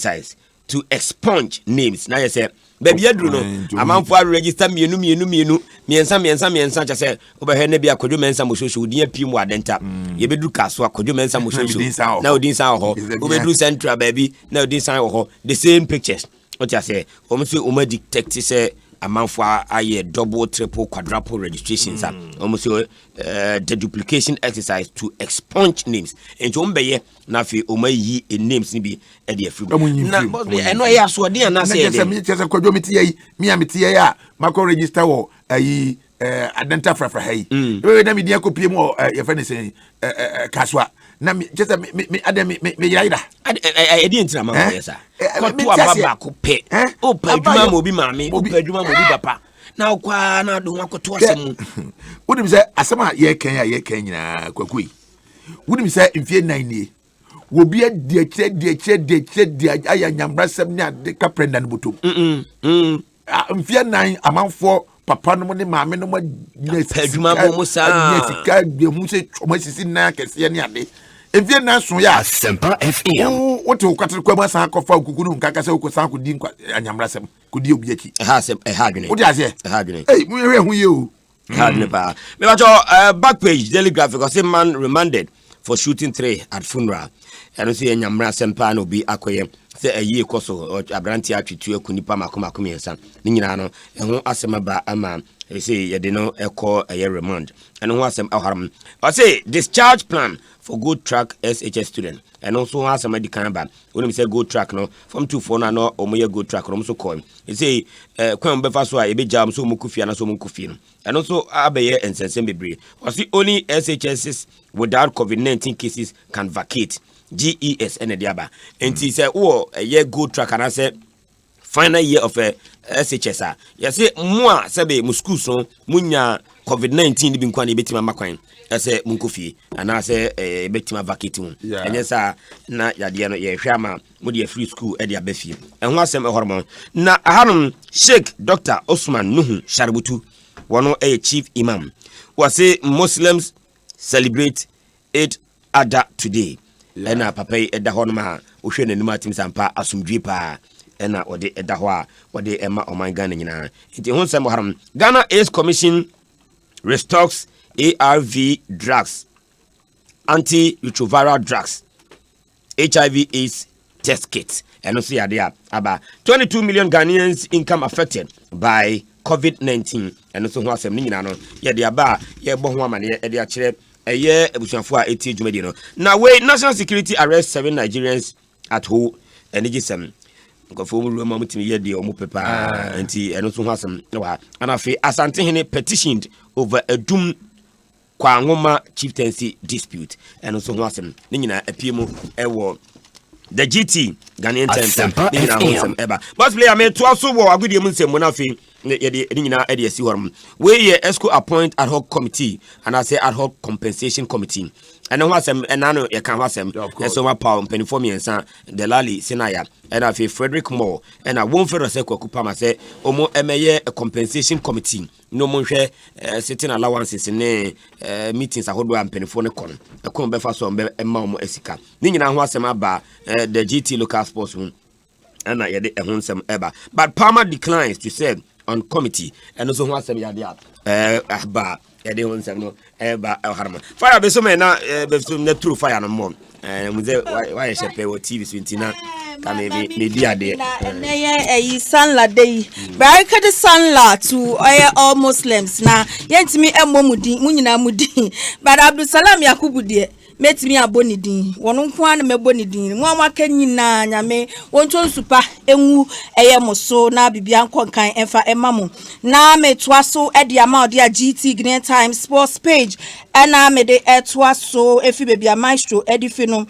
size to expunge names. Now you say, baby, you do know. A man for register miensa just say, over here, maybe I could do mensa musho, dear Pim Wadenta. You be do caswa, could do mensa musho. Now, this hour, over do central, baby. Now, this hour, the same pictures. What you say, almost detective say. A month for a double, triple, quadruple registrations. Almost the duplication exercise to expunge names. And John Bayer, Nafi, Omayi, in names, be at the fruit. I know I asked what they are not saying. Just a quadrometer, me, I'm a Marco register or a identify for hay. Let me dear copy more, if anything, Caswa. Na just me I didn't know my sir. Ko to ababa ko pe. O pa adwuma mo bi maame, o pa adwuma mo bi papa. Na kwa na do ko to asem. Wodim say asem a ye kan nyina kwakui. Wodim say mfie nan nie. Wo bi de che aya nyambrasem ne ade ka prenda no botom. Mfie nan amanfo papa no ne maame no adwuma mo sa. Sika de hu se chomasisi na kese ne ade. If you're not so, yeah, Asempa FM. What you got to come as a coffee, Kukunu, Kakasa, Kosan, Kudin, and Yamrasem, could you be a has a hagin? What does it? Hagin. Hey, who you? Hagin. Back page, Daily Graphic, or same man remanded for shooting 3 at funeral. I don't see any Yamrasempa no be aquarium. Say a year coso or a brandy actually to a Kunipama Kumakumi and son. Ninano, and who Asemaba a man. They say you didn't know a call a year remand. And who has some harm. I say discharge plan for good track SHS student. And also has some medical ban. When we say good track no from 2 no or more good track or so call. They say Quam Befaswa a big jam so mukufi and so mukufi. And also Abaye and Sensembe. Was the only SHSs without COVID-19 cases can vacate. GES and Diaba. And he said, oh, a year good track, and I said, final year of a SHSR. You say, moi, Sabe, Muscuso, Munya, COVID-19, being quite a bit of my I say, Munkufi, and I say, a bit of vacatum. And yes, na Yadiano, ye Shama, Moody free school at your Befi. And what's some hormone? Na Harum, Sheikh Dr. Osman Nuhu Sharbutu, one a chief imam, was say Muslims celebrate Eid Adha today. Ena papa eda ho no ma wo hwe nanim atim sampa asumdwe pa ena ode eda ho a ode ema oman Ghana nyina nti ho nsem haram Ghana AIDS Commission restocks ARV drugs, antiretroviral drugs, HIV AIDS test kits and also yade about 22 million Ghanaians income affected by COVID-19 and also ho asem nyina no yede aba ye bo ho amane yede a kire a year ebusuafo a eti dwumadi no na we national security arrest 7 Nigerians at home and ejisem nkofo mu ruwa mutimi ye de omo pepa anti eno so hasem wa ana fe asante hene petitioned over a doom kwa ngoma chieftaincy dispute eno so hasem ni nyina apiemu ewo the GT Ghanaian Center ni nyina hasem eba but play am to aso wo agudie mu nsem na fe ye nyina e de asi horom we ye esco appoint ad hoc committee and I say ad hoc compensation committee and who asem enano ye kan wasem so ma power penifo miensa de lali sinaya and I Frederick Moore and I won for say kwakupa ma say omo emeye compensation committee no mo hwe sitting allowances ne meetings ahodo am penifo ne kon e kon be fa so be ma omo asika ni nyina ho asem aba the GT local sports room and I yede ehun sem eba but Palmer declines to serve on committee and also who asem yade ba yede hun sem no eba harma fire be so me na be so na true fire no mo we say why shepe o TV so ntina ka me dia de na sunla day baraka de sunla to all Muslims na yentimi emomudin munyina mudin but Abdul Salam Yakubu de metimi abonidin wono nko an mebonidin mo amaka nyina nyame wonto nsupa enwu moso na bibia nkonkan emfa emamo na metwaso edi ama odi GT Green Times sports page na me de etwaso efi bibia maestro edifi no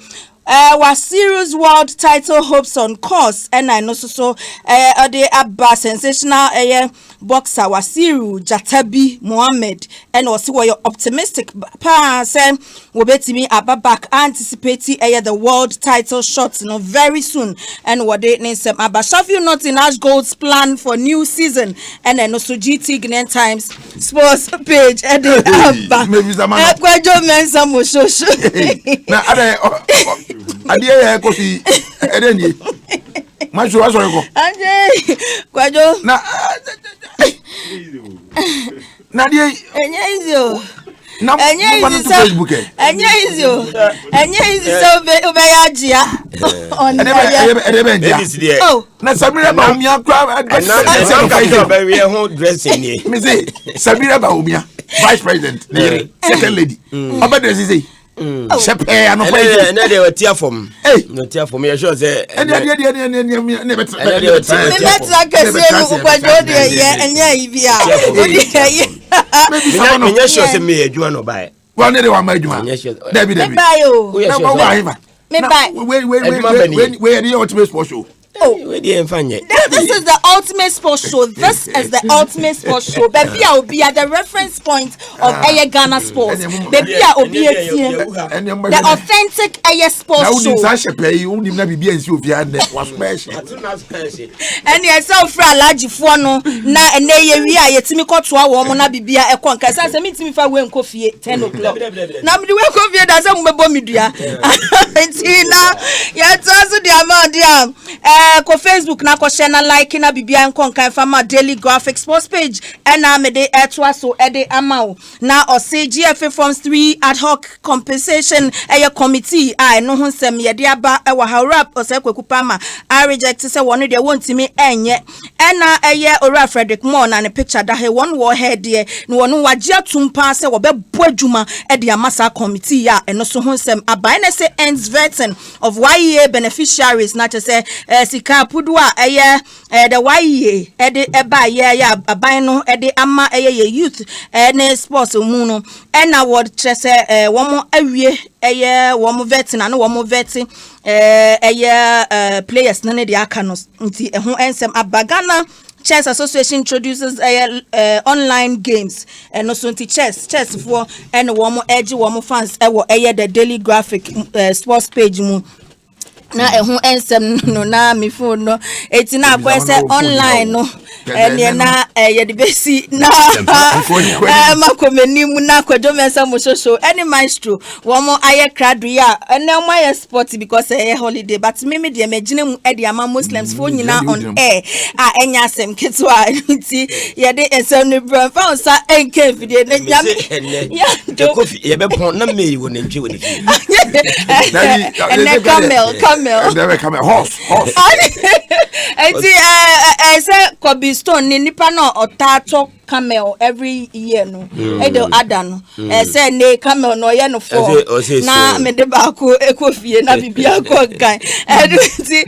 was series world title hopes on course and I know so the abba sensational boxer Wasiru Jatabi Mohammed and also were optimistic pa say we betimi back anticipating the world title shot very soon and what they name some Abashafi not in Ash Gold's plan for new season and then also GT Green Times sports page and maybe some Macho was go. Kwajo. Na dey Enye na Facebook enye easy so be ya on oh na Samira ba umia kwa na be we ho dressing ni me say Samira ba umia vice president second lady obedre say shepe ano pa na dey watia from no tia from you sure say ne betra kase mu Kwajo de ye enye ibia maybe someone me sure say me adwuma no buy one dey wa ma adwuma David me buy o na go wa me buy we the ultimate sports show. This is the ultimate sports show. This is the ultimate sports show. Baby, I will be at the reference point of Aye Ghana sports. Baby, I will be the authentic Aye sports show. And you say for alaji fo no na ene ye wi a yetimi kotoa wo mo na bibia e kon ka say me timi fa we nkofie 10 o'clock. Na me we kofie da say mo bebo midua. Tina ya twaso di amount dia ko Facebook na ko share na like na bibia nkon kan fama daily graphic sports page na me de etwa so e de amount na o say GFA forms 3 ad hoc compensation committee no ho nsem ye de aba e wa harap o say kwekupa ma I reject say one de wontimi enye na ora Frederick Moore na ne picture da he one war head there no one wagye tumpa say wo be boadwuma e de amasa committee eno so ho nsem abai na say ends vetting of YEA beneficiaries na to say sika pudua the YEA de eba ya aban no de ama youth ne sports mu no na word say wo mo awie wo mo vetting na wo mo vetting players no ne de aka no nti ho ensem abagana Chess Association introduces online games and no so chess for and wo mo edge wo mo fans wo the daily graphic sports page mu na ehun ensem no na me phone no etina akwese online no ene na ye de besi na makomeni mu na Kwajo mensa mo so any maestro wo mo aye kradu ya ene mo aye sport because holiday but me de magine mu e de ama Muslims fo nyina on air enya asem ketwa nti ye de ensem no bran fa sa enke video na nyam ya kofi ye be pon na me wo na ntwe wo ni never come horse say Kobe Stone ni nipa no otato camel every year no edo adan no say ne camel no ye no for na me de ba ko ekofie na bibia ko kan ti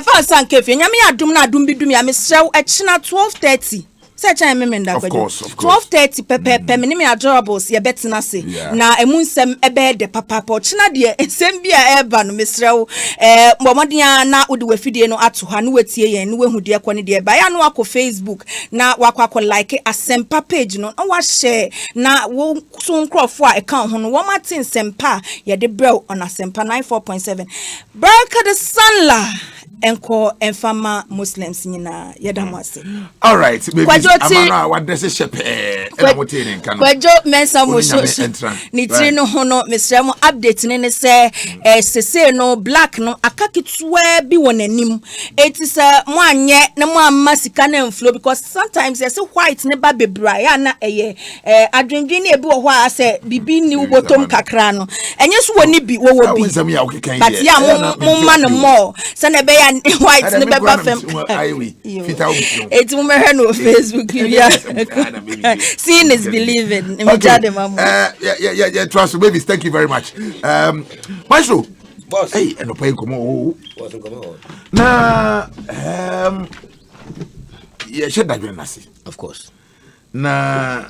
fa san kefie nyame adum na adum bidum ya me sew ekina 12:30 Such a memenda. Of course. 12:30 pepe me adorables ye betina se na emunsem ebe de papa pochina de ensem bia eba no mesrew momodia na udi wafidie no ato ha no wetie yen no wehu de kwani de ba ya no akọ Facebook na wakọ like Asempa page no wa share na wo so nkrofo a eka ho no wo matin Sempa ye de brew on Asempa 94.7 Baraka the Sunla enko enfama Muslims nyina yedamase. All right, baby. Amana wa dress shepe na motene nkan. Kwajo mensa mo so. Ni tiri no ho no mesrem update ne se sese no black no akakitwa bi wonanim. Eti se mo anye na mo amma sika na inflow because sometimes you say white ne ba bebra ya na adwendwen ne bi wo ho a se bibi ni ubotom kakra no. Enye so woni bi wo bi. But ya mo man more. Se na be ya white ne be ba fem. Eti mo me no Facebook seeing is believing. Yeah, trust baby. Thank you very much. Maestro, boss. Hey, and no pay come on. Na yeah, should that be nasi? Of course. Na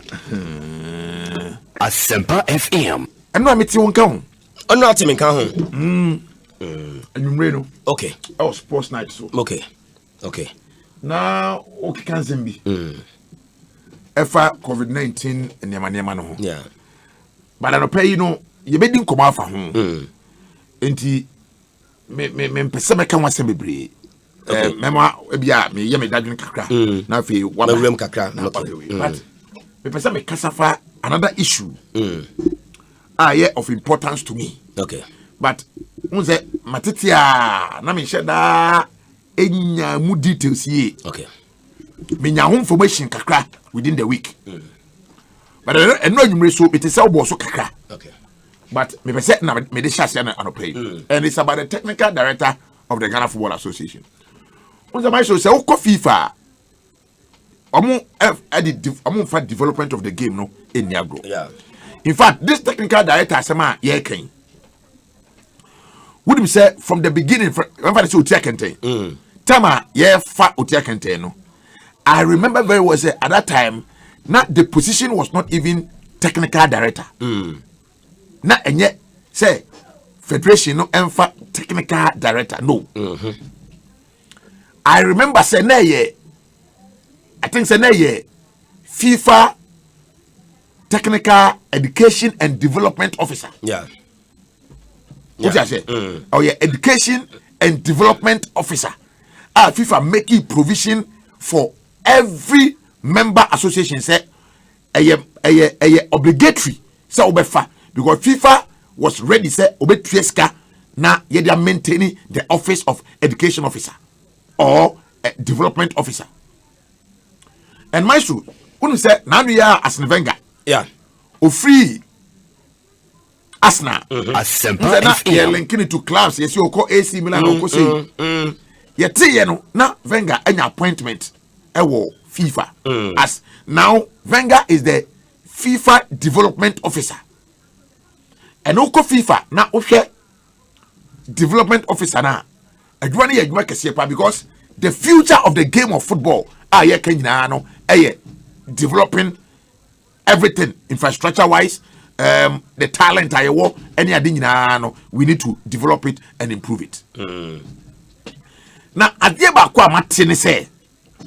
Asempa FM. And no meeting won't come. Oh, not him come home. Okay. Oh, sports night so. Okay. Now, okay, can Zimbi. Efa COVID-19 and Yamaniama no. Yeah. But I don't pay you bedding come out for home. Enti me pesa me kan wase bebre. Mema bia me ye me dadwen kakra. Na fe wa room kakra. But me pesa me kasafa another issue. Of importance to me. Okay. But unze matitia na me sheda enya mu details ye. Okay. Me nya ho information kakra within the week. But I know you so it is so kakra. Okay. But me say na me de share na anopay. And it's about the technical director of the Ghana Football Association. Once I say o FIFA omo for development of the game no in Niagro. Yeah. In fact, this technical director Asema ye ken. Would say from the beginning when I say Otia Kente. Tama ye fa Otia Kente no. I remember very well say at that time not the position was not even technical director. Na enye say federation no emfa technical director no. I remember say na ye I think say na ye FIFA technical education and development officer. Yeah. What I say? Oh yeah, education and development officer. FIFA making provision for every member association say obligatory say obefa because FIFA was ready say obetreska na ye they are maintaining the office of education officer or development officer. And my shoe, when say now we are Arsene Wenger. Yeah. O free Arsenal. Asempa FM. Linking it to clubs. Yes, you call AC Milan or say. Yet, you know, now Wenger any appointment. FIFA. As now Wenger is the FIFA development officer. And Oko FIFA now okay development officer now. Because the future of the game of football developing everything infrastructure wise, the talent I work we need to develop it and improve it. Now at the back Martin say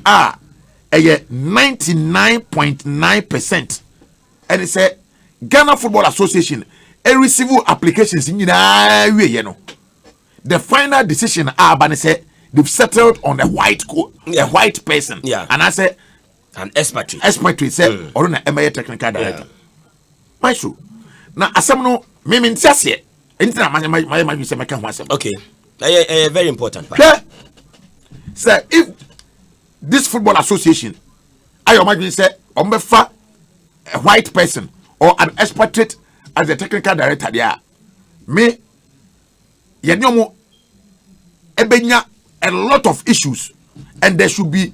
99.9% and it said Ghana Football Association receive applications in the final decision say they've settled on a white white person. Yeah. And I said an expatriate. Expatriate said or an MA technical director. My shoe. Now asamno me ntiase entina my say make one. Okay. Very important part. Yeah. Sir, if this football association I imagine say ombefa a white person or an expatriate as the technical director there, me yenyomo ebenya a lot of issues and there should be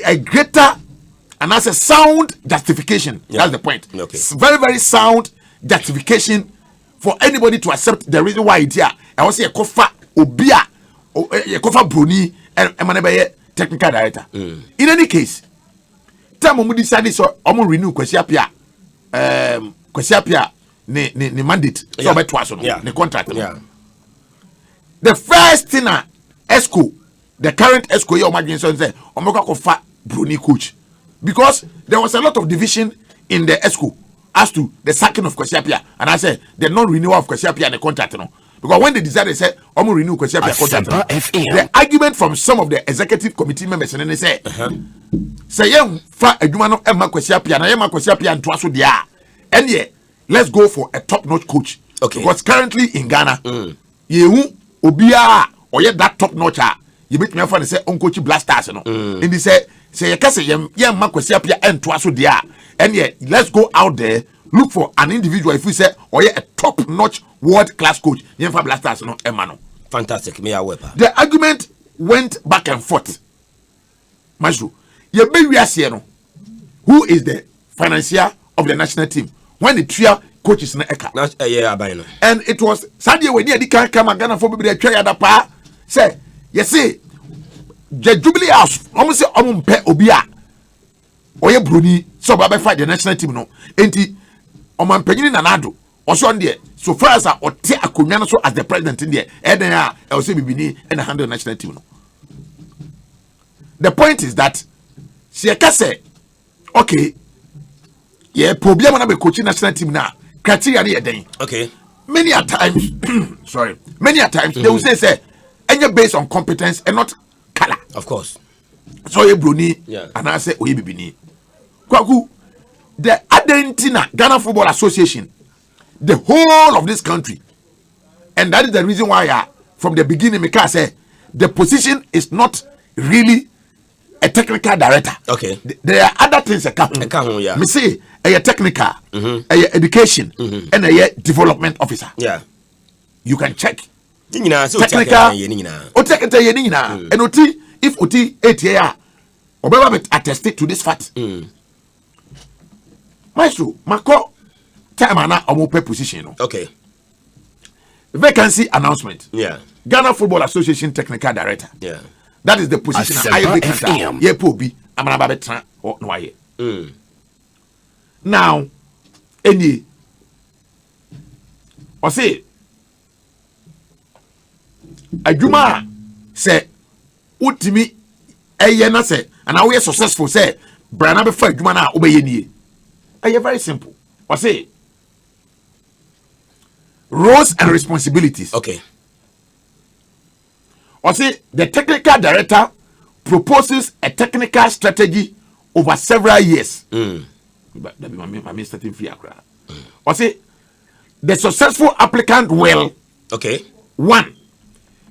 a greater and that's a sound justification. Yeah. That's the point. Okay. It's very, very sound justification for anybody to accept the reason why it's here. I was say a kofa obia or a kofa bruni and manebe technical director. In any case, time we decided so renew kwesiapia ne mandate so be twice the contract. Yeah. The first thing ESCO, the current ESCO here imagine say omeka kofa bruni coach because there was a lot of division in the ESCO as to the sacking of Kwesiapia and I said the non-renewal of Kwesiapia and the contract because when they decided say renew Kwesiapia contract the argument from some of the executive committee members and they say say fa adwuma no emma Kwesiapia na yema Kwesiapia ntoa so dia and yeah let's go for a top-notch coach. Okay. Because currently in Ghana yehu obia oye that top-notch you bet me for say coach blasters no and they say you can say yemma Kwesiapia ntoa so dia and yeah let's go out there look for an individual if we say oye a top-notch world-class coach yemfa blasters no emma no. Fantastic. Me awepa. The argument went back and forth. Major, you be we no who is the financier of the national team when the trio coaches na eka and it was Sadia when you can come and Ghana for be the try da pa say you see the Jubilee House almost say pe obia oye bruni so ba be fight the national team no enti omanpanyin na nado also on there so far as ote akonwa so as the president in there and then I will say bibini and handle the national team no. The point is that she say okay yeah problem na be coaching national team now criteria dey den. Okay. Many a times many a times they will say any based on competence and not color. Of course. So you bruni and I say oye bibini kwaku the Argentina Ghana Football Association the whole of this country and that is the reason why from the beginning me can say the position is not really a technical director. Okay. There are other things that come. Yeah. Me say a technical, a education, and a development officer. Yeah. You can check. Technical. And oti if oti 8 year, obeba attested to this fact. Maestro, mako time ana omope position. Okay. Vacancy announcement. Yeah. Ghana Football Association technical director. Yeah. That is the position I vacant. Ye pobi amana ba betra no waye. Now, any or say adwuma say utimi eye na say and now we successful say brana be fa adwuma na obeye nie. Eye very simple. Or say roles and responsibilities. Okay. Or say the technical director proposes a technical strategy over several years. But that be my starting fee. Or say the successful applicant will, okay, 1,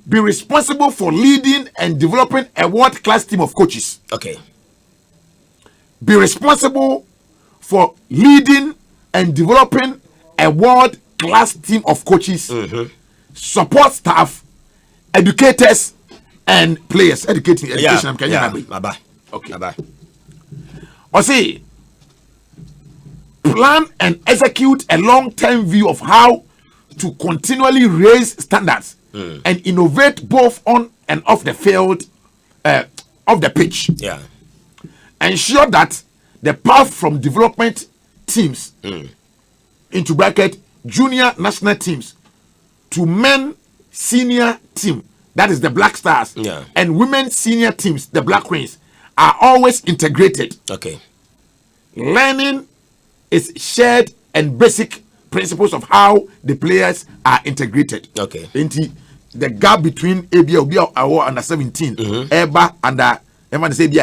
be responsible for leading and developing a world-class team of coaches. Okay. Be responsible for leading and developing a world-class team of coaches, support staff, educators, and players. Education. Okay. Or say, plan and execute a long-term view of how to continually raise standards and innovate both on and off the field, of the pitch. Yeah. Ensure that the path from development teams into bracket junior national teams to men senior team, that is the Black Stars, and women senior teams, the Black Queens, are always integrated. Okay. Learning is shared and basic principles of how the players are integrated. Okay. The gap between ABA under 17, EBA under 20.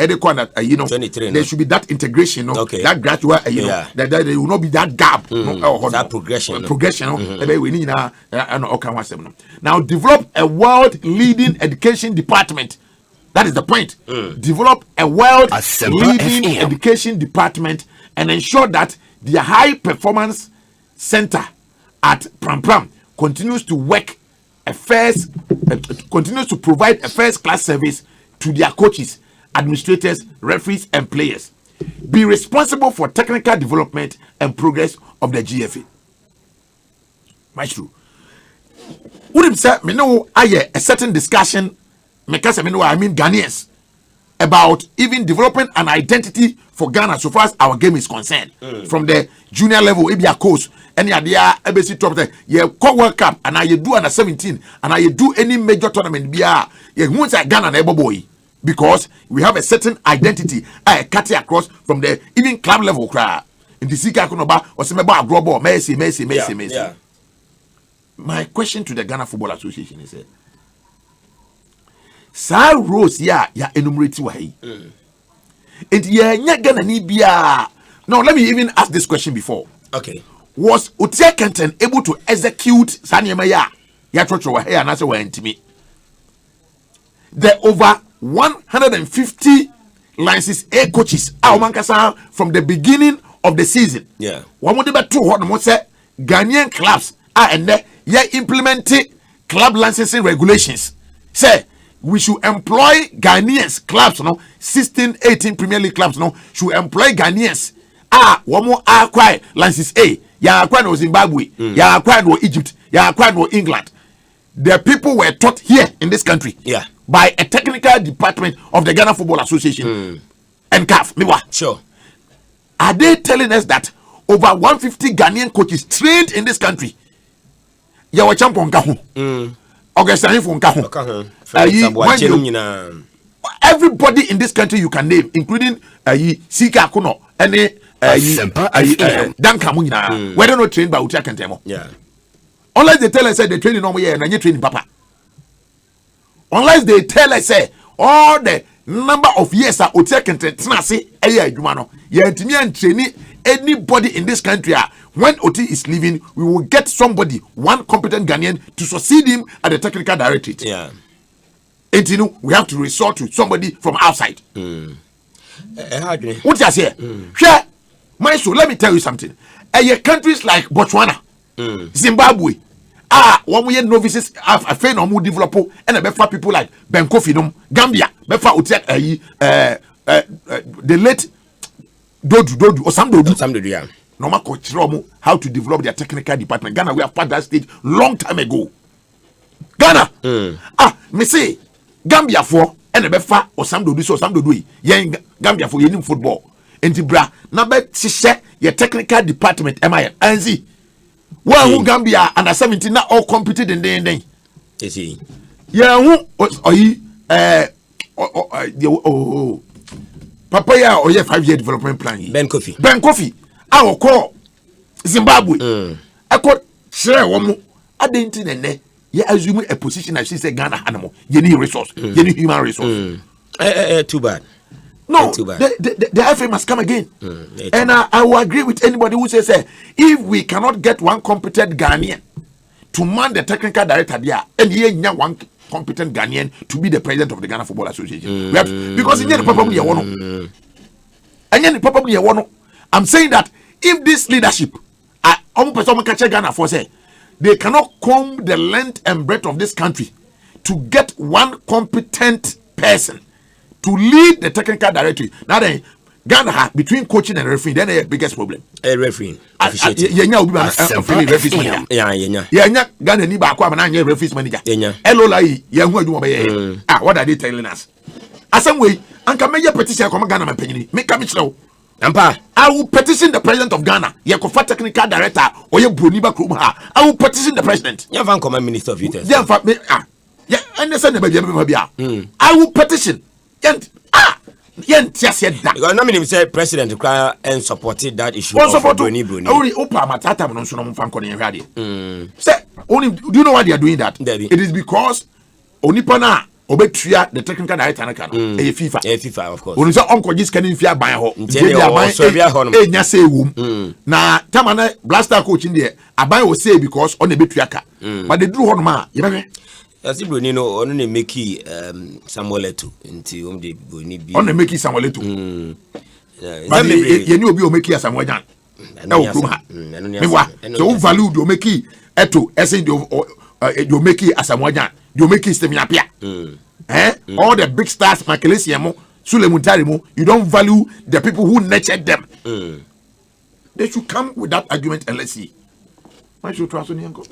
23, there should be that integration, okay. That gradual, that there will not be that gap, that progression. Now, develop a world-leading education department. That is the point. Develop a world-leading education department and ensure that the high-performance center at Pram Pram continues to provide a first-class service to their coaches, administrators, referees, and players. Be responsible for technical development and progress of the GFA. Maestro, would say me know a certain discussion, I mean Ghanaians, about even developing an identity for Ghana so far as our game is concerned. From the junior level, Abia coach, any idea, ABC top, you call World Cup, and I do under 17, and I do any major tournament, you won't say Ghana neighbor boy. Because we have a certain identity, I cut it across from the even club level. In the Sika Kunoba or Semeba Global, Messi. My question to the Ghana Football Association is: Sir Rose, ya enumerate wahi. And Ghana Nibia. Now, let me even ask this question before. Okay. Was Utia Kenton able to execute Sanyamaya? Yatrocho Wahe and answer were me. The over 150 license A coaches from the beginning of the season. Yeah. One would be 2 Ghanaian clubs and implementing club licensing regulations. Say we should employ Ghanaians clubs, 16, 18 Premier League clubs, should employ Ghanaians. One more acquire license A. Ya acquired no Zimbabwe. Ya acquired no Egypt. Ya acquired no England. The people were taught here in this country. Yeah. By a technical department of the Ghana Football Association and CAF. Sure. Are they telling us that over 150 Ghanaian coaches trained in this country? Yawa champion kahu. Augustin Fonkahu. Everybody in this country you can name, including Sika Kuno and Asempa Danka. Whether not trained by Utia Kentemo. Yeah. Unless they tell us they train in normal year and you training papa. Unless they tell us all the number of years that Utia Kentena say anybody in this country when Oti is leaving, we will get somebody, one competent Ghanaian, to succeed him at the technical directorate. Yeah. And you know, we have to resort to somebody from outside. What I say? Sure, my soul. Let me tell you something. Countries like Botswana, Zimbabwe, one way novices have a friend or more develop and a better people like Ben Kofi, Gambia, better the late Dodu or some Dodu, yeah. Normal coach how to develop their technical department. Ghana, we have passed that stage long time ago. Ghana, me say Gambia for and a better or some Dodu so some Dodu, yang Gambia for any football. And Tibra, number share your technical department, MINZ. Well, who Gambia under 17 now all competed in the Is he? Yeah, who Papaya or your 5-year development plan. Ben Kofi. Ben Kofi. I will call Zimbabwe. I could share one more. I didn't know. You assume a position as she said Ghana animal. You need resource. You need human resource. Too bad. No, the FA must come again. And I will agree with anybody who says, if we cannot get one competent Ghanaian to man the technical director there, and here one competent Ghanaian to be the president of the Ghana Football Association. Because in the probably a one. And then probably a one. I'm saying that if this leadership, Ghana for say, they cannot comb the length and breadth of this country to get one competent person to lead the technical directory. Now then, Ghana between coaching and refereeing, then the biggest problem. Refereing. Ghana ni ba kwa na referees manager. What are they telling us? Asem way, anka meje petition come Ghana man panyini. Make come chiro. Ampa, I will petition the president of Ghana. Ye kofa technical director or ye broni ba krum ha. I will petition the president. You van come minister of youth. Yeah, understand the I will petition. Because no meaning say president cry and supported that issue of Bruni. Only Opa Matata no so no fan kono hwade. Say only do you know why they are doing that? It is because onipa na obetua the technical director na kan FIFA. FIFA of course. Oni say onko gis kan mfia ban ho. Enya say wom. Na tamana blaster coach in there aban o say because on ebetua ka. But they do ho no ma ye be Asi Bruni no ono ne meki Samuel Eto'o nti om de Bruni bi. On ne meki Samuel Eto'o. But ye ni obi o meki Samuel Jan. Na o krum ha. Me wa. So o value do meki Eto'o ese do meki Samuel Jan. Do meki Stephen Apia. All the big stars Makelesi mo, Suleiman Tarimu, you don't value the people who nurtured them. They should come with that argument and let's see. Why should trust on Yanko?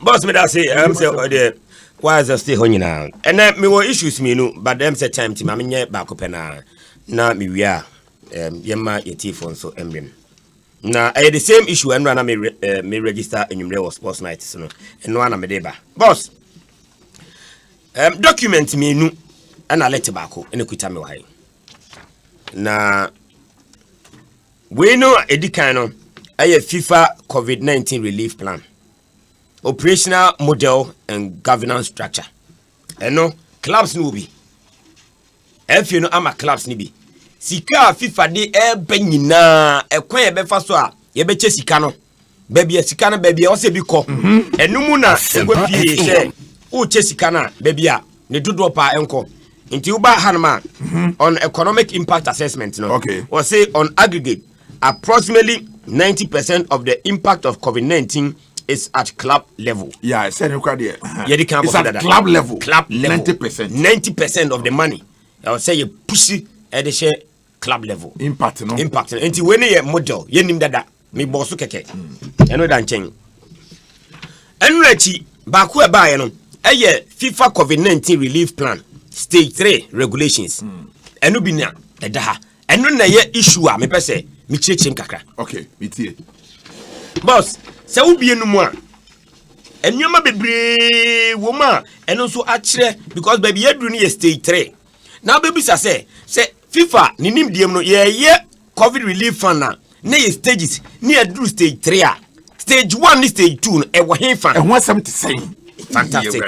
Boss me that say I'm say why is stay home now? And then me what issues me no, but them say time to me nye back up na me we are yema yeti phone so emblem. Na the same issue and na me register enyumre was sports night so no. And one na me deba. Boss document me nu ana let back ene kuta me why. Na we know edikan no FIFA COVID-19 relief plan. Operational model and governance structure. And no clubs no be. If you know ama clubs ni bi. Sika FIFA de nyina ekwan ye befa so a ye beche sika no. Baby sika no baby o se bi ko. Enu mu na egwa pie she o che sika na baby a ne dodo pa enko. Nti uba hanma on economic impact assessment no. Okay. Or say on aggregate approximately 90% of the impact of COVID-19 is at club level. Yeah, I said it's at club level. Club level. 90%. 90% of the money. I would say you push it at the share club level. Impact, no? Impact. And when you model, you name that. Me boss keke. I know that change. And rechi baku eba you know. FIFA COVID-19 relief plan stage 3 regulations. Enu bi na edaha. Enu na ye issue a me pese me cheche nkakra. Okay, me tie. Boss se wo bie no mu a enwoma bebre wo ma eno so akire because baby yaduru ni stage 3 now baby say FIFA ni nimdiem no ye covid relief fund na ye stages ni aduru stage 3 a stage 1 ni stage 2 no e wo he fan e ho asem te say fantastic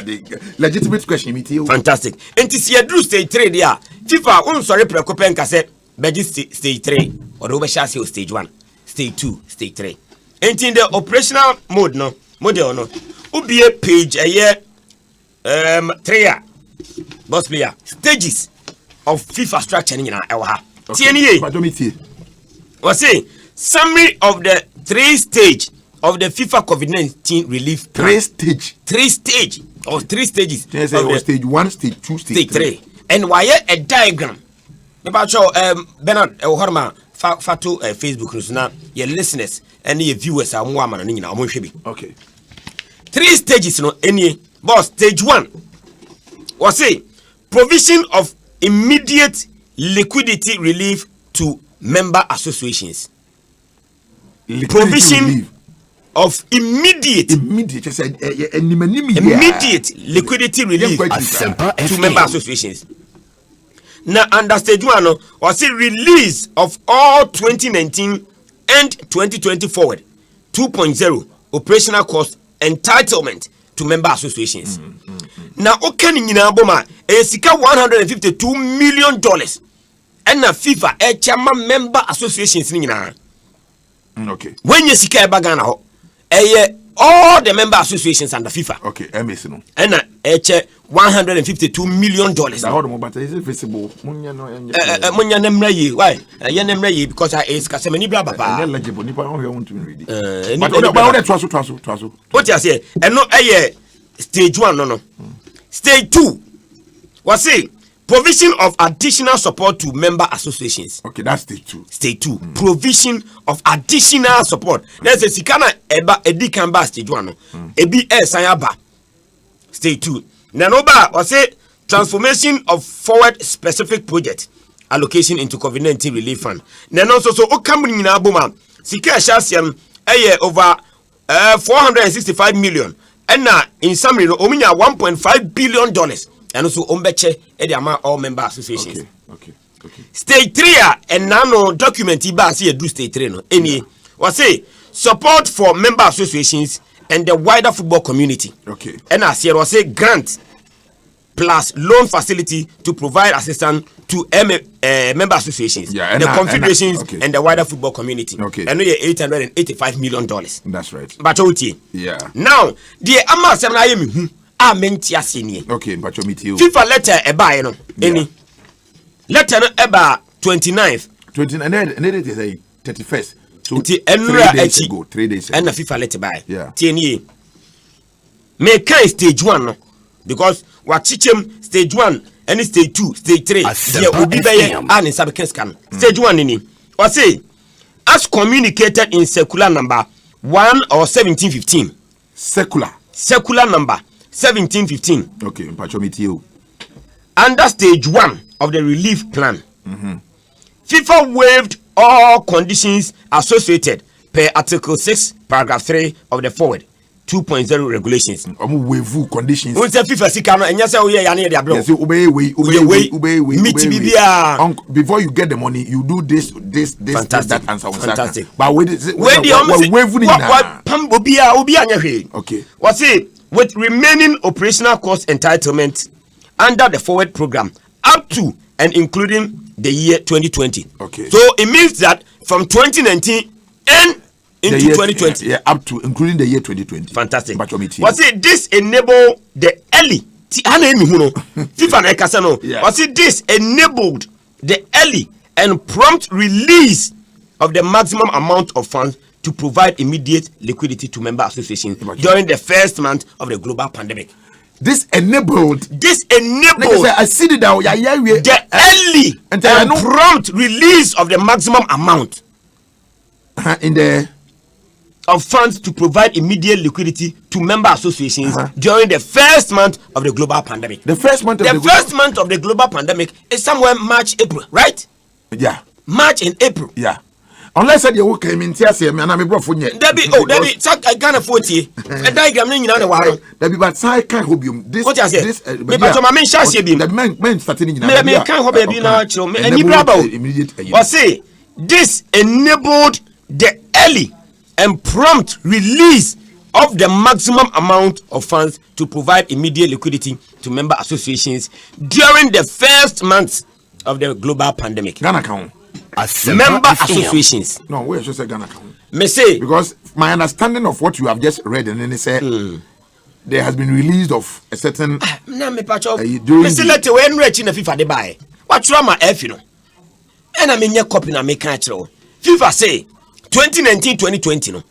legitimate question me tie fantastic enti si aduru stage 3 dia FIFA on sorry prekopen ka se beji stage 3 or do be sha say stage 1 stage 2 stage 3 and in the operational mode no model no ubie page a year 3 boss player, stages of FIFA structure in our TNA. Was say summary of the 3 stage of the FIFA COVID-19 relief plan. 3 stages. Yes, stage 1, stage 2, stage 3. And why a diagram? About your Bernard Horma Fatu Facebook now your listeners and your viewers are more man and okay. 3 stages no any boss. Stage 1 was say provision of immediate liquidity relief to member associations. Provision of immediate liquidity relief to member associations. Now under stage 1 was a release of all 2019 and 2020 forward 2.0 operational cost entitlement to member associations. Now okani nyina boma esika $152 million and na FIFA chairman member associations nyina. Okay. When you sika e bagana ho all the member associations under FIFA. Okay, MS no. And $152 million. That hold mo but is it visible? Munya nemra yi. Why? Ya nemra yi because I is kasemani bla baba. Eligible nipa on here want to read it. But what twaso. What you say? And no stage 1 no. Stage 2 was say provision of additional support to member associations. Okay, that's stage 2. Stage 2. Provision of additional support. There's a sikana eba edi kamba stage 1 no. Ebi sayaba. Stage 2. Nanoba was say transformation of forward specific project allocation into COVID-19 relief fund. Then also so okamri nyina boma sika shasiam over 465 million. And now in summary no ominya $1.5 billion. And also ombeche among all member associations. Okay. Stage 3 and nano document iba see do stage 3 no. Any was say support for member associations and the wider football community. Okay. And as here was say grant plus loan facility to provide assistance to member associations, the confederations and the wider football community. Okay. And we $885 million. That's right. But yeah. Now the amount of okay, but FIFA letter eba no any letter no eba 29th 29 and it is a 31st. So 3 days ago. And the FIFA letter by yeah. TNA make stage 1 no because what chichem stage 1 and stage 2 stage 3 there will be and scan stage 1 ini or say as communicated in circular number 1 or 1715 circular number 1715. Okay, under stage 1 of the relief plan, FIFA waived all conditions associated per Article 6, Paragraph 3 of the Forward 2.0 regulations. Waive conditions. When FIFA sikano and yes, obey. Before you get the money, you do this, fantastic. that, and so on. Fantastic. But what okay. What's it? With remaining operational cost entitlement under the forward program up to and including the year 2020. Okay. So it means that from 2019 and into 2020. Yeah, up to including the year 2020. Fantastic. Was it this enable the early FIFA was it this enabled the early and prompt release of the maximum amount of funds to provide immediate liquidity to member associations during the first month of the global pandemic. This enabled I see it down the early and prompt release of the maximum amount in the of funds to provide immediate liquidity to member associations during the first month of the global pandemic. The first month of the global pandemic is somewhere March, April, right? Yeah. March and April. Yeah. Unless I work in Tiasia, and I'm a bro for you. Debbie, I can't afford it. A diagram in the water. Debbie, but I can't hope you. This, what I said, but my main chassis beam. The men starting in I can't hope you now. And you grab immediate. Or say, this enabled the early and prompt release of the maximum amount of funds to provide immediate liquidity to member associations during the first months of the global pandemic. Ghana account. Member associations. No, where should say Ghana account? Me say because my understanding of what you have just read and then they say there has been released of a certain. Na me pacho. Me select we enrich na FIFA de buy. What trauma F you know? And I mean your copy na make catch. FIFA say 2019-2020 no.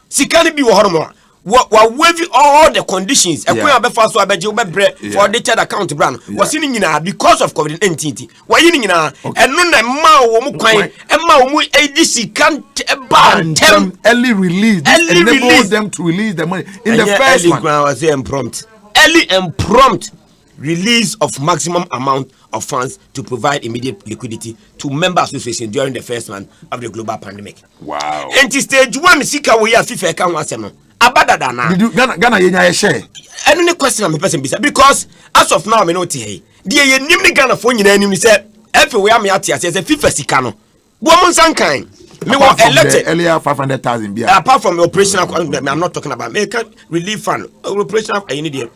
Sikani bi wo horomo. Waive all the conditions. A queen abefa so abeje obebre for audited account brand. Was in nyina because of COVID-19. Why in nyina and no na ma wo mu kwan e ma wo mu ADC can ban them early release. Enable them to release the money in the first one. Was early and prompt release of maximum amount of funds to provide immediate liquidity to member associations during the first month of the global pandemic. Wow. And stage 1 sika we ya FIFA kan wasem no. Abadadana. Did you Ghana yenya share? Any question I'm person because as of now me no tie. The ye nim ni Ghana for nyina nim say everywhere me ati say FIFA sika no. Bo mon san kan. Me were elected earlier 500,000 bia. Apart from the operational I'm not talking about make relief fund. Operational I need there.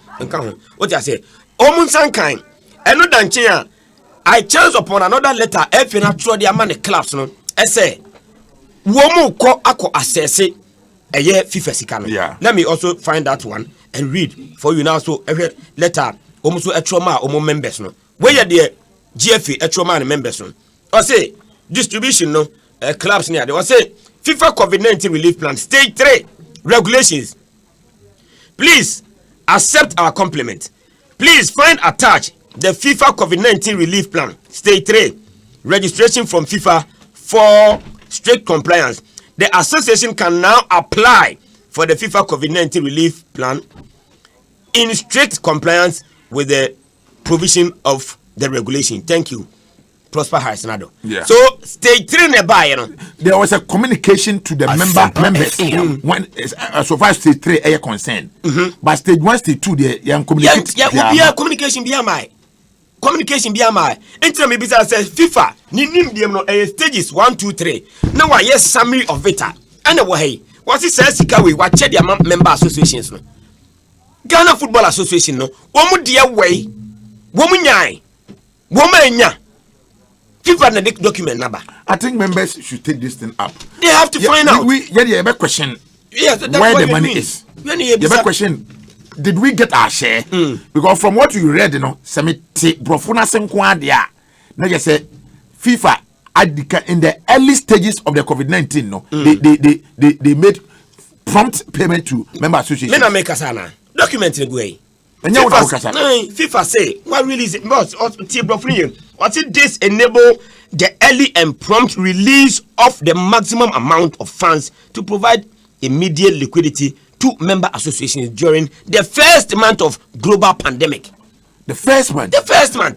What I say? O mon san kan. Eno danche a I chance upon another letter if you not throw the money claps no. I say wo mu ko akọ assess a year FIFA sikano. Yeah. Let me also find that one and read for you now. So every letter almost a trauma or members no. Where you there GFA a trauma and members no. I say distribution no clubs near. They will say FIFA COVID-19 relief plan stage 3 regulations. Please accept our compliment. Please find attached the FIFA COVID-19 relief plan stage 3 registration from FIFA for strict compliance. The association can now apply for the FIFA COVID-19 relief plan in strict compliance with the provision of the regulation. Thank you. Prosper Harrisonado. Yeah. So stage 3 nearby, you know. There was a communication to the members when so far stage 3 are concerned. But stage 1, stage 2 they communicate. Yeah, communication be my. Communication be my. Enter me bisa says FIFA ni nim dem no stages 1 2 3. Now I yes summary of it. And hey, what it says sika we what check their member associations no. Ghana Football Association no. Wo mu dia way. Wo mu nyai. Wo ma nya. FIFA na document number. I think members should take this thing up. They have to find out. We question. Yes, where the money is. The question. Did we get our share? Because from what you read, you know, Brofuna Senkwa dia, now you say FIFA in the early stages of the COVID-19, no, they made prompt payment to member associations. Me na make asana document the way. FIFA say what release it? What this enable the early and prompt release of the maximum amount of funds to provide immediate liquidity to member associations during the first month of global pandemic. The first month.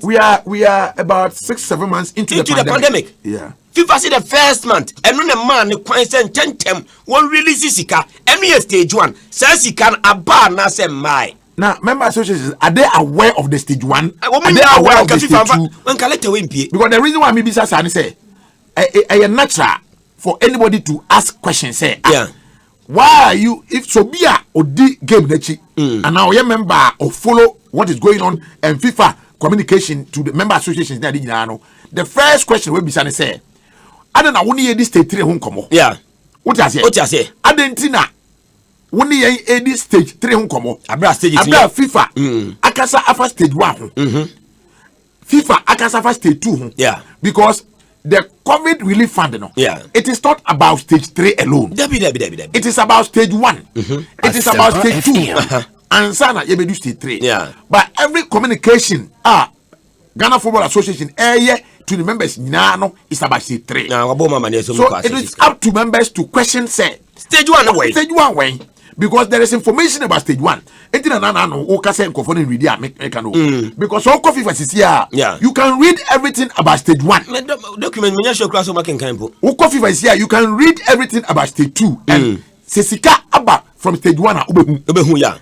We are about 6-7 months into the pandemic. Yeah. FIFA say the first month. And when a man question 10 one release sika. And we stage 1. Says he can abba na say my. Now, member associations, are they aware of the stage 1? Are they aware of the stage 2? Because the reason why maybe Sasani say, a natural for anybody to ask questions. Say, yeah. Why are you, if Sobia or D game nechi, and now you member or follow what is going on and FIFA communication to the member associations, the first question will be say, I don't know, when you this stage 3 home come. Yeah. What I say? Argentina. When you this stage 3 home come. Abra stage FIFA. Akasa afa stage 1. FIFA akasa afa stage 2. Yeah. Because the COVID relief fund, no? Yeah. It is not about stage 3 alone. It is about stage 1. It is about stage 2. And sana you do stage 3. Yeah. But every communication, Ghana Football Association, to the members, no, it's about stage 3. So it is up to members to question, say, stage 1 way. Stage 1 way. Because there is information about stage 1. Because all coffee is here. Yeah. You can read everything about stage 1. Document coffee is here. You can read everything about stage 2. And Sesika Abba from stage 1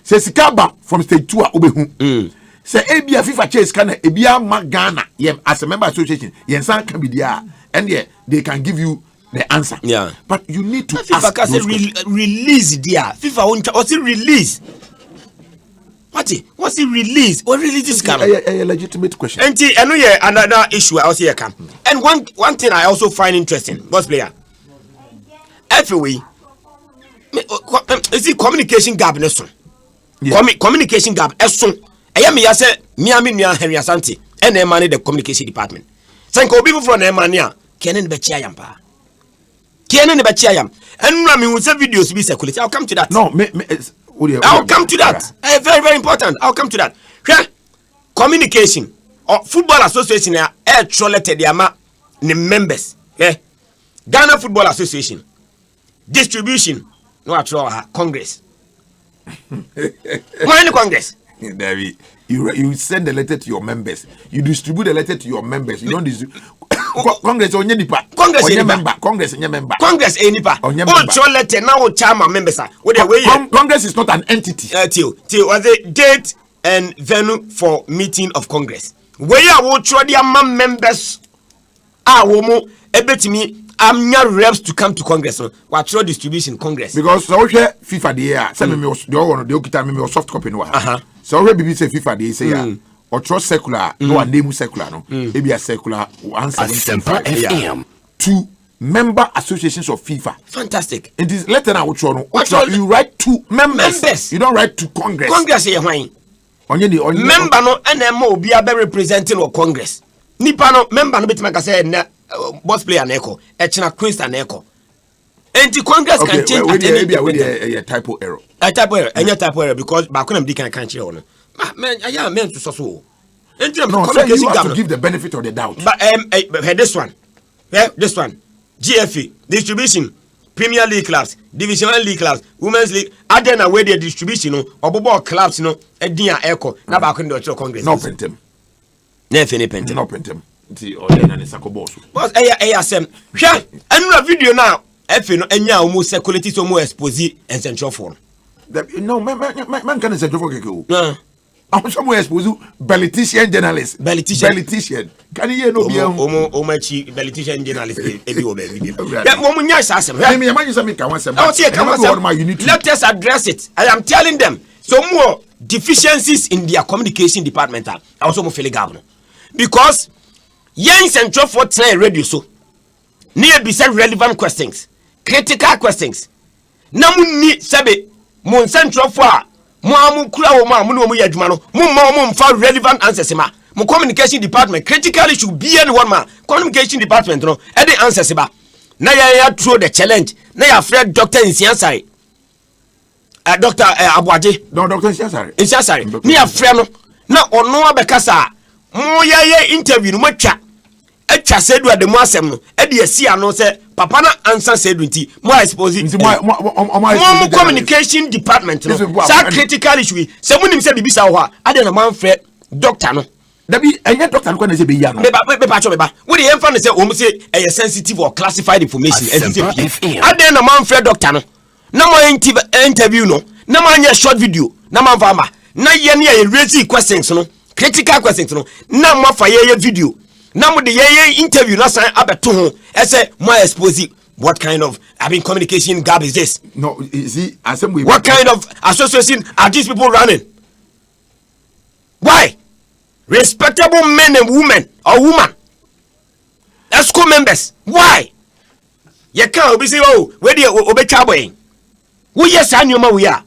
Sesika Abba from stage 2 Say Abia FIFA chase can Abia Magana as a member association. Yensan can be there. And yeah, they can give you the answer. Yeah. But you need to FIFA ask those release there. FIFA won't what's it release? What's it release? What release this kind of a legitimate question. And I know another issue I also here come. And one thing I also find interesting, boss player. Every way, is it communication gap? communication gap eso eya me ya say me nua Henry Asante and e manage the communication department say ko obi fufuro na e manage a kene ne be chia yam pa kene ne be chia yam enura me hu say videos bi circulate. I'll come to that. No, I'll come to that. Very, very important. I'll come to that. Communication or Football Association trolled the ama the members. Ghana Football Association distribution no actual Congress. Why in the Congress? David, you send the letter to your members. You distribute the letter to your members. You don't distribute. Congress on your nipa. Congress any member. Congress any member. Congress any nipa. On your letter now chairman members are. Congress is not an entity. Till was the date and venue for meeting of Congress. Where you will throw the members are womo ebetimi amnya reps to come to Congress. What throw distribution Congress. Because so FIFA dey say me the okita me soft copy no. So we BBC FIFA dey say or trust secular no one name secular no e be a secular Asempa FM to member associations of FIFA. Fantastic. It is letter now which one you write to members. You don't write to Congress. Congress here why member no NMO obi a be representing or Congress nipa no member no betima ka say na boss player na eko e chena Queenstown na eko enti Congress can change at any a typo error. A typo error, any typo error because back when am di kan kire no man I meant to so enti no communication have to give the benefit of the doubt. But this one GFA distribution Premier League clubs, Division 1 League clubs, Women's League, other than where the distribution no obobo clubs no edin echo na ba kun do Congress. No pentem. Na fini pentem. No pentem. Nti o dey na ne sakoboso. Boss asem. Hwe anu video now efe no enya o mu circulate so mu expose and central for. No man can central for keke. I'm some expose politician journalist. Politician. Can you no be omachi politician journalist ebi o be video. That mo nya asem. Me imagine say me kan wan sem. Let us address it. I am telling them some more deficiencies in their communication department are also mo feel gap no. Because yen central for train radio so near be said relevant questions, critical questions. Na mu ni sabe mo central for mo amu kura wo ma no mo yadwuma no mo fa relevant answers ma mo communication department critically should be anyone ma communication department no e dey answers ba na ya throw the challenge na ya Fred Dr. Insiansare Dr. Abuaje no Dr. Insiansare ni ya Fred no na ono abekasa mo ya interview no matwa atwa sedu ade mo asem no e dey asi ano se papa na answer sedu nti mo expose mo communication department no sa critical issue se munim se bibisa wo ha ade na man frɛ doctor no dabi enye doctor no na se be ya no be ba we dey emfa no se o mo se sensitive or classified information ade na man frɛ doctor no na mo interview no na man nya short video na man fa ma na ye ne raise questions no critical questions no na mo fa ye video na mo de ye interview na san abeto ho e say mo expose what kind of communication gap is this? No, you see, what kind of association are these people running? Why? Respectable men and women or woman, ESCO members. Why? You can't be say, oh, where do you obey Chaboy? Who yes, I know we are.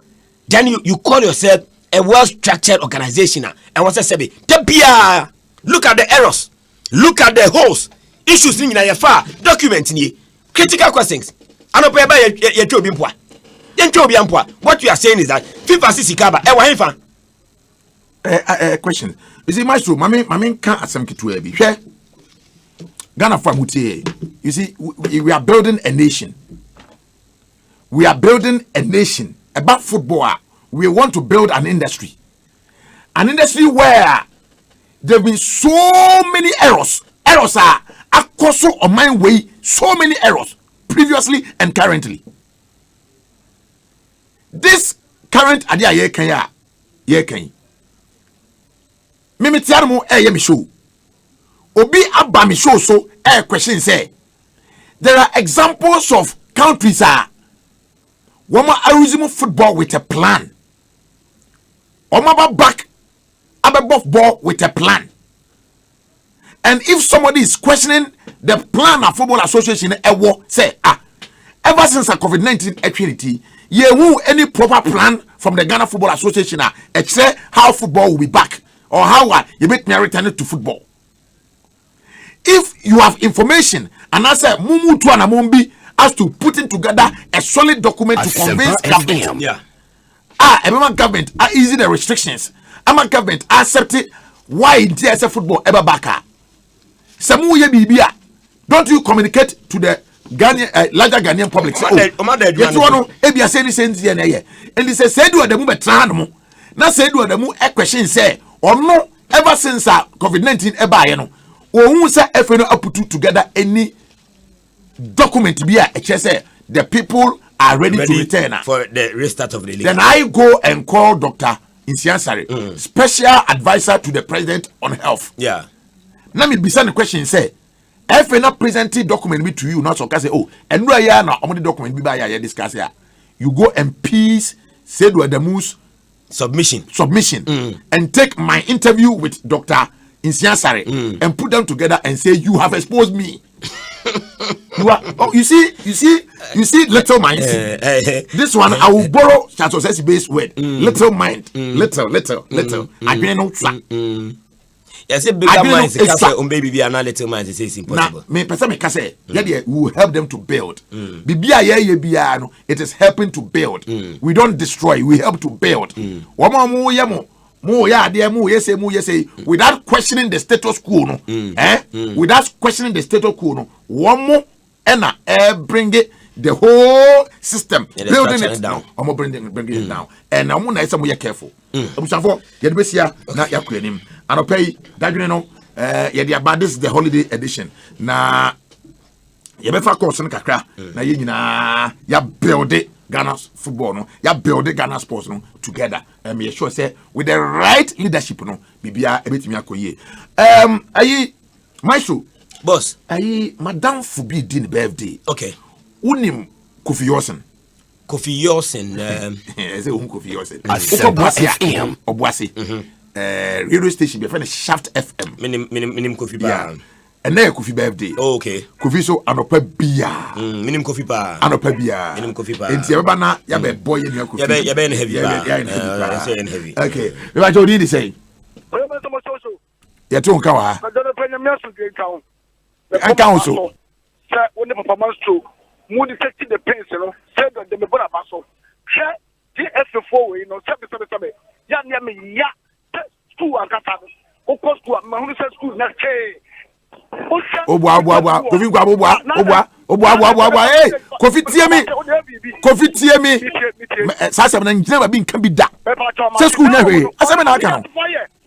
Then you call yourself a well-structured organization. And what's I say? Look at the errors. Look at the holes. Issues in your far document ni critical questions. What you are saying is that FIFA Sisikaba question. You see, Maestro, Mami can't asem kitu ebi. Ghana for mutie. You see, we are building a nation. We are building a nation about football. We want to build an industry. An industry where there have been so many errors. Errors are across on my way. So many errors previously and currently. This current idea ye kan. Mimi tiarmo ye mi show. Obi abba mi show so question say there are examples of countries woma aruzimu football with a plan. Omaba back above ball with a plan. And if somebody is questioning the plan of Football Association, say, ever since COVID-19 actuality, who any proper plan from the Ghana Football Association except how football will be back or how you make me return to football. If you have information and I say Mumu to Anamumbi has to put in together a solid document to convince government. Yeah. Everyone government are easy the restrictions. Ama government accept it. Why in TSF football ever back? Samu ye bibia. Don't you communicate to the Ghanaian, larger Ghanaian public? Say, ebia say this and he say do the move betrano. Na say do the move a question say or no ever since COVID-19 eba ye no. Or say if no put together any document be say the people are ready to return for the restart of the league. Then I go and call Dr. Insiansari, special advisor to the president on health. Yeah. Now me be the question say if we not present document me to you, not so say and no ya na the document be by ya discuss here. You go and peace say do the moose submission and take my interview with Dr. Insiansari and put them together and say you have exposed me. You see little minds. This one I will borrow Chateau based word. Little mind. Little. I don't yes, a big minds on baby be another little minds is impossible. Me person me say we will help them to build. It is helping to build. We don't destroy, we help to build. Without questioning the status quo, without questioning the status quo, one more and bring it the whole system, building it down. I'm bringing it down, and I'm gonna say careful. I'm sorry, you be here not your him, and I'll pay that you know. This is the holiday edition. Na you better course in kakra. Na you ya build it. Ghana's football no, ya build Ghana sports no together. Me sure say with the right leadership no, bibia ebetimi akoye. Ayi Maestro boss. Ayi Madam Fubi din birthday. Okay. Unim Kofi Yosen. Kofi Yosen. I say Kofi Yosen. Asempa FM. Obuasi. Radio station be friend Shaft FM. Minim Kofi ba. And then Kofi birthday. Oh, okay. Kofi so anopa bia. Minim Kofi pa. Anopa bia. Minim Kofi pa. Enti eba na ya be boy ya Kofi. Ya be heavy. Ya heavy. Okay. We ba jodi say. Ya to nka wa. Nka so. Sir, when the performance to mu detect the pains, you know, said that the mebora baso. Share TF4 we no sabe. Ya me ya school and kata. O cost to ma hu say school na che. Obwa Kofi kwa obwa eh Kofi tie me sasa na njina ba bi nka bi da se school na hwe aseme na aka no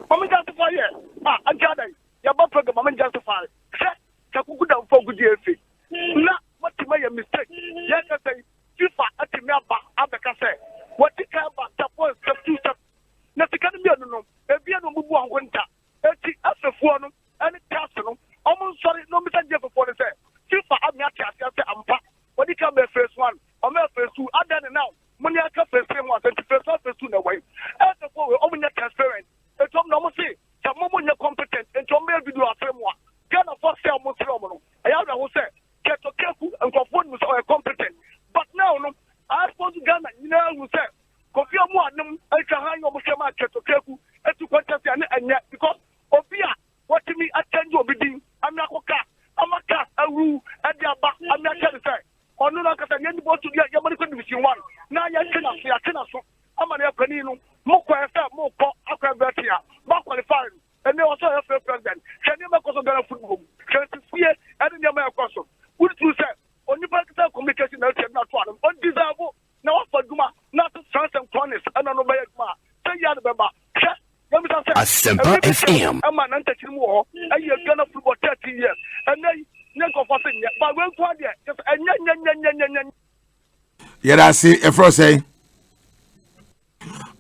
mama justify anjada ya ba program mama justify ka kuguda mfo gudi efe na what my mistake ya ka say FIFA atimi aba abeka say what ka ba tapo step 2 step na tikani mi no ebi no bubu angonta eti afefuo no ani task no I'm sorry, no, Mr. Jeff for the say. FIFA, I'm not ampa. What you come first one, I'm first two. I done it now. Money I can first one, first two no way. As the four, I'm not transparent. The Tom no say, some moment you're competent, and Tom may do a framework. Can a first say almost phenomenal. I have to say, get to careful and conform with our competent. But now, no, I suppose Ghana, you know, who say, Kofi Amuanum, I can hang on Mushama, get to careful, and to contest and yet because Obia, what to me, attend your bidding. I'm not a rule at the back. I'm not going to say. Or no, because I need to go to your money condition one. Now you're I'm an Airpanino, more Aquabertia, more qualified, and they also have a president. Can you make us a better football? Can you see it? And in the American would you say, only political communication, not one, undesirable, now for Duma, not to trans and corners, and I know by say you had a Asempa FM. I'm an anti war. I have Ghana football 30 years. And then, Nico for saying, but we'll try it. Just yeah, that's it. If I say,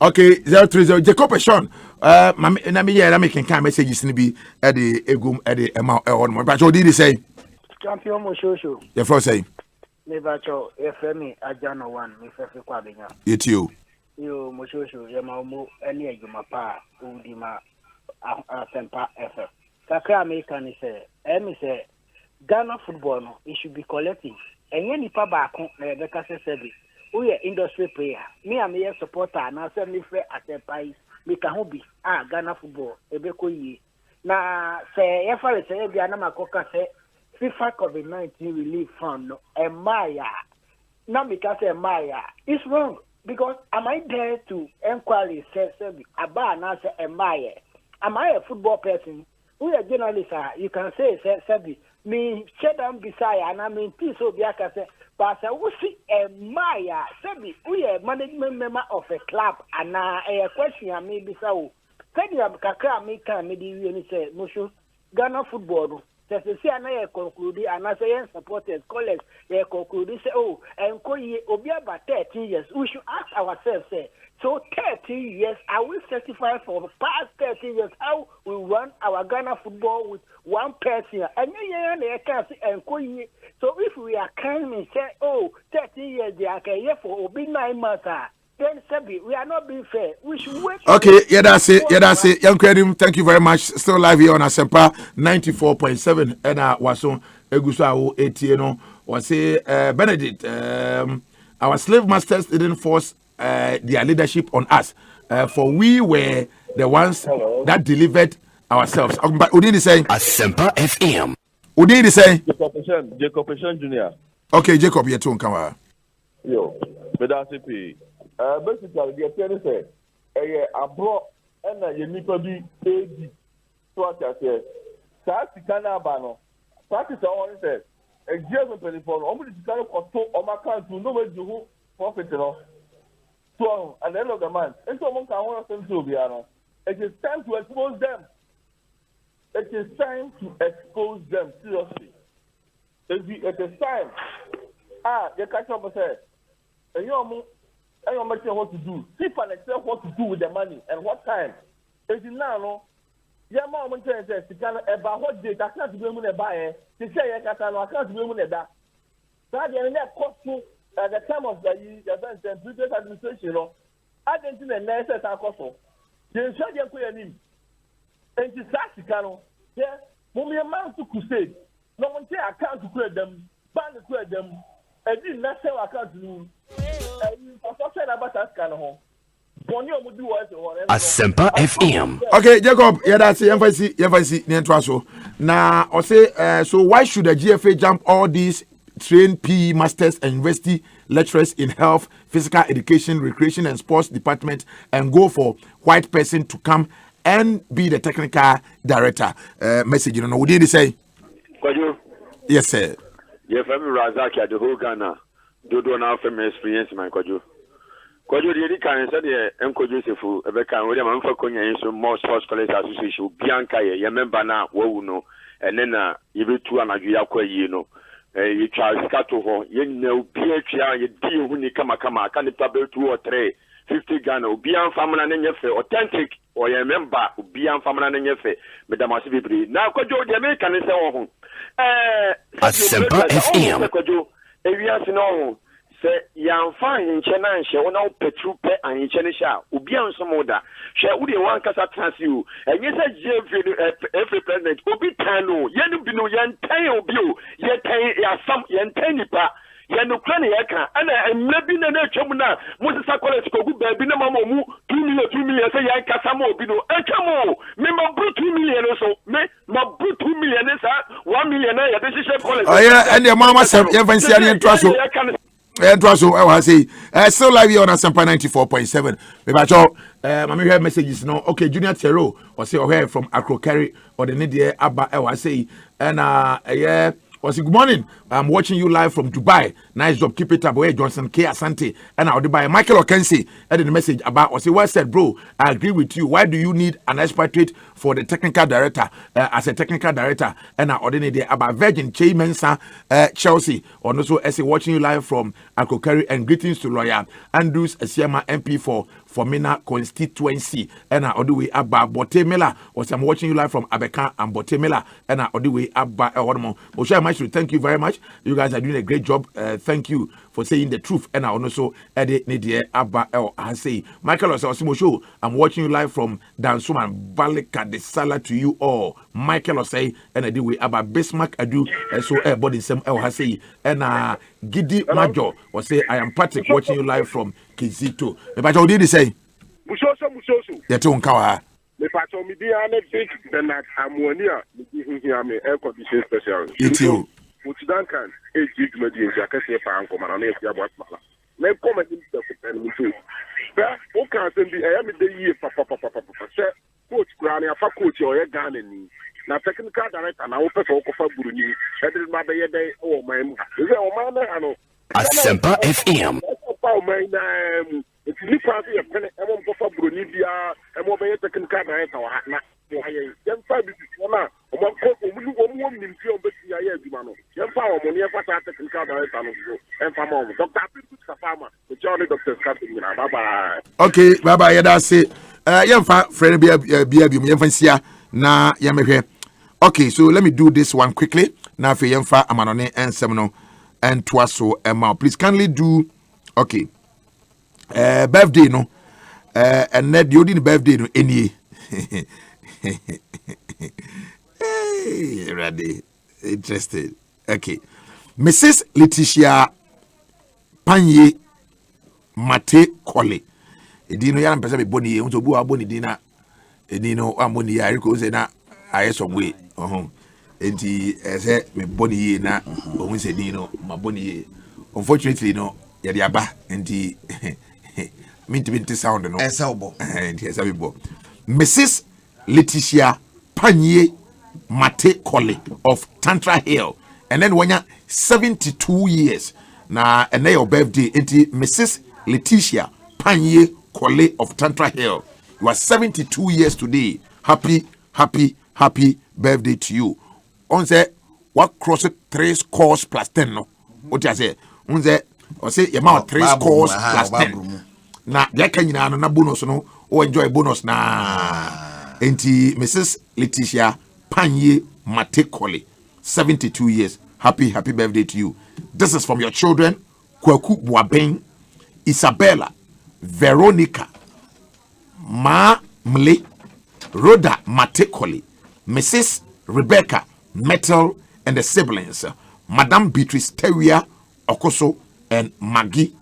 okay, 030 Jacob Sean. I'm making kind messages in be at the egum at the amount on my batch. What did he say? Champion Moshoso. If I say, never cho FM Ajano one, if I feel it's you. You Moshoso, Yamamu, any Egumapa, Udima, Asempa FM. Kakra American say, Emi say, Ghana football, it should be collective. And when you back on the Cassa said, we are industry player. Me am a supporter and I say me fair Asempa me can be Ghana football ebeko yi. Na say if I say be na makoka say FIFA COVID-19 relief fund no Maya. Now because Maya it's wrong because am I there to inquiry say about na say Maya. Am I a football person? We are journalists, you can say me shut down beside and I mean peace so be say but we see Maya Sebi we are management member of a club and a question I may be so said you have kakra me can me say no Ghana football say I conclude and I say supporters college they conclude say and obi about 13 years we should ask ourselves say so 13 years are we certified for the past 13 years how we run our Ghana football with one person and they can see and so if we are kind and say 13 years they are here for obi 9 months then Sebi, we are not being fair. We should wait. Okay, that's it. Young Credim, thank you very much. Still live here on Asempa 94.7. And Wason Egusa Etieno was say Benedict. Our slave masters didn't force their leadership on us. For we were the ones that delivered ourselves. But Udini saying Asempa FM. Udini saying Jacob Junior. Okay, Jacob, you're too come. Yo, but that's it. Basically, the attorney said, I brought and you need to be AD. So I said, Sassy Canabano, practice all it says. A German telephone, only to kind of control on my country, no way to profit. So, at the end of the month, and someone can want them to be honest. It is time to expose them. It is time to expose them, seriously. It is time. You catch up and say, and you're making what to do. FIFA itself what to do with the money and what time. It's now, no. Yeah, mom, when you say, about what date I can't be able to buy. They say, I can't be able to buy. That the cost to at the time of the event and previous administration, you know. I didn't think the next time cost. They showed them clear name. And it's Sassicano. Yeah, when we amount to crusade, no one say I can't create them, ban to create them. I didn't not say I can't do. Asempa FM. Okay, Jacob, that's it. FIC, now, I say, so why should the GFA jump all these trained PE masters and university lecturers in health, physical education, recreation, and sports department and go for white person to come and be the technical director? Message, you know, what did he say? Yes, sir. Yeah, family Razaki at the whole Ghana. Do now family experience, my Kojo. Kojo, the can say the Uncle Joseph, Rebecca, William, and for Konya, so more sports college association, Bianca, you remember now, no, and then you be two and a you know. You try scatter, you know, PHR, you deal when you come, can it double 2 or 3, 50 Ghana, Bian family and your authentic, or you remember, Bian family and your face, Madame Asibri. Now, Kojo, the American is all. Asempa FM. Areas no say yan fan in China and she will now petru pe and in China shall be on some order. She would one cassa trans you and yes, every president will be tano, yen bino yan tayo bill, yet some yan tiny pa. Ukraine and maybe the Chamuna, Moses College, baby, no more 2 million, say I Casamo, Bino, and come on, remember 2 million or so, me, my 2 million is 1 million. Oh, yeah, and your mama said, Evan Trust. And also, I was say, still live here on Asempa 94.7. Maybe I hear messages now. Okay, Junior Terrell, or say, or from Acrocari, or the Nidia Abba, I was say, and yeah. Was good morning. I'm watching you live from Dubai. Nice job. Keep it up. Hey, Johnson K. Asante. And I'll Dubai. Michael Okensi added a message about was well said, bro. I agree with you. Why do you need an expatriate for the technical director as a technical director? And I ordained about Virgin Che Mensa Chelsea. And also as watching you live from Akokari and greetings to lawyer Andrews Asiama MP for Mina constituency. And I all the way about Botemela. Was I'm watching you live from Abeka and Botemela. And I all the way about one more. Thank you very much. You guys are doing a great job. Thank you for saying the truth. And I also edit Nidia Abba El I say Michael Osimo Show. I'm watching you live from Dansuman Balika de Sala to you all. Michael Osay and I do we Abba Bismarck I do so everybody some El Hasay and Gidi Majo or say I am Patrick watching you live from Kizito. But I did say Mushoso. Yet on Kawa. Me pato mi di ane think then that ammonia me air condition special. You Mutsidankan e jig me di nja kase pa anko mana na efi abo atmala. Me comment ni se ko pen mi tu. Ba o kan se bi e me de yi pa. Se coach kura na fa coach o ye Ghana ni. Na technical director na o pe so ko fa buru ni. E de ma be ye dey o man mu. Ze o man na ano. Asempa FM. Pa o man na it's really probably a penny. I'm going to go for Brunibia. I'm going to take in car. I'm going to find this one. I'm going to go to one in field. But I'm found money. I'm going to take in car. I'm found Dr. Farmer, the Johnny Doctor Scotting. Bye bye. Okay, bye bye. That's it. Friend, be na yamehwe. Okay, so let me do this one quickly. Now, for Yemfa, Amanone and Semino and Twaso Emma. Please kindly do. Okay. Birthday no and net you didn't birthday no any hey ready interested. Okay, Mrs. Letitia Panye Mate Kole edino ya mpesa me boni e nso bu aboni dina edino amoni ya riko se na ayeso gwe enti ese me boni na ohun se dino ma boni unfortunately no ya dia ba enti minti sound no esaubo and yes abibo Mrs. Letitia Panye Mate Kole of Tantra Hill and then when you 72 years na and your birthday into Mrs. Letitia Panye Kole of Tantra Hill. You are 72 years today. Happy birthday to you. On say what cross 3 scores plus 10 no what you say on say or say your mouth 3 scores plus 10 na yaka nyina no na bonus no o enjoy bonus na enti Mrs. Letitia Panye Mate Kole 72 years. Happy birthday to you. This is from your children Kwaku Boabeng, Isabella, Veronica, Ma Mle, Rhoda Mate Kole, Mrs. Rebecca Metal and the siblings, Madame Beatrice Teria Okoso and Maggie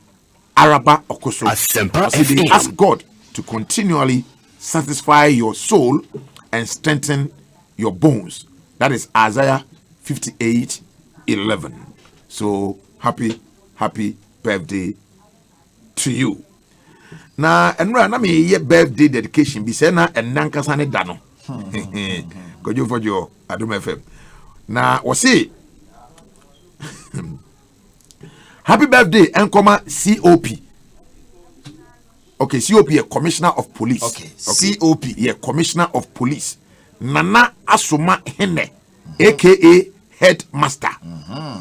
Araba Okoso. Asempa They ask God to continually satisfy your soul and strengthen your bones. That is Isaiah 58:11. So happy birthday to you. Na enra na me ye birthday dedication bi se na enankasa ne da no. Kojo fojo Adom FM. Na wo say happy birthday enkoma COP. Okay, COP a commissioner of police. Okay. COP yeah, commissioner of police. Nana Asuma Hene, aka headmaster.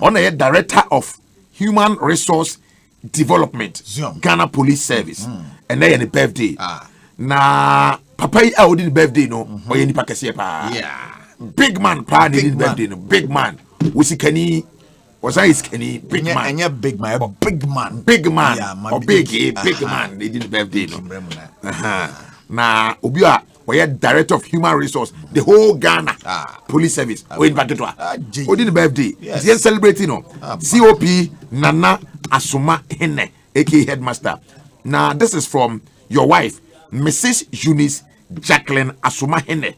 On a director of human resource development, Ghana Police Service. And then the birthday. Na papa I did birthday no or any pakesi pa. Yeah. Big man pa did birthday no. Big man. Was he Kenny? Was I is Kenny? Big man. And yeah, big man. Big man. Big man. Yeah, or big man. They did birthday no. Na Obia or director of human resource, the whole Ghana Police Service. Wait back to the birthday. Yes. Yes. Celebrating no. COP Nana Asuma Hene, aka headmaster. Now this is from your wife, Mrs. Eunice Jacqueline Asuma Hene,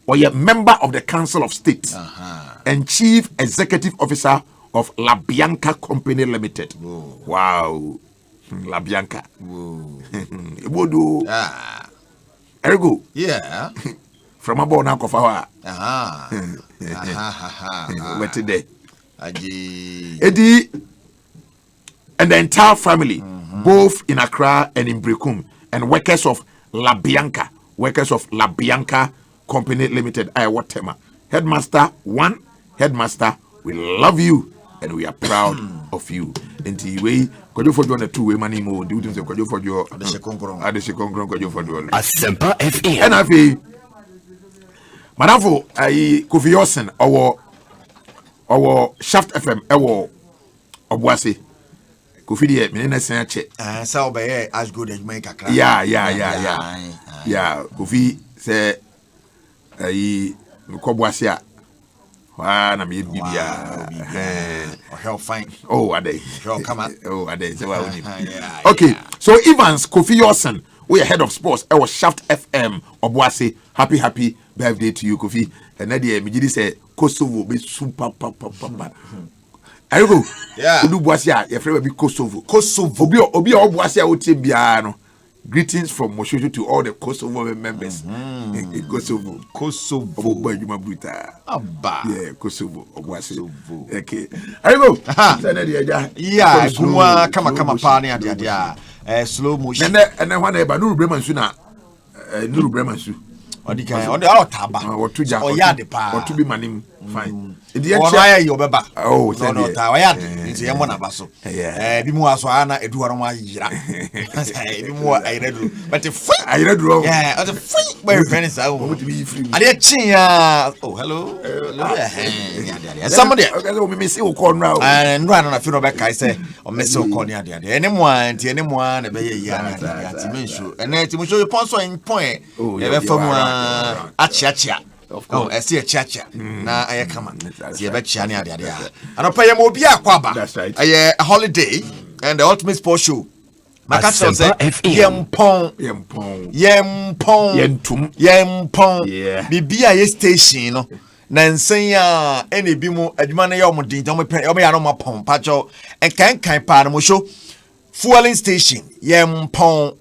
or a member of the Council of State and Chief Executive Officer of La Bianca Company Limited. Whoa. Wow, La Bianca. Whoa. Ergo. Yeah. From a born uncle for her. Wait today. Eddie and the entire family, both in Accra and in Brekum, and workers of La Bianca Company Limited. I what tema. Headmaster 1, headmaster, we love you and we are proud of you. Enti we kojo for the 2 way money mo do things kojo for your adesekonkron kojo for your Asempa FM. and afi madam ai Kofi Yosen our Shaft FM ewo obuase Kofi de me na san che say obey as good as make kakra yeah Kofi say ayi ko boase a wa na me bibia hell fine ade come on ade say wa oni okay so Evans Kofi Yorson we are head of sports I was Shaft FM Obuase happy birthday to you Kofi and na dey me gidi say Kosovo be super papa Ayugo udu Buase a your friend be Kosovo obi Obuase a wotie bia no greetings from Moshoto to all the Kosovo members in Kosovo Obo Juma Bruta yeah Kosovo Obuase okay Ayugo say na dey ja yeah gumwa kama pa ne ade slow motion and then when eba Nuru Bremansu na Nuru Bremansu odikan odi taba otuja oyade pa otubi manim fine Why you beba? Oh, no, Tawayad. It's a Yamona Basso. Bimuaso Ana, Eduarama Yira. Bimua, I read, but I read wrong. Yeah, the free very friends. I want to be free. I did chia. Oh, hello. Somebody, we miss you corner and run on a funeral back. I say, or Miss O'Connor, anyone, a bay yarn, and then to show you sponsor in point. Oh, ever from Achacha. Of course, I see a chacha. Na I come on. See a bet chania. And I'll pay a mobia quaba. That's right. A holiday and the ultimate sports show. Makasso say Yempon. Yeah. Bibia station. Nansenya any bimu admana yomudi. Don't pay my pom pacho and can pan show. Fueling station. Yempon.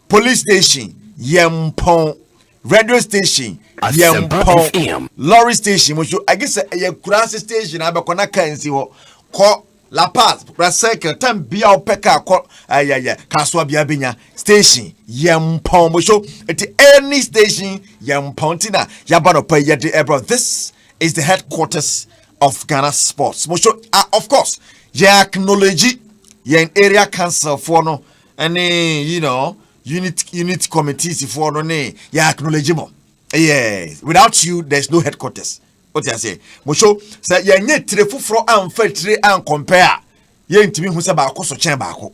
Police station. Yempon. Radio station. Asempa lorry station which I guess a Kurasi station abakona kansi wo ko La Paz Brasekel tam bia opeka ko kaswa bia benya station yempon mo show at any station yempontina yabano pay yede ebro. This is the headquarters of Ghana Sports mo show of course ya acknowledge yen area council for no any unit committees for no ne ya acknowledge mo. Yes, without you, there's no headquarters. What I say, Mosho say ye nye trefu fro and tre and compare. Ye intimi hu se ba ko so chen ba ko.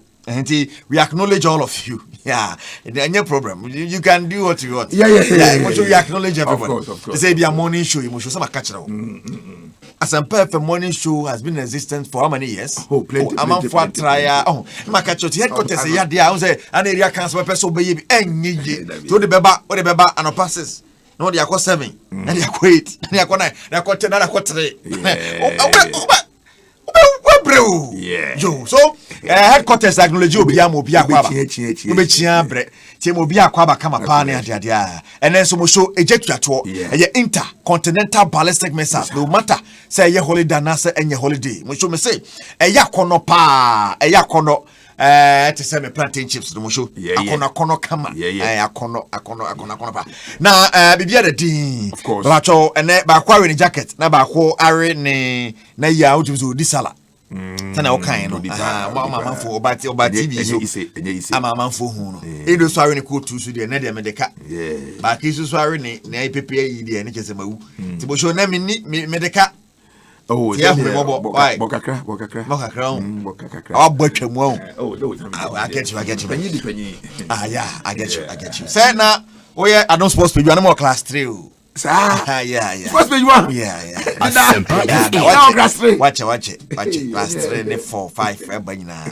We acknowledge all of you. Yeah, no problem. You can do what you want. Yeah. Mosho we acknowledge everybody. Of course. Say be a morning show. Mosho say ma catch now. Asempa FM morning show has been in existence for how many years? Oh, plenty. For trial. Oh, ma catch the headquarters ya dia. I say an area council person be enyi. So the beba and passes. No, they are 7, and they are 8, and they are 9, they are 10, and they are 3. Yeah. So, headquarters acknowledge you, Biamo Biaquaba. Timobia Quaba Kamapane, and then so show a jet to a intercontinental ballistic missiles. No matter, say your holiday, Nasa, and your holiday. Musho me say, a yakono pa, a yakono. To say me plantain chips no show. Akono kama. Akono pa. Na bibia the din. Of course. Bacho ene ba kware ni jacket na ba ko are ne na ya utuzo di sala. Tana o kan no. Mama fo obati bi so. Mama fo hu no. E do so are ni ko tu so de na de medeka. Ba ki so are ni na pepe yi de ne kese mawu. Ti bo show na mi ni medeka. Oh, yeah, Bokakra. Oh, I get you. Yeah, I get you. Say now, oh yeah, I don't supposed to be animal class 3. Yeah. Supposed to be 1. Yeah. Class 3. Watch it. Class 3, 4, 5.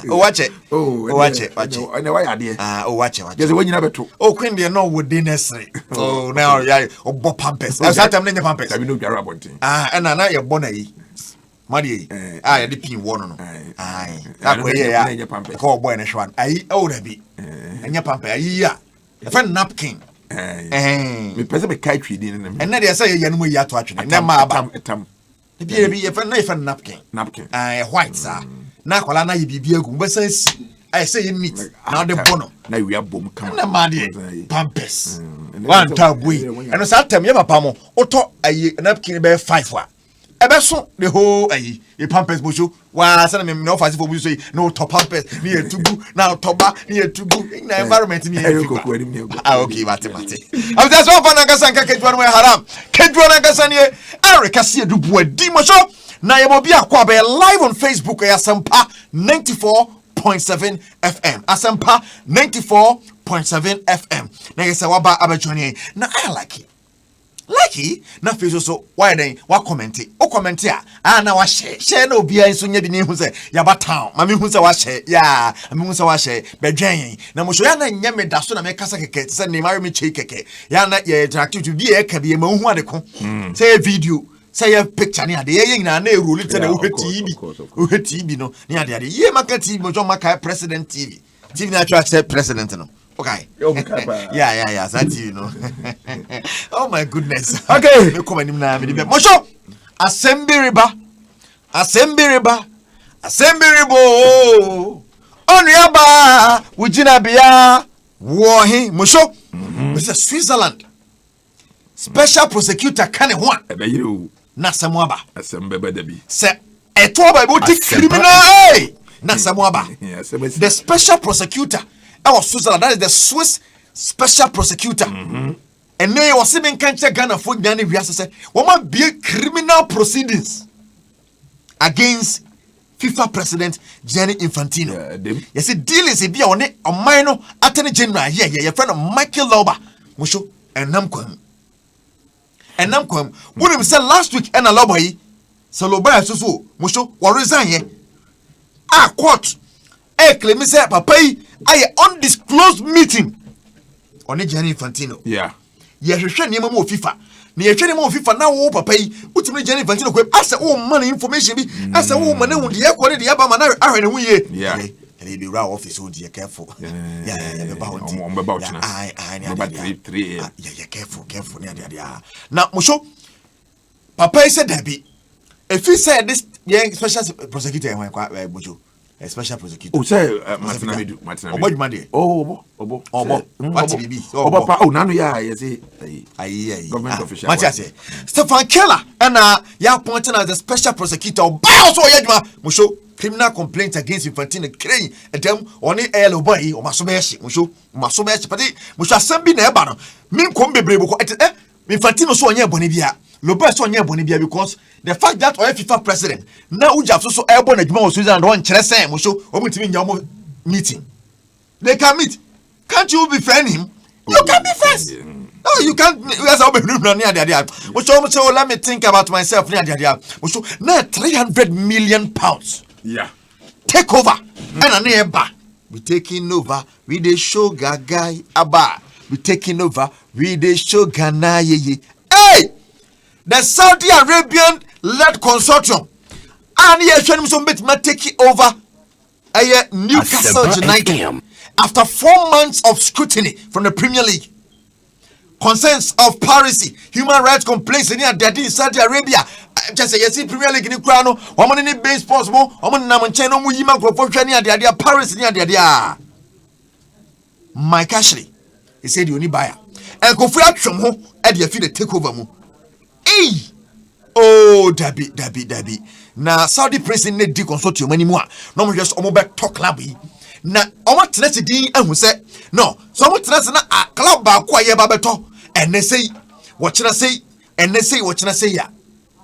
Oh, watch it. And why are there? Oh, watch it. There's one you never took. Oh, Queen, they know what necessary. Oh, now, yeah. Oh, Bob Pampers. I'm not Pampers. I know you're about it. And now you're bonnet. Madi, I had pin one. Aye, call boy and shwan. I owe the be. And your pamper, yeah. A friend napkin. Me present a kite reading, and then they say, Yamu Yatu, and then my tam. The baby, if a knife and napkin. I white, sir. Nakolana, you be a good says. I say you meet now the bono. Now we are boom. Come on, Madi, Pampers. One tab we. And a time, you have a pamo, Otto, a napkin bear 5 1. Ebeso the whole a Pampers bushu. Why send me no fast for we say no top Pampers near to go now toba near to go in the environment near. Okay, mate. I'm just one for Nagasanka Kedwan Haram. Kedwan Nagasani Erica see Dubu Dimosho. Na yebobia kwabe live on Facebook Asempa 94.7 94.7 FM. Asempa 94.7 FM. Na yesa waba abajoni. Na I like it. Lucky na face so why then wa comment o comment na wa share na obi an so nya bi ni hu se ya ba town ma me hu se wa share ya me hu se wa share bedwen na mo so ya na nya me da so na me kasa keke se ne mari me che keke ya na ye interactive bi e ka bi ma hu ade ko say video say a picture ni ade ye nyina na e roll te na wo TV no ni ade ye maka TV mo jo maka president TV na try say president no. Okay. Yeah. That's you know. Oh my goodness. Okay. Me come him na me be. Mosho. Asembiribo. Onyaba. Wujina bia. Wohi. Mosho. Mr. Switzerland. Special prosecutor kane ho. Ebe yiro. Na samuaba. Asembebe debi. Se eto ba boti criminal. Na samuaba. The special prosecutor. Our Switzerland, that is the Swiss special prosecutor. And then was even can't check Ghana for Ghana. We have to say, what be criminal proceedings against FIFA president Gianni Infantino. Yes, the deal is if you are a minor attorney general here, your friend of Michael Lauber, Musho, and Namquam. When we said last week, and a lobby, so Loba so Musho, what resign here? Quote, claim me say, Papa. I undisclosed meeting on the Gianni Infantino. Yeah. Yes, you share name of FIFA. Near training more FIFA now, papa. Put me Gianni Infantino. As a money information be as a woman who the quality of Abama. Yeah. And he be raw office, so dear careful. Yeah. Careful. Now, Musho, Papa said that be if he said this special prosecutor, Musho. A special prosecutor. Oh, say, Martin. Oh, what be? Oh, Nano, yeah, government official. Matias, Stefan Keller, and ya appointed as the special prosecutor. Also, Yadma, Musho, criminal complaints against Infantino, Crane, and them on the air boy, or Masomeshi, Musho, Pati, Musha Sambi Nebano, Min Combe Brebo, Infantino so near Bonivia. Lopez so near Bonibia because the fact that our FIFA president now we have so airborne Edmond Switzerland one Chelsea will show your meeting. They can meet. Can't you befriend him? You can be friends. No, you can't. Let me think about myself. Now 300 million pounds. Yeah. Take over. And a neighbor. We taking over. We the sugar guy. Abba. We taking over. We the sugar na ye. Hey! The Saudi Arabian led consortium and yes, some bit might take it over Newcastle United after 4 months of scrutiny from the Premier League. Concerns of piracy, human rights complaints in in Saudi Arabia. Just say yes, Premier League in Ukraine, woman in the base sports more, woman Namancheno Muyima Gropochania, the Paris near the Mike Ashley, he said you need buyer. And go for action at the field take over mo. Hey! Oh, Dabi. Na Saudi president ne di consortium anymore. No more just omobe talk club. Na omo tenase din ehun se. No, so omo tenase na club ba kwa ye ba beto. Ene sei, what you say? Ya.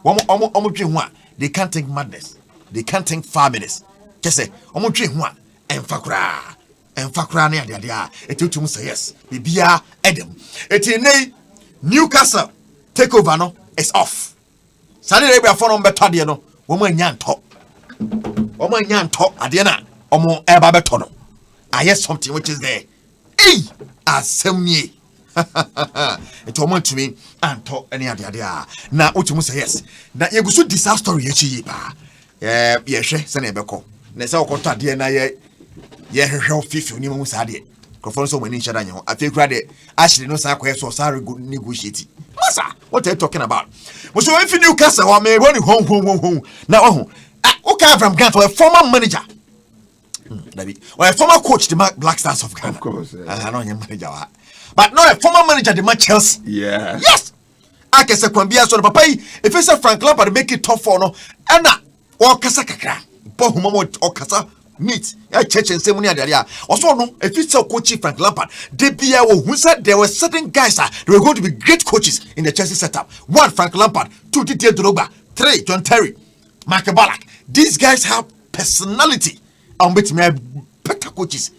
Omo twe ho a, they can't think madness. They can't think families. Just say, omo twe ho a, enfakra na ade a. Etutum say yes. Bibia Edem. Etine Newcastle take over no. It's off. Saudi Arabia for on better de no. Woman nyanto. Adena. Omo eba beto no. I hear something which is there. Hey, asemye. It omo to me anto any ade. Na utumu say yes. Na ye gusu disaster ye chi ba. Ye hwe se na ebeko. Na se okoto ade na ye hwehwe fifi ni mu sa de. Krofon so mani nhyada nye ho. Afi kura de actually no sa akwa so sorry good negotiate. Masa, what are you talking about? We so if you Newcastle or me running home. Now okay from Ghana to a former manager. Or a former coach the Black Stars of Ghana. Of course. I know your manager. But not a former manager the Chelsea. Yeah. Yes. I can say Kwambia so papa if it's a Frank Lampard make it tough for no. Ana or kasa kakra. Bo humo or kasa meet a church and ceremony there. Also, no, if it's a coach Frank Lampard, who said there were certain guys they were going to be great coaches in the Chelsea setup. 1, Frank Lampard. 2, Didier Drogba. 3, John Terry. Mark Ballack. These guys have personality. I'm betting me coaches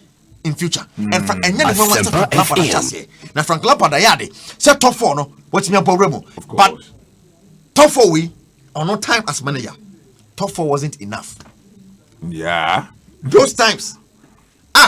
in future. And Frank Lampard just now Frank Lampard ayade say top 4 no what me problem but top 4 we on no time as manager top 4 wasn't enough. Yeah, those times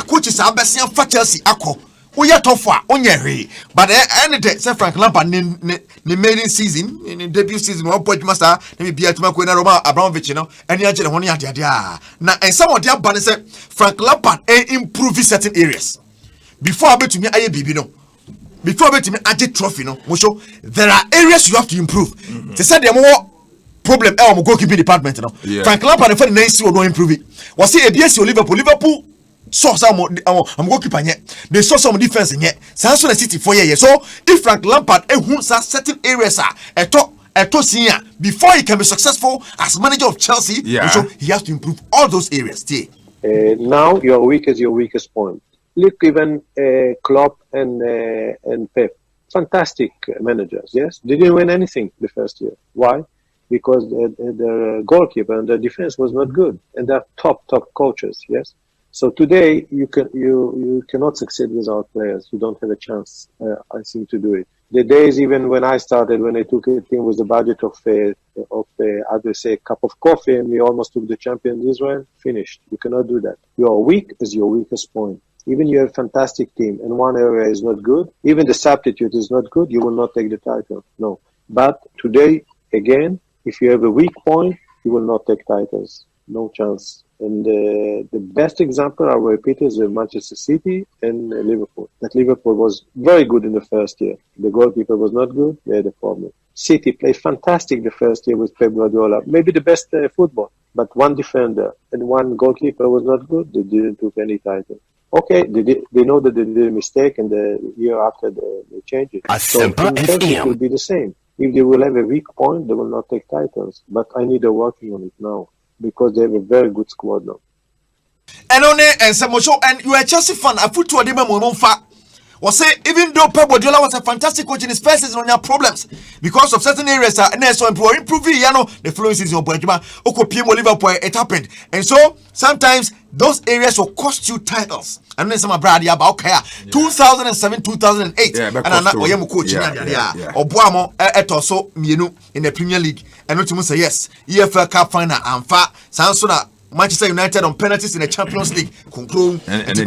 coaches are best for Chelsea akọ we are top 4 onye but any day say Frank Lampard the maiden season in the debut season one point master let be atuma ko na Roman Abramovich you know any agent ho ya dia na and some of their ban say Frank Lampard improve certain areas before abetumi aye bibi no before abetumi age trophy no mo show there are areas you have to improve they said them problem mo goalkeeping department no Frank Lampard for the next will improve it was say ABS Liverpool saw some goalkeeper yet they saw some defense yet Samsung City 4 years so if Frank Lampard certain areas are senior before he can be successful as manager of Chelsea so he has to improve all those areas now your weakest point. Look, even Klopp and Pep, fantastic managers, yes, they didn't win anything the first year. Why? Because the goalkeeper and the defense was not good, and they're top coaches, yes. So today you cannot succeed without players. You don't have a chance, I think, to do it. The days even when I started, when I took a team with the budget of I would say a cup of coffee, and we almost took the champion Israel, finished. You cannot do that. You are weak is your weakest point. Even you have a fantastic team and one area is not good, even the substitute is not good, you will not take the title. No. But today, again, if you have a weak point, you will not take titles. No chance. And the best example, I will repeat, is Manchester City and Liverpool. That Liverpool was very good in the first year. The goalkeeper was not good, they had a problem. City played fantastic the first year with Pep Guardiola, maybe the best football. But one defender and one goalkeeper was not good, they didn't take any title. Okay, they know that they did a mistake, and the year after they changed it. Asempa so it will be the same. If they will have a weak point, they will not take titles. But I need to working on it now, because they have a very good squad now. And on and some show, and you are Chelsea fan. I put to a demo on fa. Was say even though Pep Guardiola was a fantastic coach in his first season, on your problems because of certain areas and so improving. You know the following season of Boyjuma, PM Liverpool, it happened, and so sometimes those areas will cost you titles. And then some brad about 2007, 2008, and I'm not coach or Boamo etoso mienu in the Premier League, and not to say yes, EFL Cup final and far Sansona. Manchester United on penalties in the Champions League. Conclude and and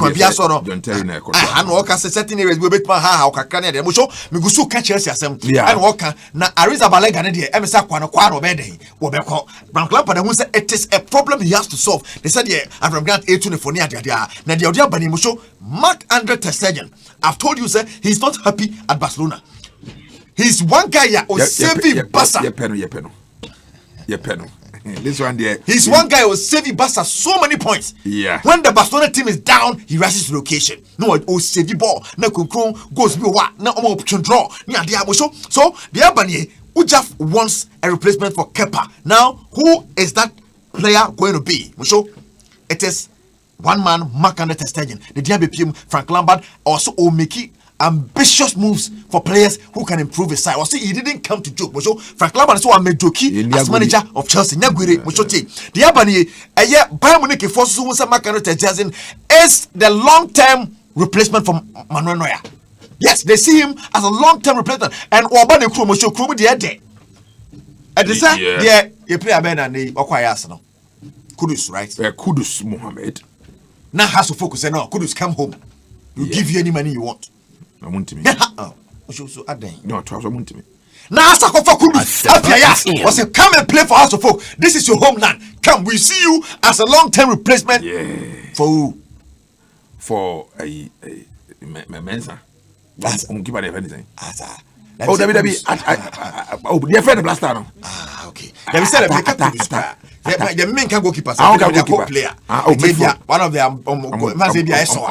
walk as a certain areas we bet how can they show me go so catch Chelsea and walk na Ariza Balega and the MSA Kwano Bede Wobeko Frank Lampard who said it is a problem he has to solve. They said yeah I'm Grant 18 for near dia na the Odia Bani Musho Marc-Andre ter Stegen. I've told you sir he's not happy at Barcelona. He's one guy here who saving Barca. This one there. He's one guy who saving Barca so many points. Yeah. When the Barcelona team is down, he rushes to location. No, oh save the ball. No concron goes be what? No option draw. So the Albany Ujaf wants a replacement for Kepa. Now, who is that player going to be? It is one man, Marc-Andre ter Stegen. The DMB Frank Lampard also Omeki. Ambitious moves for players who can improve his side. He didn't come to joke. Frank Lampard is one Medoki as manager of Chelsea. The Albany, Bayern Munich forces who say Marc-Andre ter Stegen is the long-term replacement for Manuel Neuer. Yes, they see him as a long-term replacement. And Obama Krumo the other. At the time, you play a man and they acquire Arsenal. Kudus, right? Kudus, Mohammed. Now has to focus. No, Kudus, come home. We'll give you any money you want. I want to me. So adding. No, I want to me. Now, Sakofa Kudus, was come and play for House of Folk. This is your homeland. Come, we see you as a long-term replacement. For who? For a Mensa. That's keep on anything. Oh, Debbie. Oh, dear friend of Blaster. Okay. Let me say that the men can go keep us. I don't go player. One of them. I'm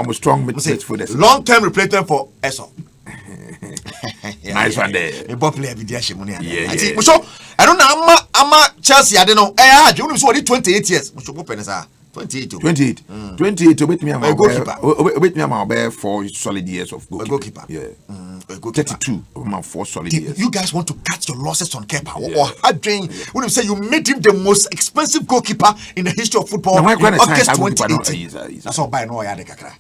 a strong midfielder. Long-term replacement for Eso. Nice one there. A player with the so I don't know. I'm Chelsea. I don't know. You only 28 years. 28 obet me am goalkeeper obet me am 4 solid years of goalkeeper. Yeah. 32 4 solid years. You guys want to cut your losses on Kepa or Hadrian when you say you made him the most expensive goalkeeper in the history of football in August 2018. That's all by no yade kakra.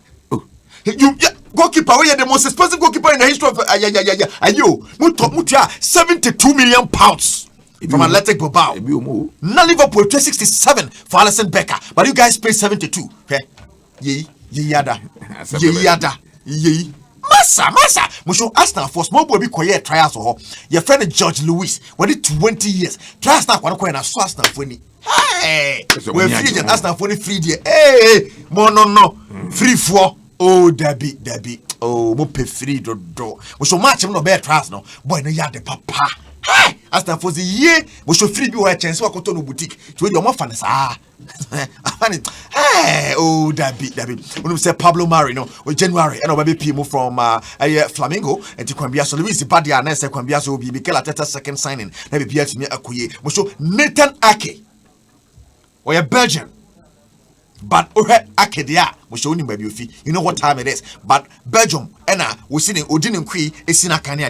You goalkeeper, we are the most expensive goalkeeper in the history of mutia 72 million pounds from Athletic Bilbao. Now Liverpool pay 67 for Alisson Becker, but you guys pay 72. Okay? Yada. Massa. Musho Arsenal for small boy be quiet trials or your friend George Lewis. When it 20 years. Trials now one coin as Arsenal for ni. Hey, we're free the Arsenal for free there. Hey, no. Free for. Oh, Debbie. Oh, mo pay free do. We should match him no bear trials no. Boy, no ya de papa. Hey, as for the year, we should free you a chance to go to no boutique. To your more fans. Hey, oh, Debbie. When we say Pablo Marino, with January, and our baby move from Flamingo and to Quambia. So Luis Badia and Nessa Quambia will be Mikel Arteta's second signing. Maybe be to me a kuye. We show Nathan Ake. Or a Belgian. But Akedia, we show him baby fee. You know what time it is. But Belgium, we see in Odin and Cree, is in a Kanya.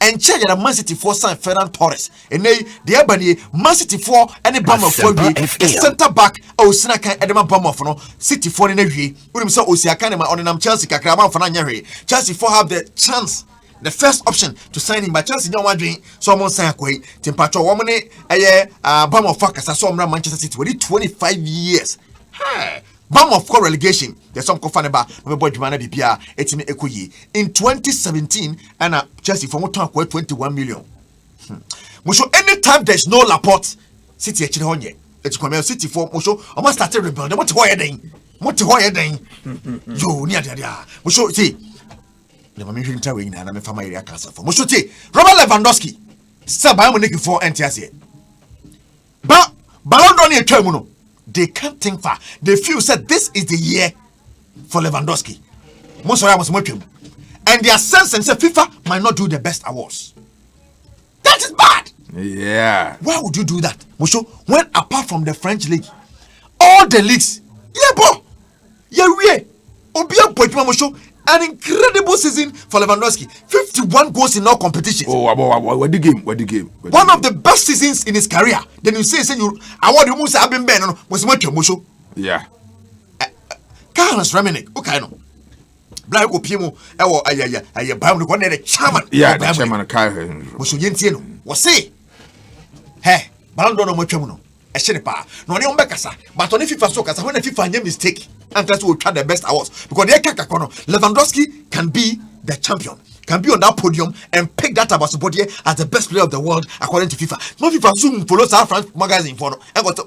And check the Man City for San Ferran Torres. And they, the Ebony, Man City for any bomber for the center back, Sinaka Edema bomber for no City for in every. We saw Osiakanema on Chelsea, Kakraman for Nanyari. Chelsea for have the chance. The first option to sign him by Chelsea don't want to someone say temperature woman bomb of fuckers. I saw Manchester City with 25 years. Hey, bomb of core relegation. There's some confirmed about my boy Jumana BPR. Etime Ekoyi in 2017 and Chelsea for more time 21 million. Musho anytime there's no Laporte, City actually on ye. Let's come City for Musho. I must start rebuilding. What why then? Yo, near there. Musho see. The moment you tell me na me fama area cancer for. Musho see. Robert Lewandowski. Still by money for NTS. But Ballon d'Or near terminal. They can't think far. They feel said this is the year for Lewandowski. Most of them was watching. And their sense and say FIFA might not do the best awards. That is bad. Yeah. Why would you do that? Musho, when apart from the French league, all the leagues, an incredible season for Lewandowski. 51 goals in all competitions. Oh, what the game? One of the best seasons in his career. Then you say you award you must have been Ben was much Musho. Yeah. Carlos Reminik, okay no. Black Opiemo, I buy the chairman. Yeah, the chairman Kai. Musho Yentieno. Was say, hey, Ballon much no only on Bekasa, but on FIFA Soccer, when FIFA make mistake, and that's will try the best awards because they can't. Lewandowski can be the champion, can be on that podium and pick that about body as the best player of the world according to FIFA. No FIFA soon follows our France magazine for and got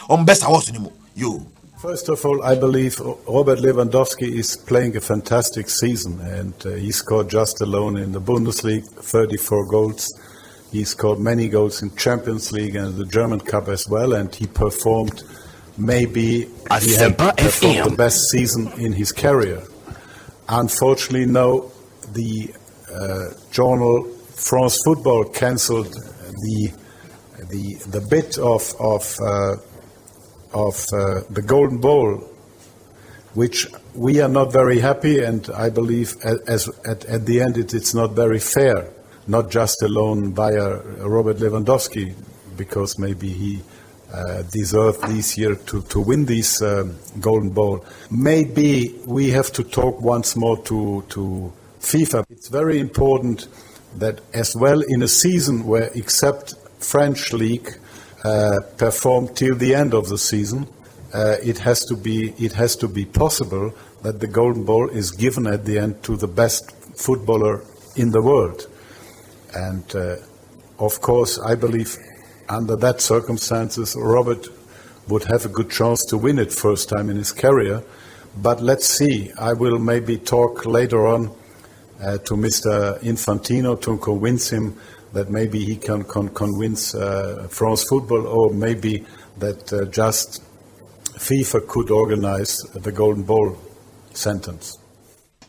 on best awards anymore. You. First of all, I believe Robert Lewandowski is playing a fantastic season, and he scored just alone in the Bundesliga 34 goals. He scored many goals in Champions League and the German Cup as well, and he performed maybe the best season in his career. Unfortunately, no, the journal France Football cancelled the bid of the Golden Ball, which we are not very happy, and I believe at the end it's not very fair. Not just alone via Robert Lewandowski, because maybe he deserved this year to win this Golden Ball. Maybe we have to talk once more to FIFA. It's very important that as well in a season where except French League performed till the end of the season, it has to be possible that the Golden Ball is given at the end to the best footballer in the world. And of course, I believe under that circumstances, Robert would have a good chance to win it first time in his career. But let's see. I will maybe talk later on to Mr. Infantino to convince him that maybe he can convince France Football, or maybe that just FIFA could organize the Golden Ball sentence.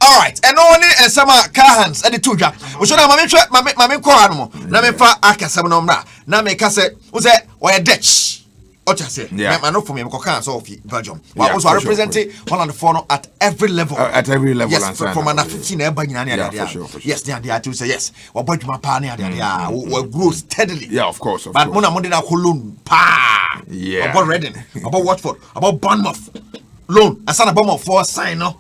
All right, and only and some Kahans and the two jab. We should have Mammy Corano, Name for Akasam Nomra, Name Casse, was it or a Dutch? Ocha say, I know from him, so of Belgium. But also representing Holland for at every level. At every level. Yes, from under 15 yes, they are to say yes. Or point my partner, will grow steadily. Yeah, of course. But Mona Mondina Colon, pa. Yeah. About Reading, about Watford, about Bournemouth. Loan, a son of bomb of 4 sign at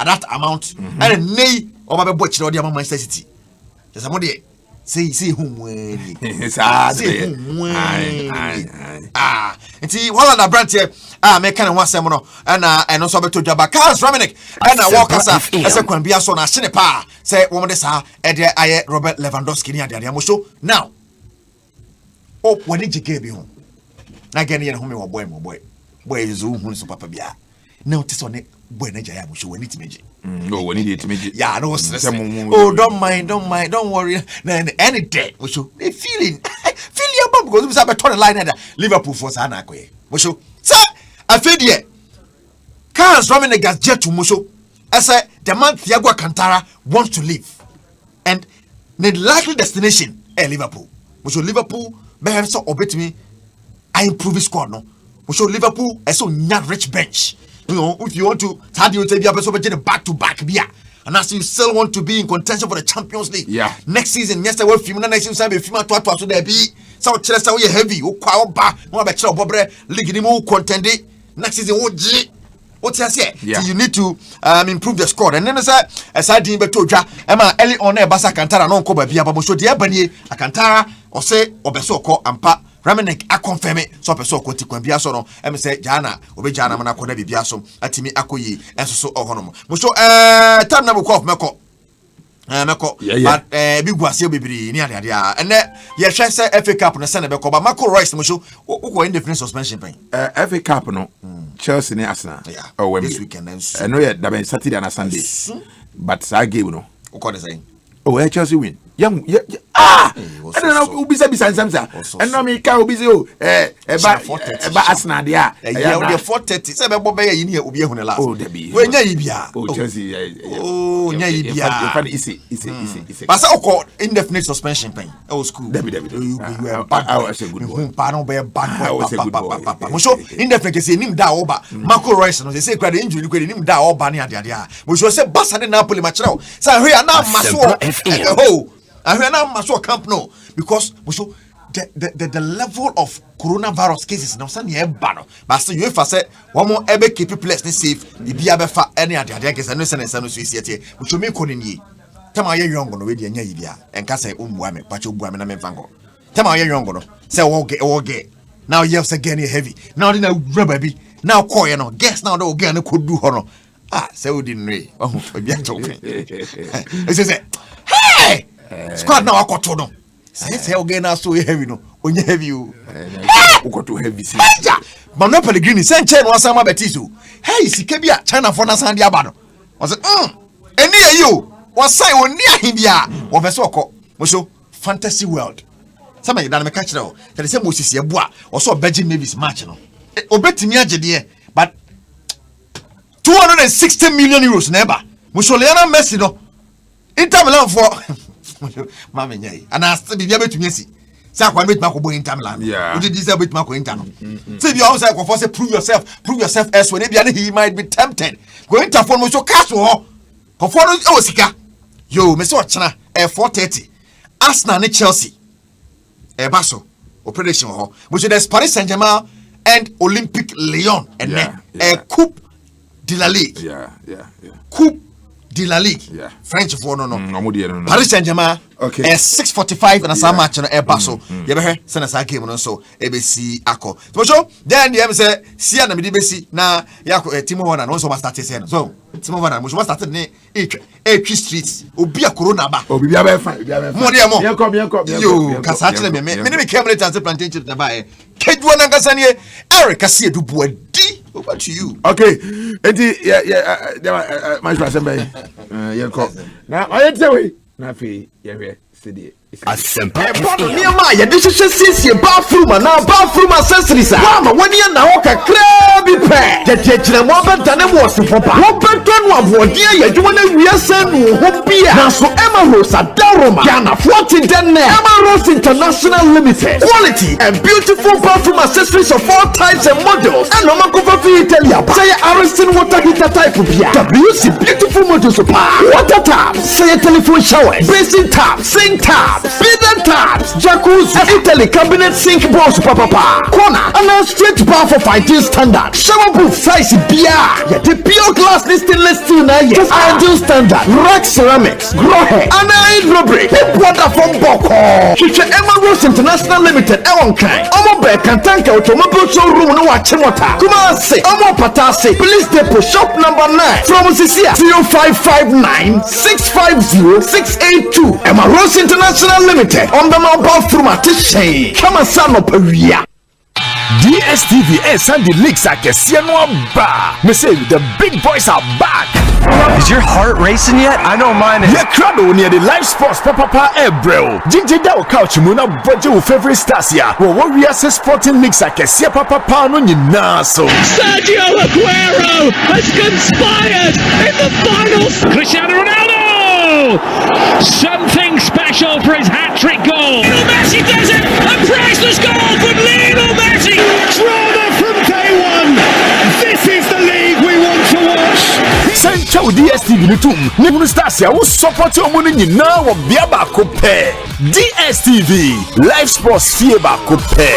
that amount. And a nay or my butcher or the Manchester City. There's a money. See whom we Holland a branch here. Make kind of one seminar and also to Jabacars Raminic and I walk as a Quambia son as Sinepa say woman this I Robert Lewandowski near the Amusho. Now, oh, when did you give you home? Again, you're home, boy. Where is who is Papa Bia? Notice on it when I am sure we need to make it. No, we need to make it. Yeah, no stress. Oh, don't mind, don't worry. Then any day, we should be feeling your bum because we have a turn line at Liverpool for Sanakwe. We should, sir, I feel here. Cars running against jet to Musho. I said, the man Thiago Cantara wants to leave. And the likely destination is Liverpool. We should Liverpool, may so obey me. I improve his squad, no. We should Liverpool, I saw not rich bench. You know, if you want to, how do you take your back-to-back beer? And as you still want to be in contention for the Champions League. Yeah. Next season, yes, I will film. Next season, I film to there be. So, Chelsea, we heavy. Oh, kwa ba. No, bet you Bobre League ni mo contend. Next season, oh, G. What you say? So you need to improve the squad. And then as I didn't beto ja, Emma early on Basa Cantara non ko ba bia ba mo so dia banie Cantara or say obeso ko ampa. Ramenek a confirm it so person ko ti kwan bia so no em say jana obe jana mana ko na bibia so atimi akoyi enso so ohonom mo so time na boko of meko but big guase bibiri ni ade ene ye hwe say FA Cup no se na beko ba Marco Reus mo so wo indefinite suspension pen FA Cup no Chelsea ni Arsenal this weekend and no that be Saturday and Sunday but sa game no wo call the saying Chelsea win I don't know bisa samsa and no me ka obi o Arsenal dia we 430 say be bobe yi ni obi ehun last we nya yi bia Chelsea nya yi bia easy but say okọ indefinite suspension pen school Debbie I was a good boy pa no be bad mo so indefinite say nim da oba Marco Reus no say kwade injury kwade nim da oba ne ade mo so say Barca de Napoli ma kire o say hwe na maso I hear now Maso Camp no because the level of coronavirus cases now say near ban but so UEFA say one more ebe keep place ni safe the bia be fa any ade case no say no so isi we should make konin yi tema ye young no we dey nya yi bia enka say umua me pacho bua me na me fango tema ye young no say wo get now you say get heavy now dey na rubber bi now call you no guess now dey get na kodu ho no say we didn't know oh bia talk e say hey squad now akoto no say again na so heavy no onye heavy o ukoto heavy see Manuel Pellegrini say nche no asama betiso hey sika bia China for na san dia ba no was eni ayi o was say oni ahibia wo be so okọ mo so fantasy world sama ye dan me ka kire o tell say Moses ye bo a o so Belgium Mavis match no obetimi agede but 260 million euros never mo so Lionel Messi no Inter Milan for mama nyai ana bibia betumi asi say akwa betumi akobo Inter Milan you did this betumi akobo Inter no say bia how say akwa say prove yourself elsewhere bia he might be tempted go Inter for mo so cash ho kofo no e sika yo me say ochena 430 Arsenal and Chelsea baso o prediction ho which is Paris Saint-Germain and Olympique Lyon and Coupe de la Ligue Coupe de la Ligue French for no Paris Saint-Germain 6:45 and some match no baso you be hear say na sa game no so ebesi akọ so then dem say sia na me di besi na yakọ Timo Werner no so start say no so Timo Werner mo so start ni etwi streets obi a corona ba obi bia be fine mo de mo yo kasa kire me me camera chance plantain to ba kedwo na kasa ni Eric Asie du boadi over to you okay enti my Asempa yenko na oyetewe na fi yewe city Asempa niema ye de hwehwe siesie bathroom na bathroom accessories ma woni na ho kakra bi pe Jejejere mo bɛdane mo ɔsefo ba. Wɔbɛdɔ no aboɔden ayɛ adwuma no wiase no ho bia. Nanso Emma Rose Adaroma. Ghana 40 denne. Emma Rose International Limited. Quality and beautiful bathroom accessories of all types and models. And no makofa fi Italia. Say Ariston water heater type bia. WC beautiful models pa. Water taps. Say telephone showers. Basin taps. Sink taps. Feeder taps. Jacuzzi. Italy cabinet sink bowls papa. Corner. And a straight bar for fighting standard. Shower booth size bia. Yeah, the pure glass stainless steel na yeah. Just ideal standard. Rack ceramics. Grow hair. And hydrobrick. Hip water from Boko. Chiche Emma Rose International Limited. Ewon Kai. Omo be Kantanka automobile showroom no wa Chimota. Kumasi. Omo Patasi. Police depot shop number 9. From Sisia 0559 650 682. Emma Rose International Limited. On the mobile through Matisha. Come on, son of Peria. DSTV and Sunday Leaks are ba. Me say the big boys are back. Is your heart racing yet? I know mine is. Yeah, crowd near the live sports papa bro. Jinja da couch muna budget with favorite stars here. What we are sporting leaks are papa no nyina so. Sergio Aguero has conspired in the finals. Cristiano Ronaldo! Something special for his hat-trick goal. Lionel Messi does it! A priceless goal from Lionel Messi! Drama from day one! This is the league we want to watch! Central DSTV Nitum, Nibu Stasia will support your money now or Biaba Coupe. DSTV, Live Sports Fieba Coupe.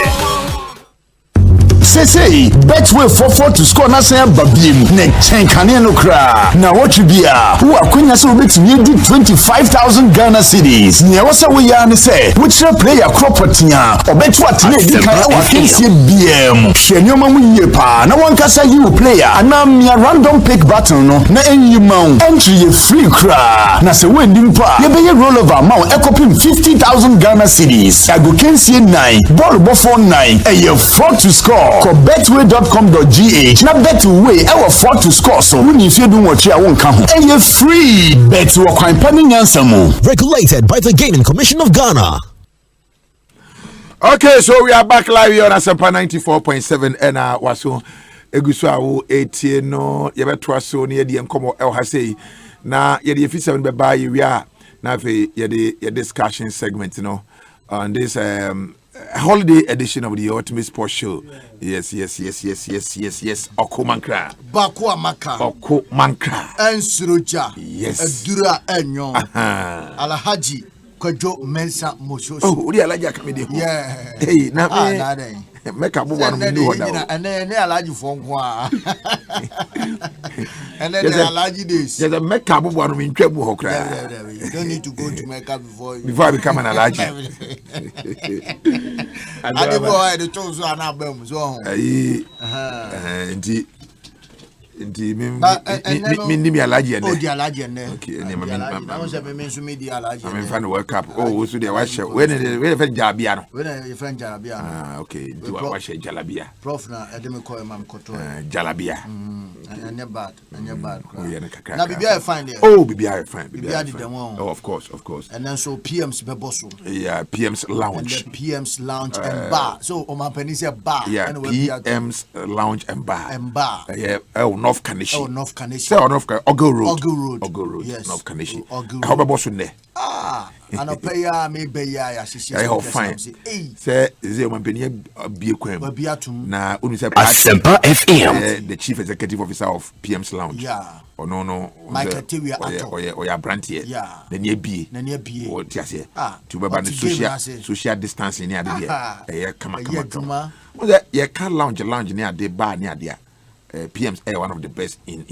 Say, Betway 4-4 to score Nasser Babim, Nechen Kaneno Kra. Now what you be who are Queen Nassau makes me 25,000 Ghana cedis. Near what's we are say, which player property or bet what you can see BM. Shenyoma Yepa, no one can say you player, and now me a random pick button, no, you mount entry a free cra. Nasa winding pa, you be a rollover mount, equipping 50,000 Ghana cedis. I go can see 9, ball before 9, and you're 4 to score. Betway.com.gh na Betway our 4 to score so when you do what you won't come and you're free Betway regulated by the Gaming Commission of Ghana. Okay, so we are back live here on Asempa 94.7 and waso egusu 18 no ye betwa so ne ye enkomo el ha sei na ye de fi 7 be ba ye wi a na fe ye de your discussion segment no on this holiday edition of the Ultimate Sports Show. Yes. Oko Mankra. Baku Amaka. Oko Mankra. Ensuroja. Yes. Edura Enyon. Alhaji Kwajo Mensa Moshoso. Oh, uri Alhaji Akamide. Yeah. Hey, na me. Na den. Make a move on me do that. And then Alhaji Fonkwa. And then Alhaji this. There's a make a move on me in Trebu Hokra. You don't need to go to Mecca before I become an Alhaji. And the boy the toes are not boom so. Indeed, me Alhaji and oh, the Alhaji and okay, I was a mention me the Alhaji. I'm in front of World Cup. Oh, so the wash when Jalabiano. When your friend Jalabia. Ah, okay. Do I wash Jalabia? Prof na Edemi call Mam Koto. Jalabia. And you're bad. Oh, yeah, now BBI find it. Oh, BBI find. Oh, of course. And then so PM's Beboso. Yeah, PM's Lounge. And the PM's Lounge and Bar. So Oma Penisia Bar. Yeah, PM's Lounge and Bar. Yeah, North Kanishi. Oh, North Kanishi. Say North Kanishi. Ogo Road. Yes. North Kanishi. How about Sunday? And a payer may be ya. I hope fine. Say, is there one penny be equipped? Now, Asempa FM, the chief executive officer of PM's Lounge. Yeah. Or no, my criteria or your brand here. Yeah. The near B. Or just here. To the social distancing near the year. Come on. Well, you can't lounge near the bar near there. PM's one of the best in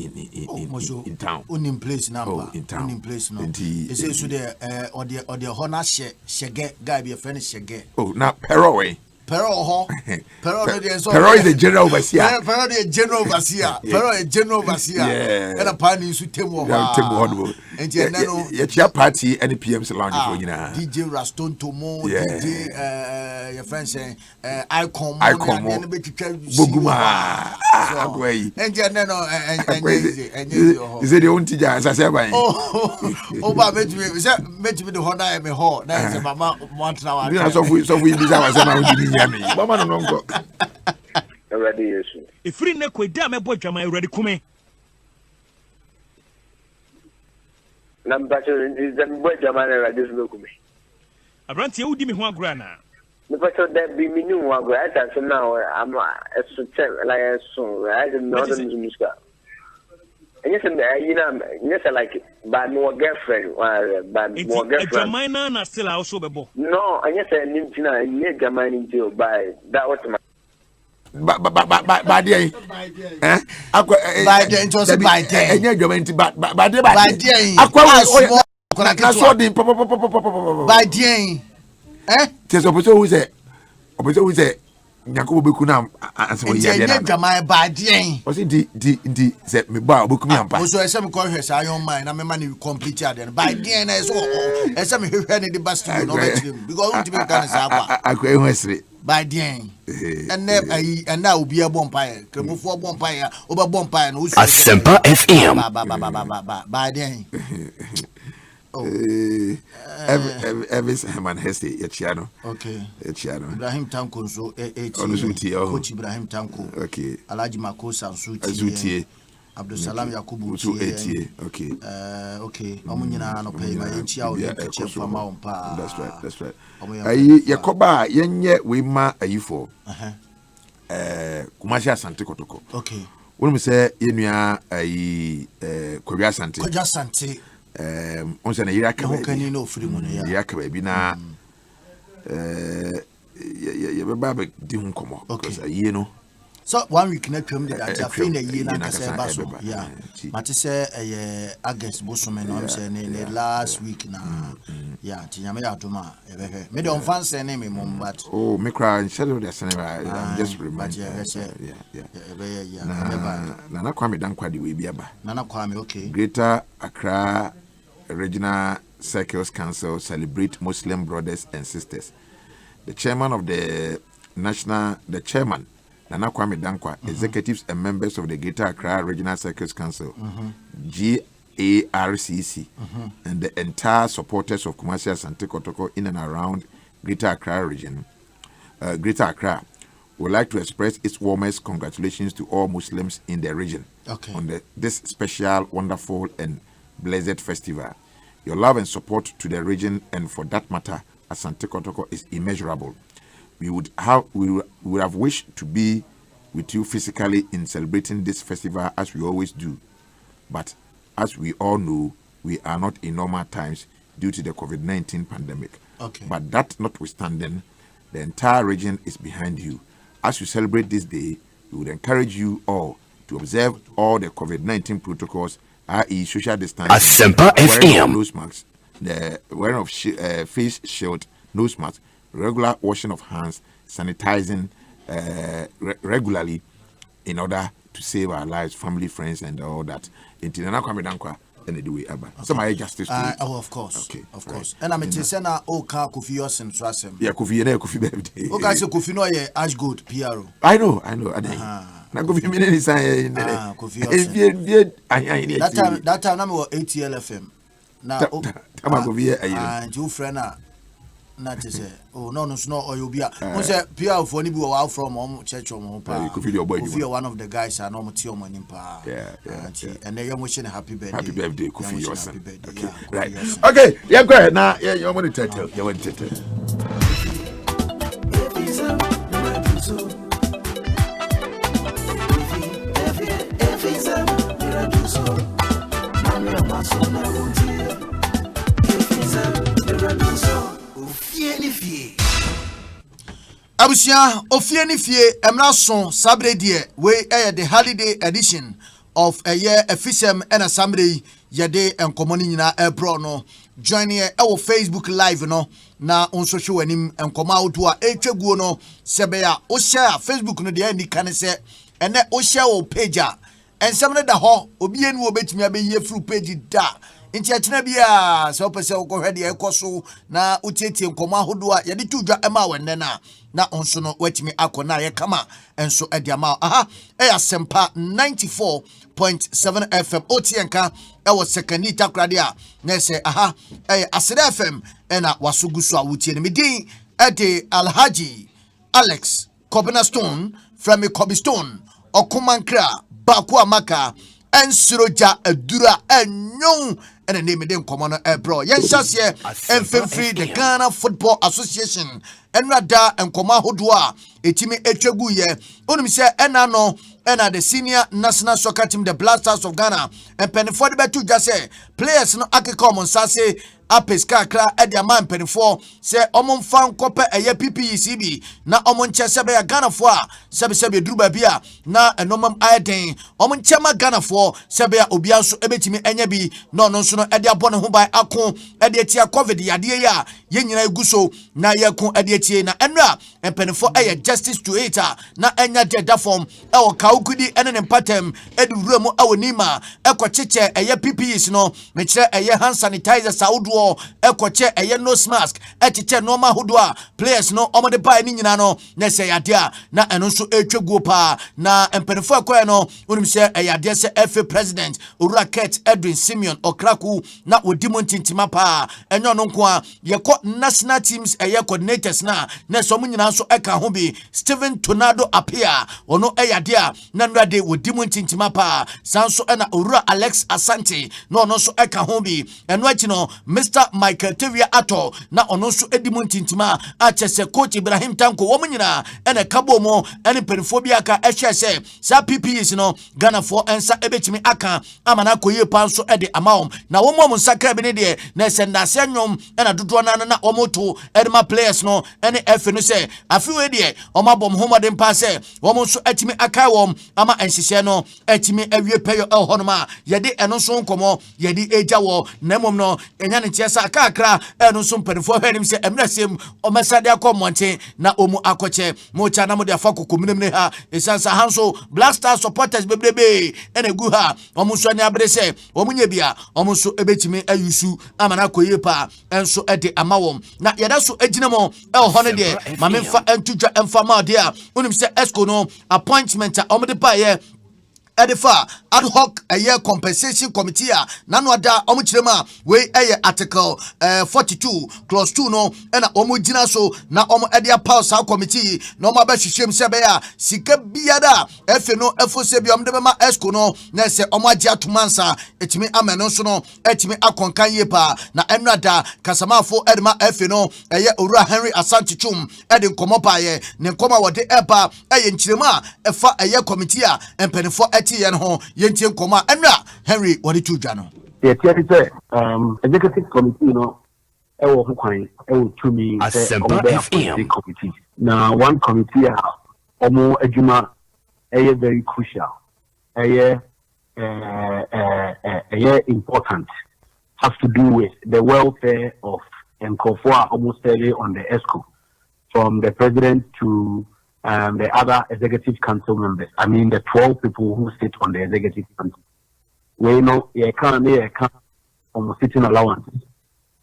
town. In place number. Oh, in town. In place number. Is it so the or the honor shege guy be a friend shege. Oh, now Peroe. Pero is the general overseer. Pero is general overseer. Pero is general overseer. And a pan in Sutemo. And your party and the PM's lounge for you now. DJ Raston Tomo, DJ your friend saying Icon Boguma. And is it the only teacher as I said by but met me the honor and me hall. That's a mama want now. So we deserve Hello, already yesu efiri ne ko da mebo dwama already kume na mpacho is the boy dwama already so kume abranti e wudi me ho agora na mpacho da bi minu ho agora ata so now am so like so I don't know the music. And yes, like bad more girlfriend, bad more girlfriend. Jamina na still also bebo. No, and yes, and Nintina, and Jamina into by that was my. By day, eh? By day, it was by day. And you're going to by day, by day. I saw the by day, eh? There's a person who is Nyakubu Bukuna answer Jamai by day. Was it the said me bar Bukumi Ampa? So I some call her, I don't mind. I'm a man who completed and by day and I saw as some who had the bus to know because to be I agree by day. And now be a bonfire, come for bonfire, over bonfire, Asempa FM by day. Every man has a Chiano. Okay, Chiano. Ibrahim Tanko, so Coach Ibrahim Tanko. Okay, Alaji Makosa, Suti, Abdul Salam Yakubu, 280. Okay, okay. Omunina no pay my chia from Mount Pa. That's right. Yakoba, Yenye, we ma a UFO. Kumasha Sante Kotoko. Okay. When we say Yenya a Korea Sante. Korea Sante. On say na can you know free money ya baby na ya baba di hu komo because you know so 1 week na twam that ya free na ye na kase ba so yeah but say August bosome no say ne last week na yeah tinyame ya doma e be he me don fan say ne me mom but oh me cry schedule the cinema I'm just remind yeah na kwame dan kwade we bia ba na kwame okay Greater Accra Regional Circles Council celebrate Muslim brothers and sisters. The chairman, Nana Kwame Dankwa, executives and members of the Greater Accra Regional Circles Council, GARCC, and the entire supporters of Kumasi Asante Kotoko in and around Greater Accra region, Greater Accra, would like to express its warmest congratulations to all Muslims in the region on this special, wonderful, and blessed festival. Your love and support to the region, and for that matter, Asante Kotoko, is immeasurable. We would have wished to be with you physically in celebrating this festival as we always do, but as we all know, we are not in normal times due to the COVID-19 pandemic. But that notwithstanding, the entire region is behind you. As you celebrate this day, we would encourage you all to observe all the COVID-19 protocols, i.e. social distancing, Asempa FM, nose masks, the wearing of face shield, nose mask, regular washing of hands, sanitizing regularly in order to save our lives, family, friends, and all that. And the way some justice. Of course. Okay. Of course. And I'm saying Kofi Yosin Swasem. Yeah, Kofi birthday. Okay, so Kofi no ye ash good PRO. I know. Na Kofi mini say Kofi Yosin. That time I'm 80 LFM. Now Kofi and you friend not to say no or you be no say PR for ni be out from church or Kofi one of the guys are no material money pa. Yeah. And they are wishing happy birthday Kofi Yosin. Right. Okay, yeah, go ahead. Now you want to tell. You want to tell. Abusia Ofieni Fie Emrason Sabre die we the holiday edition of a year FSM and assembly yade enkomoni nyina ebro no join here our Facebook live no na on social anim enkoma auto a etwaguo no sebe ya o share Facebook no de ani kan se ene o share o page a ensem no da ho obi enu obetimi abeyi through page da nti atena bia se opese wo hwede ekoso na utietie nkoma ahodo a yade tudwa ema wenne na onso no watimi akona ye kama enso ediama Asempa 94.7 FM otienka ewo second takrade a na se Asede FM ena wasugusu a wutie ne medin ede Alhaji Alex Kobina Stone from Kobe Stone Okumankra Bakwa Maka and Siroja Adura and Nyong and the name of them common bro. Yes, here and free the Ghana Football Association and Rada and Koma Hodwa Etimi Echeguye Unimse Enano and the senior national soccer team the Blasters of Ghana and Penny 40 betu just say players no akikom on sase apeska kra e dia man penny 4 say omon fan kope eye PPECB na omon chese be Ghana fo a sebe druba bia na enomam aiden omon chema Ghana fo sebe obia so ebetimi enya bi no no so no e dia bɔ ne ho ban akon e dia tia covid yade ya ye nyina eguso na ye kon e dia tie na enra penny 4 eye justice to it na enya de form e o ukudi ene ne patem edi wura mu awonima ekocheche eye PPEs no me kire eye hand sanitizer saudo ekoche eye nose mask echeche no ma hodo a players no omode bai ni nyina no na se yade a na eno so etweguo pa na empenfo akoye no onim se yade se FA president Uraket Edwin Simeon Okraku na odimo ntintima pa enyo no nko a yekọ national teams eye coordinators na so mu nyina so eka ho bi Steven Tornado Apia ono yade a Nanrade with Dimon Tintima pa Sanso and Ura Alex Asante no so eka hobi and right Mr. Michael Tevia Ato na ono so Edimon Tintima achese coach Ibrahim Tanko womanina and a cabo mo and penphobia ka HSA sa PPEs no Ghana for ensa ebetimi aka amana koye panso ede amaum na wo mo nsaka be ne de na senda senyom and a dodo na omoto edema players no and F no say afi we de omabom homaden pa say wo mo so atimi aka wo ama ensise no etimi awie peyo ehonoma yede eno so nkomo yede eja wo na mom no enya ne tiesa akakra eno so mpanifo hwanim se emrasem omesade akomonte na omu akoche mo cha na mo de afako minimne ha esansa hanso Black Star supporters bebrebe ene gu ha omu so ne abrese omu nya bia omu so ebetimi ayusu ama na koye pa enso ede amawom na yeda so aginamo ehone de mamemfa entudwa emfama de a unim se esco no appointment omu de pa Edifa ad hoc a year compensation committee nano ada omuchirema we article 42 clause 2 no and omujina so na omo edia pause committee no ma ba hwehwem se be ya sika biada efe no efo se bi omde be ma esco no na se omo agya tomansa etimi ameno so no etimi akonkan ye pa na enrada kasamafo edma efe no eye Owura Henry Asante Chum edin komopa ye ne nkoma wode eba nchirema efa eye committee empenifo yen ho yentie nkoma enra Henry wadi tudwa no executive committee no ewo ho kwan ewo tumi Asempa FM committee na one committee omo adwuma very crucial important has to do with the welfare of Nkofua almost on the ESCO from the president to the other executive council members. I mean, the 12 people who sit on the executive council. We know you can't almost sitting allowance,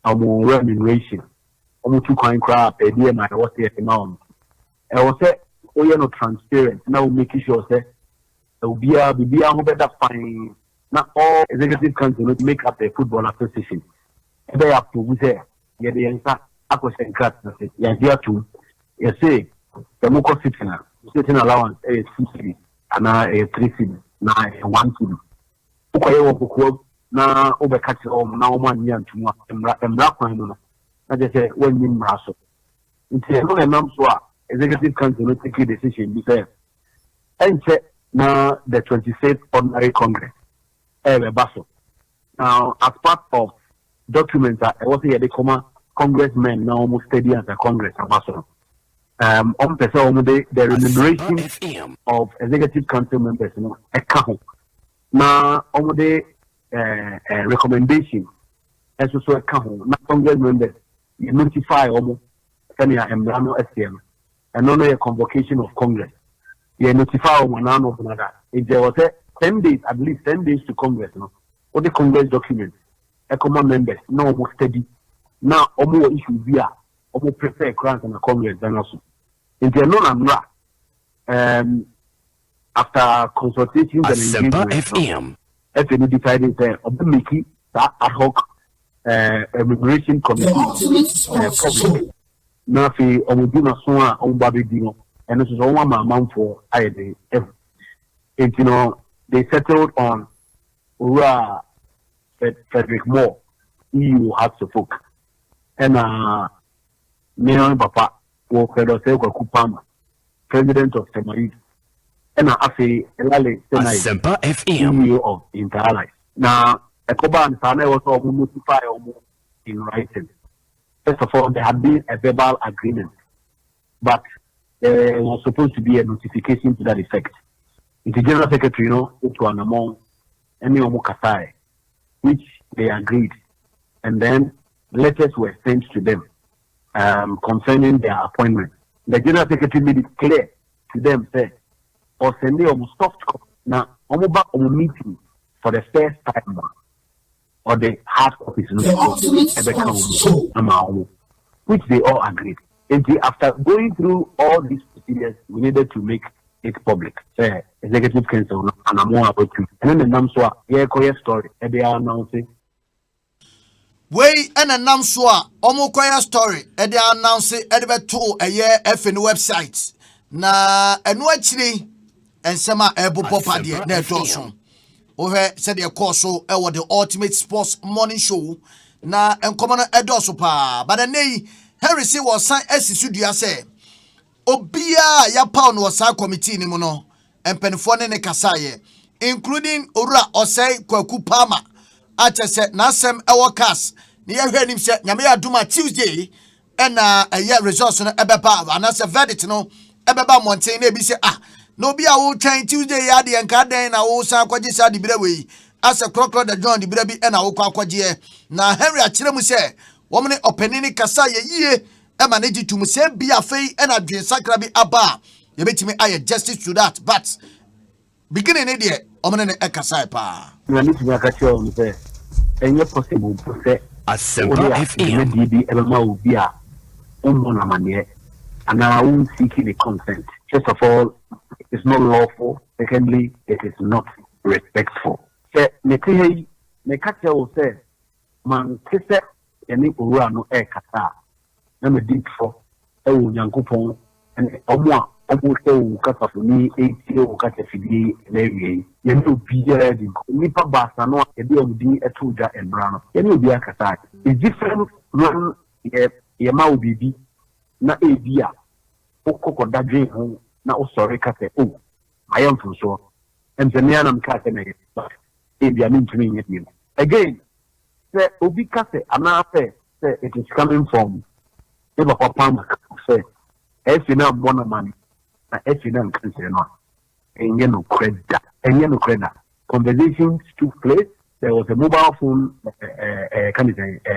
almost remuneration, almost 2 coin crap, a dear my what's the amount. I was say, oh, you're not transparent. Now making sure say, there will be a better fine. Not all executive council will make up the football association. They have to say, yeah, the answer, I was saying, yeah, there too. You say, the Moko sitting allowance is 2 cities and a 3 cities, now 1 city. Okay, now over catch home now 1 year to and black one. I just say 1 year Rasso. It's a long enough so executive council will take a decision because and check now the 26th ordinary congress. Now, as part of documents that I was here, they come congressmen now almost steady as a congress ambassador. The remuneration of executive council members, you know, account. Now, the recommendation as also account. Now, congress members, you notify almost Kenya and Brano STM, and only a convocation of congress. You notify one another. If there was 10 days, at least 10 days to congress, you know, all the congress documents, a common members, no almost steady. Now, almost issue via. Prefer grant on the Congress than also. In the non after consultations and engagement, FNU decided that of the making that ad hoc immigration committee. Now, if Omudina Sua on Babidino, and this is all one man for IDF. You know, they settled on Frederick Moore, EU has to folk. And Miran Papa, Kupama, president of Semaid, and Asempa FM, CEO of Interallies. Now, Ekoba and Sane was all notified in writing. First of all, there had been a verbal agreement, but there was supposed to be a notification to that effect. The General Secretary, to an among any Kasai, which they agreed, and then letters were sent to them concerning their appointment. The General Secretary made it clear to them, said, or send them soft copy. Now, meeting for the first time, or the hard copies, which they all agreed. And after going through all these procedures, we needed to make it public. Executive Council, and I'm more about you. And then the Namswa, story, and they are announcing. Way and a Namswa, Omokoya story, and they are announcing Edward 2 a year FN website. Na and watching and Sama Ebo Popa, the net also. Over said the course so the ultimate sports morning show. Na and Commander Edosopa, but a nay, Harry C was signed as Sudia say. Obia ya pound was our committee ni mono and penfone ne kasaye, including Ura Osei Kwakupama. Acha said Nasem Ewakas, near him said Yamia Duma Tuesday, and a year resource on Ebeba, and as a verdict no Ebeba Montaigne be say no be a old train Tuesday yadi and Carden, I will sa Quajisa di Brewe, as a crocodile that joined the Brebi and our Quaquaje. Now Henry Achilemu say, woman opening Kasaye ye. Manage to say be a fay and a dream sacrabi abba. You bet me I justice to that, but beginning idiot, Omen Ekasaipa. You need to make a show on there. And you're possible to say, Asempa FM, Bia, Mania, and I won't seek the consent. First of all, it is not lawful. Secondly, it is not respectful. Say, Neke, Nekacha will say, Man, Kisse, and Urano Ekasa. I'm a deep for Yankupon and Omwa, almost Catafoni, 8 years Catafidi, Levy. You know, be ready. Nipa Basano, a deal of D. Etuja and Brown. You know, be a Casai. It's different run Yamau Bibi, not a beer. Oko Dadri home, now sorry, Cate. Oh, I am from so. And the Nianam Catane, but if you are mean to me again, say, Obi Cate, Anafe, say it is coming from. Never Papa say, if you know one money, if you know cancer, and you know credit, and you know credit. Conversations took place. There was a mobile phone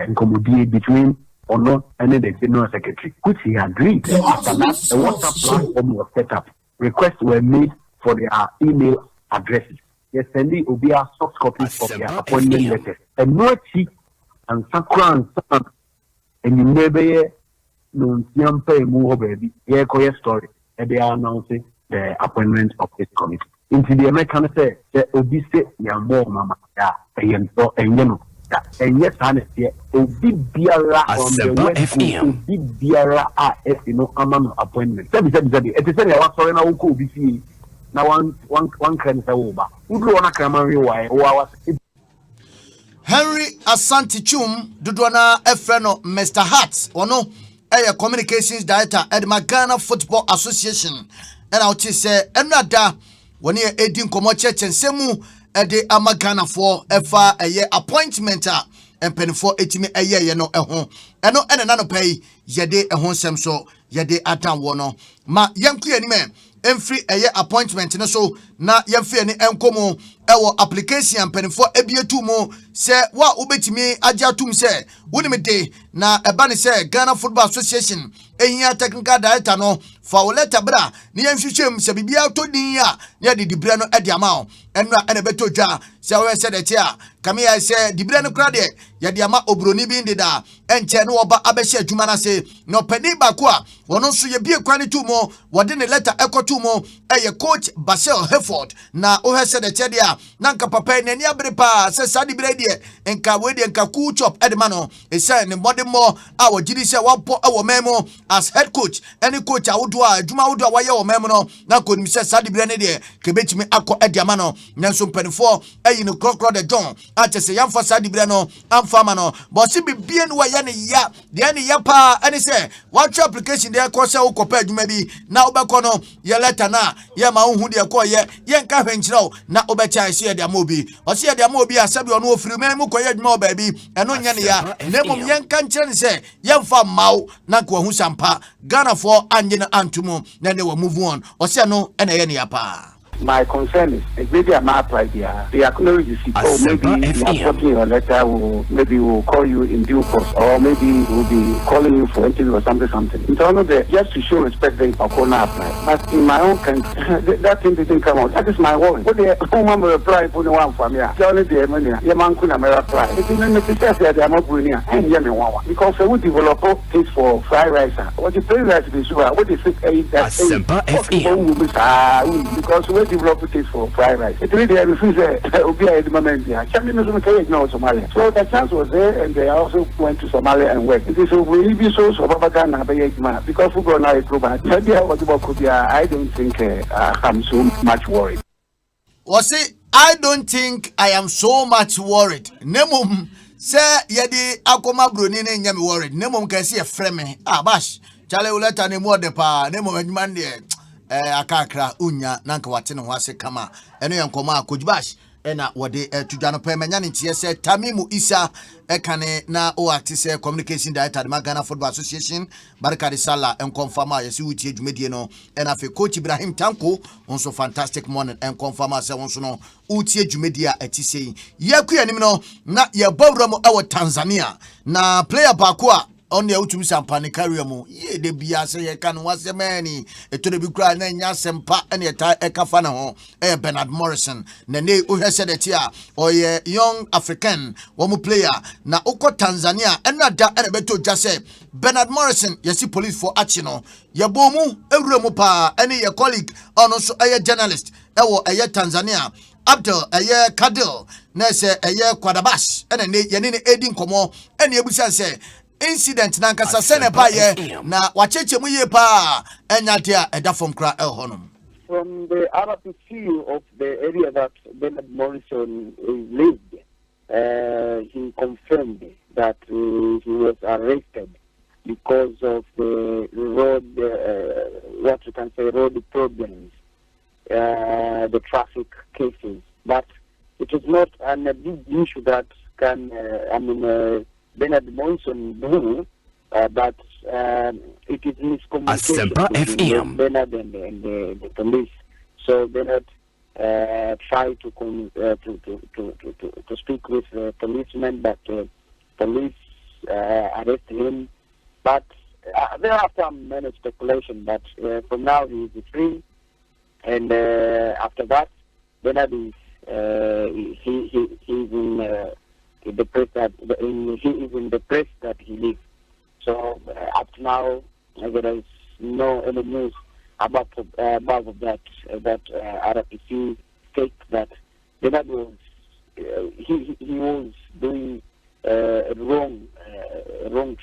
incommodity between Ono and the General Secretary, which he agreed. After that, a WhatsApp platform was set up. Requests were made for their email addresses. They sending Obia soft copies of their appointment letters. And no cheap and Sakura and Sam, and you never. No, baby. Here, story. And they are announcing the appointment of this committee. Into the American say, Obi say, more mama, and yes, honestly, Obi Biara on the West, Obi Biara, appointment. It is a sorry now, Obi. Now, one can say over. Who do want to come and Henry Asante Chum, Dudwana Efreno, Mr. Hart, or no. Communications Director at the Ghana Football Association. And I'll just say, another when you're aiding Comoche and Semu at the Amagana for a year appointment and penny for 80 a year, you know, a home. And no, and another pay, Yade a home sem so, Yade Atan Wono. Ma young clear man, and free a year appointment, and so na Yamfi and Encomo, our application penny for a beer 2 more. Say what ubeti me ajatum say wouldn't day na ebani say Ghana Football Association ehia technical director no for letter bra ni yamhwehwem se bibia to din ya near the brano e dia ma enra ene beto dwa se we se de tia kame ya se dibire no kra de ya de ama obroni bi ndida enche no oba abehye adwuma na se no pani ba ko a wono so ye bie kwani tu mo wode ne letter ekotu mo eye coach Basel Hayford na o hese de tia de a nanka papa ne ni abere pa se sa dibire de enka we de enka cool chop edema no e se ne modern mo a wo gidi se wapo e memo as head coach any coach awodo a adwuma wodo a waye wo memo no na ko nim se sa dibire ne de kebetimi akọ ediama no nanso mpanifo ayi no krokro de John atese yamfa sa dibire no amfa ma no bo se bibie no waye ne ya de ne ya pa ani se watch application de ko se wo kopa adwuma bi na obekọ no ye letter na ye ma hu de ko ye nka hwenkyerɛw na obecha se de amobi o se de amobi asabi ono ofiri memu ko ye adwuma obabi eno nya ne ya nemom ye nka nkyerɛ ne se yemfa mawo na ko hu sampa Ghana for anye na antumu na ne wa move on o se no ena ye ne ya pa. My concern is maybe I'm not right here. They acknowledge the seat. Oh, maybe putting your letter will maybe we'll call you in due course, or maybe we'll be calling you for interview or something. In terms of the just to show respect, they apply. But in my own country, that thing didn't come out. That is my worry. What the woman will apply for the one for me? Only the money. Your man couldn't apply. It's in the picture that they are not going here. And yeah, me one because we develop things for fried rice. What the fried rice is sure. What the sick aid that Asempa FM. Because we develop it for fried rice. It really refused at the moment. Somalia. So the chance was there, and they also went to Somalia and worked. It is really be so because we go now a club. I don't think I'm so much worried. Was it? I don't think I am so much worried. Nemum say yedi akoma broni ne nyame worried. Nemum can see a frame. Bash. Chale uleta ne mo de pa. Nemum adman de. Akakra unya nanka wate no hwase kama eno yankoma Bash ena wode tudwa no pemanya ne tie se Tamimu Isa ekane na o active communication director de Ghana Football Association Barka de Sala en confirma yesi wutie dwumedie no ena fe coach Ibrahim Tanko onso fantastic morning en confirma se onso no wutie dwumedie a atisei yakua nim no na ye bawram e Tanzania na player baako a on the ultimate sampani career mo ye de bia se ye kan wase mani eto de bi kura na nya sempa ene eta ekafa na ho Bernard Morrison na ne o hwese de tia o ye young African wo mu player na uko Tanzania ena da ene beto jase Bernard Morrison yesi police for action no ye bomu ewure mu pa ene ye colleague ono so journalist ewo Tanzania Abdul Kadil na se Kwadabash ene ne ye ne edi nkomo ene ebusa se incident na nkasa sene pa ye na wacheche mu ye pa enyate a eda from kra honum. From the RPC of the area that Bernard Morrison lived, he confirmed that he was arrested because of the road, what you can say, road problems, the traffic cases. But it is not a big issue that can, Bernard Morrison do, but it is miscommunication between Bernard and the police. So Bernard tried to speak with the policeman, but police arrested him. But thereafter many speculation, but for now he is free. And after that, Bernard is he's in the press that he is in the press that he lives. So up to now, there is no any news about that RPC state that Bernard was he was doing wrong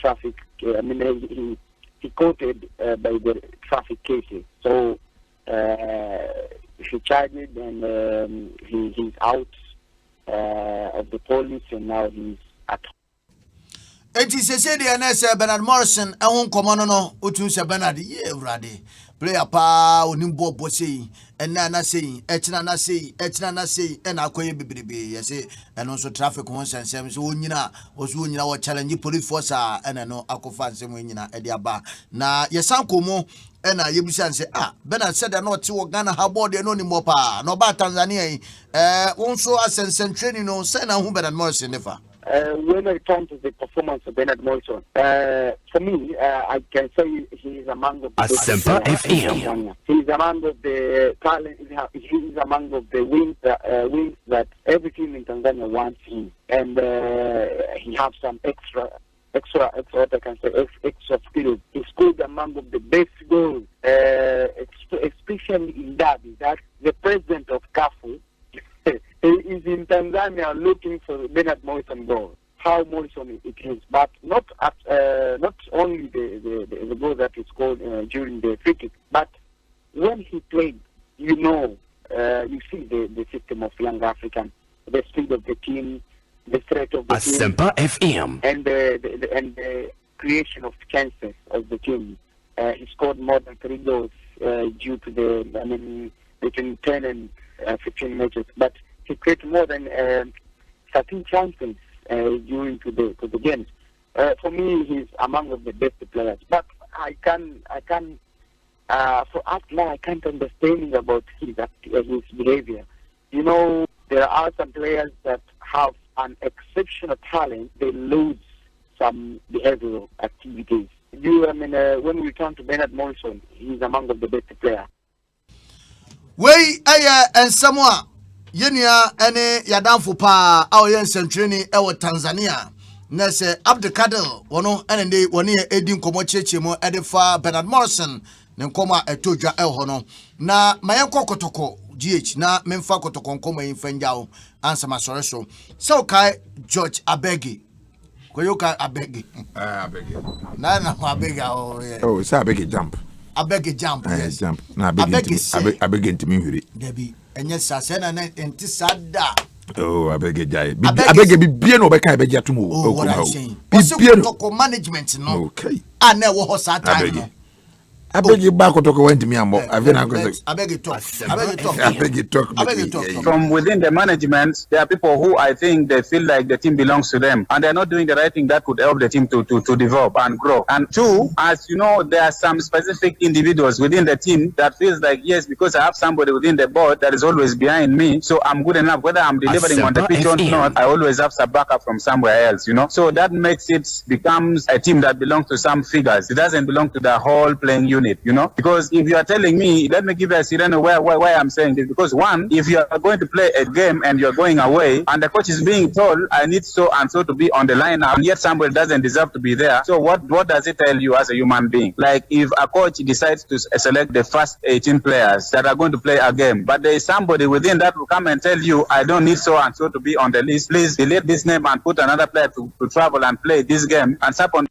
traffic. He quoted by the traffic cases. So he charged and he's out of the police, and now he's at home. Enti sese de NS Bernard Morrison ehun komono no otun se Bernard ye urade player pa onimbo bosei ena na sei echina na sei ena akoye bibribe yese eno so traffic won sensem so onyina wo challenge police force ena no akofa nsem onyina e de aba na yesan komo ena yebusan se Bernard said na oti wo Ghana ha board no ni mopa no ba Tanzania won so asensen training no say na hu Bernard Morrison nefa when it comes to the performance of Bernard Morrison, for me, I can say he is among the Asempa FM. He is among of the talent. He is among of the wings that every team in Tanzania wants him, and he has some extra what I can say, extra skills. He scored among of the best goals, especially in Derby. That the president of CAFU is in Tanzania looking for Bernard Morrison goal. How Morrison it is, but not only the goal that he scored during the free kick, but when he played, you see the system of young African, the speed of the team, the threat of the Asempa team, and the creation of chances of the team. He scored more than 3 goals due to between 10 and 15 matches, but he created more than 13 chances during to the games. For me, he's among the best players. But I can't understand about his behavior. There are some players that have an exceptional talent. They lose some behavioral activities. When we turn to Bernard Morrison, he's among the best players. And someone. Yenia ene yadamfo pa a oye nsentwene e wo Tanzania na se Abdulkadir wono ene de woni edi nkomo cheche mo edefa Bernard Morrison ne nkomo etodwa e ho no na mayenko kotoko GH na memfa kotoko nkomo yinfanjao ansa masore so kai George Abegi koyoka Abegi na Abegi oh say Abegi jump yes jump na Abegi ntimi huri debi enye sasena na enti sada oh Abegi jai Abegi bibie no beka Abegi atumo bibie no management no okay ana wo ho sa time no Abegi ba kotoko went me ambo Abegi talk from within the management. There are people who I think they feel like the team belongs to them and they're not doing the right thing that could help the team to develop and grow. And two, as you know, there are some specific individuals within the team that feels like, yes, because I have somebody within the board that is always behind me, so I'm good enough. Whether I'm delivering on the pitch or not, I always have some backup from somewhere else, So that makes it becomes a team that belongs to some figures. It doesn't belong to the whole playing unit. Because if you are telling me, let me give you a scenario why I'm saying this. Because one, if you are going to play a game and you're going away, and the coach is being told, I need so and so to be on the lineup, and yet somebody doesn't deserve to be there. So what does it tell you as a human being? Like if a coach decides to select the first 18 players that are going to play a game, but there is somebody within that will come and tell you, I don't need so and so to be on the list. Please delete this name and put another player to travel and play this game and step on.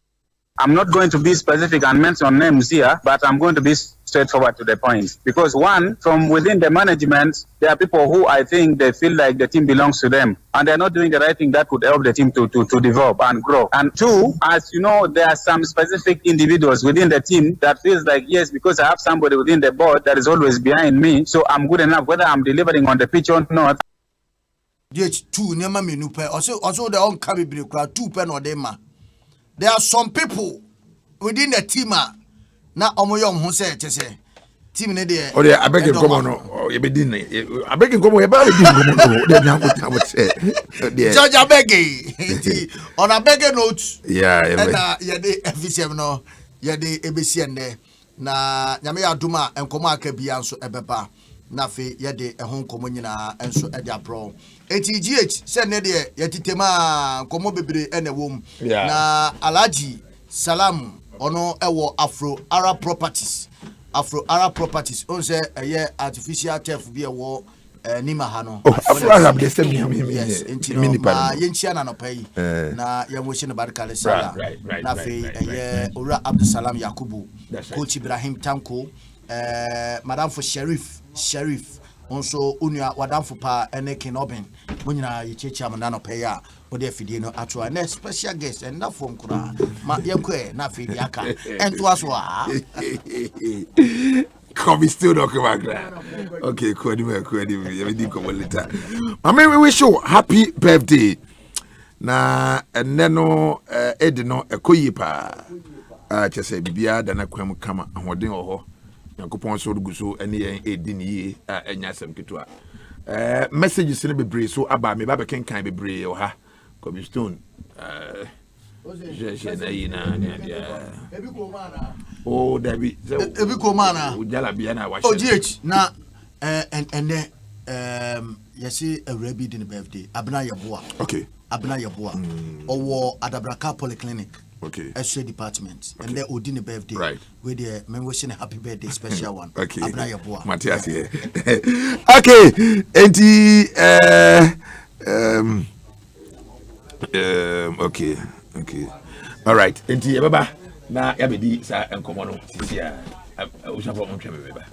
I'm not going to be specific and mention names here, but I'm going to be straightforward to the point. Because one, from within the management, there are people who I think they feel like the team belongs to them and they're not doing the right thing that could help the team to develop and grow. And two, as you know, there are some specific individuals within the team that feels like, yes, because I have somebody within the board that is always behind me, so I'm good enough, whether I'm delivering on the pitch or not. Two nema menupe also the on carry break 2 pen or them. There are some people within the team na omoyom ho say chese team ne dey o dey abeg nkomo no ye be din abeg nkomo ye ba be din nkomo no dey na ko say George abeg on abeg note na ye dey FCM no ye dey ebesiende na nyame ya duma nkomo aka bia nso ebeba na fe ye dey ehon nkomo nyina enso e dey abro ATGH say ne dey ye titema nkomo bebre ene wom na Alhaji Salam ono ewo Afro Arab Properties on say eye artificial turf bi ewo nima ha no Afro Arab dey say mini pa yenchia na no pay na yemoshi ne barkale sala na fe eye Ora Abdul Salam Yakubu Coach Ibrahim Tanko Madam for Sheriff onso unua wadamfo pa ene Kenoben munyina yechecha mo na no pay a ode afidie no ato na special guest and na form kura ma yenkwe na afidie aka ento aso a come still talking about that. Okay, cool. You did come later. Mama, we wish you happy birthday. Na neno edino ekoyipa. Chese bibia dana kwam kama ahoden oho. Yankopon so ruguso ene yen edini yi enya asem ketua. Messages ne bebre so aba me ba be kenkan bebre o ha. Kobe Stone. Oh, Debbie. Ebi Komana. Ujala Biana was. Oh, GH. Now, and then, you see a rabbit in the birthday. Abna Yabua. Okay. Abna Yabua. Or Adabraka Polyclinic. Okay. X-ray department. Okay. And then Odin birthday. Right. With the wishing a happy birthday special one. Okay. Abna Yabua. Matthias here. Okay. And okay. Okay. All right. And baba na yabedi sa enkomo no sia o shabo mo twebe baba.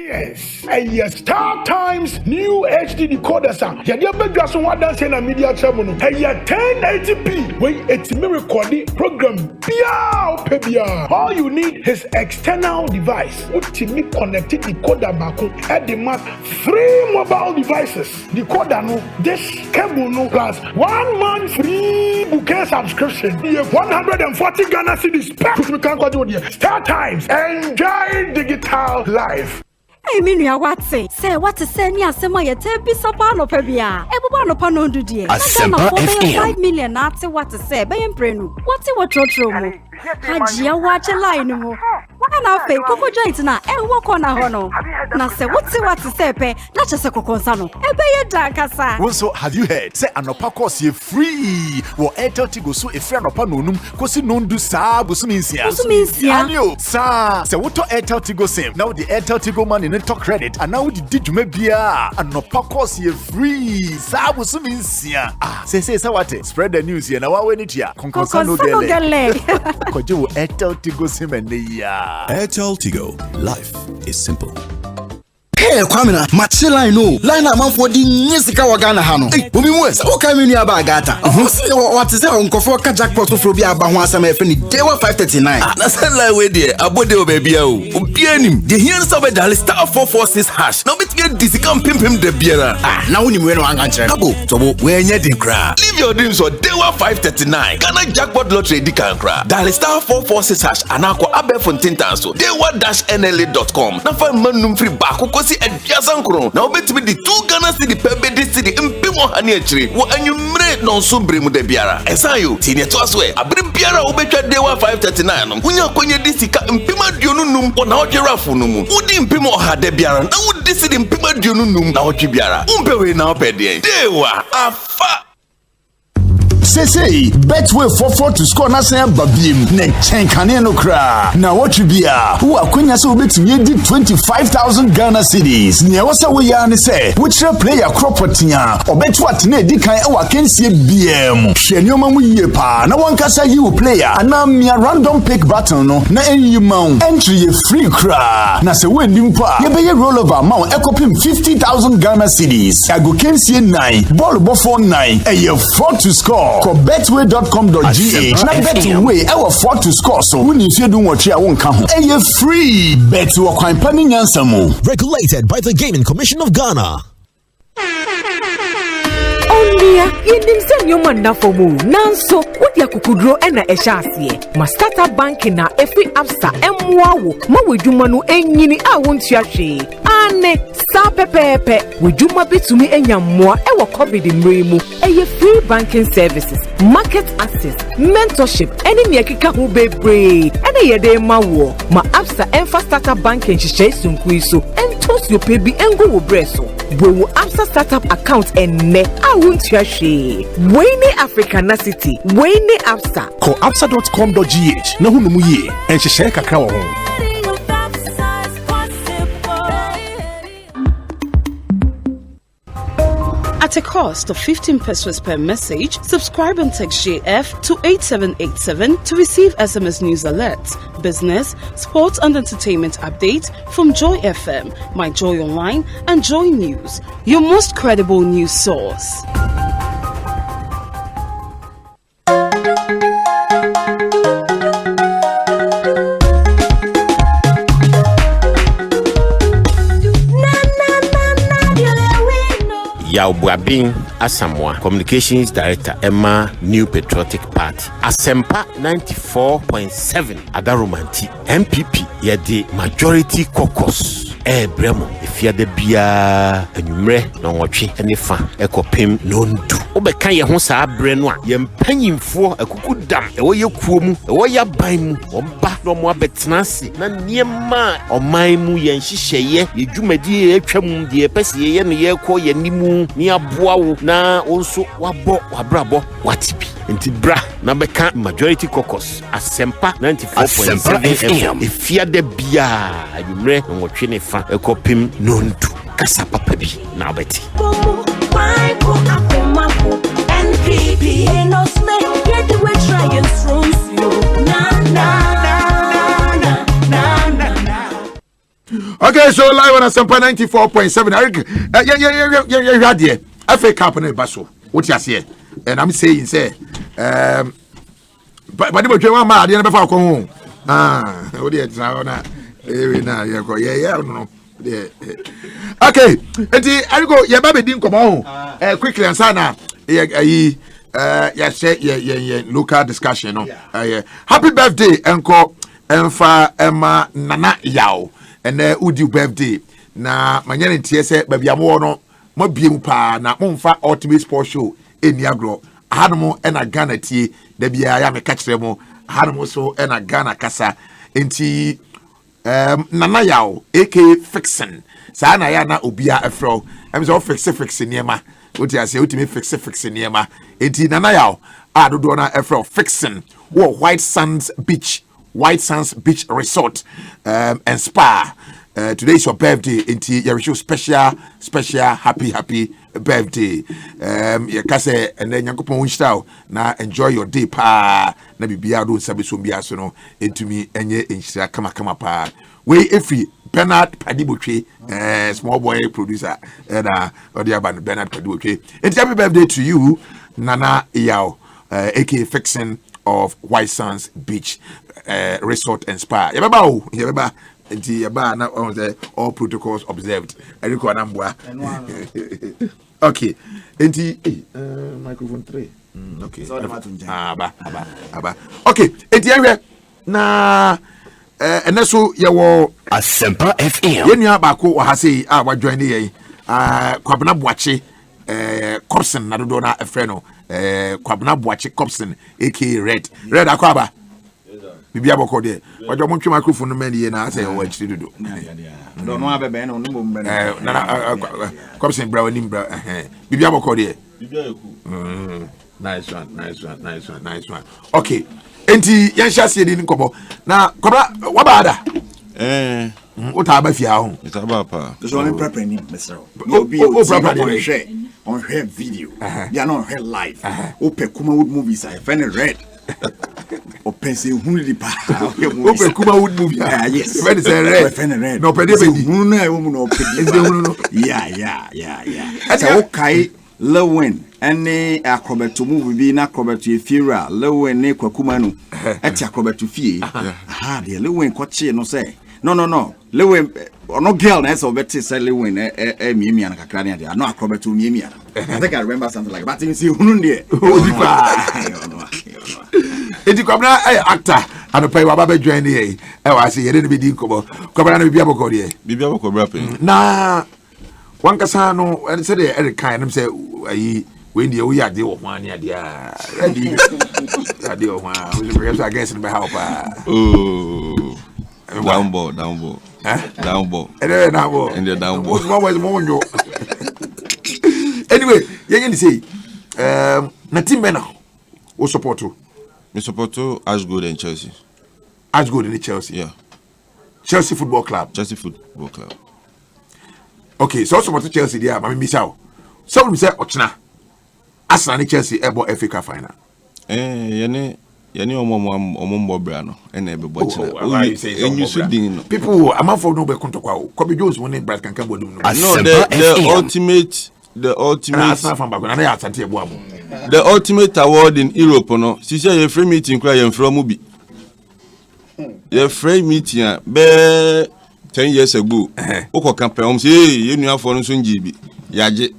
Yes, and yes, Star Times new HD decoders are. You never just want to send a media channel. And you 1080p. Wait, it's me recording program. Pia. All you need is external device. Which me connected decoder back at the mass free mobile devices. Decoder no, this cable no plus 1 month free bouquet subscription. You have 140 Ghana cedis. We can't go to Star Times. Enjoy digital life. Hey, Minya, what say? Say what to say me Asempa ye te bi sapa no pa bia. Ebo no pa no ndu die. Asempa FM. 5 million na te what to say. Be emprenu. What te what trotro mu. Hajia watch line mu. Na fe koko joint na e wo kona ho no. Na say what to say pe. Na chese koko nsa no. E be ye da kasa. Also, have you heard? Say anopa course ye free. Wo Airtel Tigo so e free anopa no num kosi no ndu saa busuminsia. Anio, sa. Say what to Airtel Tigo sim. Now the Airtel Tigo man in talk credit and now the didjume bia anopa course ye free. Sa busuminsia. Ah, say what? Spread the news here. Na wa weni tia. Konkonsa no gele. Kojo Airtel Tigo sim and ya. Airtel Tigo. Life is simple. Hey, Kwamina, Machila no. Line a man for the Nisika Wagana Hano. Hey, Bumi West, okay, we near Bagata. What is there on Kofoka jackpot for Bia Bahuasa Mefini? They were 539. That's a lie with you. Abode baby. Pianim. The heels of a dollar star 446 hash. Now bet get this come pimp him the beer. Ah, now we know I'm going to Cabo. So when you didn't cry. Leave your dreams for they were 539. Ghana jackpot lottery di can cry. Dollar star 446 hash. Anako Abe Fontin Tanso. They were -nla.com. Now for manum free back. And Piasankron. Now bet me the 2 Ghana city pembe this city impimo hanietri. Wo anyumre non sumbre mu de biara. Esayo tinie to aswe. Abrim biara obetwa dewa 539 no. Unya konye disika impima dionu num na odwerafu no mu. Udi impimo ha de biara. Na udi city impima dionu num na odwe biara. Umpewe na opede. Dewa afa. Say, Betway for to score Nasan Babim, Nechenkane no cra. Now what you be who are Queen so bet me 25,000 Ghana cedis. Near what's a way and say, which player cropotia, or bet what ne dikai our can see BM. Shenyoma we pa, no one can say you player, and now me a random pick button, no, na any mount entry a free cra. Na se when dimpa, you be a rollover mount, equiping 50,000 Ghana cedis. I go can see 9, ball before 9, and you 4 to score. Betway.com.gh. Na Betway, our 4 to score. So when you do what you won't come. And you're free. Betway or Kwampani Nyansamu. Regulated by the Gaming Commission of Ghana. Only in Senior na for mu. Nanso, what ya kukudro ena eshasiye. Ma startup banking na every absa emwawo. Ma wejumanu enyini a wontiashi. Ane sa pepepe. Wejuma bitumi enyamwa ewa COVID mrimu. Eye free banking services, market access, mentorship. Eni nyekika hu bebre. Ene yede mawo. Ma absa enfa startup banking shishe sunkuiso. Entos yo pebi engo wo breso. Bwewo absa startup account enne a wontiashi. Wayne African City. Wayne absa. Call absa.com.gh. Na hunumu ye. Enshishe kakra wo ho. At a cost of 15 pesos per message, subscribe and text JF to 8787 to receive SMS news alerts, business, sports and entertainment updates from Joy FM, My Joy Online and Joy News, your most credible news source. Yaubuabin Asamoah, Communications Director, Emma New Patriotic Party. Asempa 94.7 Adarumanti MPP, Yadi Majority Caucus. bremo efia da bia anwumre na nwotwe ne fa ekopem nondu obeka ye ho saa bre no a ye mpanyimfo akukudam ewo ye kuomu ewo ya ban mu omba no mo abetenase na niema oman mu ye nhihye ye dwumadi atwam de pese ye ne ye kɔ ye nimu ni aboawo na onso wabɔ wabrabɔ watibi nti bra na beka majority caucus Asempa 94.7 FM efia da bia anwumre na nwotwe ne fa ekopem nondu kasa papa bi na obeti NPP no smell get the way try and strong Okay, so live on Asempa 94.7. Eric, yeah, dear. FA Cup in Basso. What you say? And I'm saying, say, but the one man, I never found home. Oh, dear, now, yeah, no. Okay, and I go, yeah, baby didn't come on. Quickly and sana, yeah, local discussion, no. Happy birthday, Uncle Emfa Emma Nana Yao. And Udi birthday. Na manyane TSA, baby, I'm no more pa na Monfa Ultimate Sports Show in Niagro. Hanamo and a Ghana tea, the Bia, I catch them all. Hanamo so and a Ghana Casa. Enti Nana Yao, aka Fixin. Sana ya na Ubia Afro. I'm so fixin Yema. What I say, ultimate fixin Yema. Enti Nana Yao, Adodona Afro Fixin. White Sands Beach. White Sands Beach Resort and Spa. Today is your birthday. Inti you wish special happy birthday. You can say and then you go style na enjoy your day pa. Na bibia do sabi so bia so no into me enye enhira kama pa. We efi Bernard Padibotwe small boy producer and Odiaban Bernard Padibotwe. It's happy birthday to you Nana Yao aka Fixin of White Sands Beach Resort and Spa. Yababa, na all protocols observed. Eriko Anambwa. Okay. Microphone 3. Okay. Aba. Okay. Na eneso yawo Asempa FM. Yenu abako wa hase wa join ye. Kwabena Boache Cobson na dodo na efreno. Kwabena Boache Cobson aka Red akwaba. Bibia boko de. Ojo mo ntwe microphone no man ye na say o achiri dodo. Do no abebe na onimo mbe na Cobson bra wani bra Bibia boko de. Bibia eku. Nice one. Okay. Enti yan shase de nkobo. Na kwabra wabada. Ota abafia ho. Itaba pa. So on prepare ni mesero. O prepare share on her video. They are not her live. O pe kuma wood movies I find red. O pense hunu di pa. O pe kuma wood movie. Yes. When say red. No pe de be. Hunu na e wo mu no pe. Hunu no. Yeah. So o kai Lewin ene akrobeto movie bi na akrobeto efira Lewin ne kwakuma no. Eti akrobeto fie. De Lewin kwache no say. No. Lewin no girl na so better say Lewin miemia na kakra ne ade. No akrobeto miemia. I think I remember something like but you see hunu de. Enti kwabna actor anopai wa baba join dey wa say yede be di nkobo kwabna na bibia boko de. Bibia boko bra pe. Na wankasa no en say dey Eric kan nem say ayi we ndi we ade wo hwan ne ade a ade wo hwan we be so against be help down ball down ball what was more yo anyway you say na team men o support you. Me support Ashgood and Chelsea. Ashgood and Chelsea. Yeah. Chelsea Football Club. Chelsea Football Club. Okay, so support Chelsea there. Mami Misao. Some say Ochna. Arsenal and Chelsea ebo FA Cup final. Yene omo brano. Ene be bochina. And you should know. People am for no be konto kwa. Kobe Jones won Bright can come no. The ultimate award in Europe no. She say a free meeting cry and from Mubi. Your free meeting be 10 years ago. Oko campaign say you know for no sunjibi. Yaje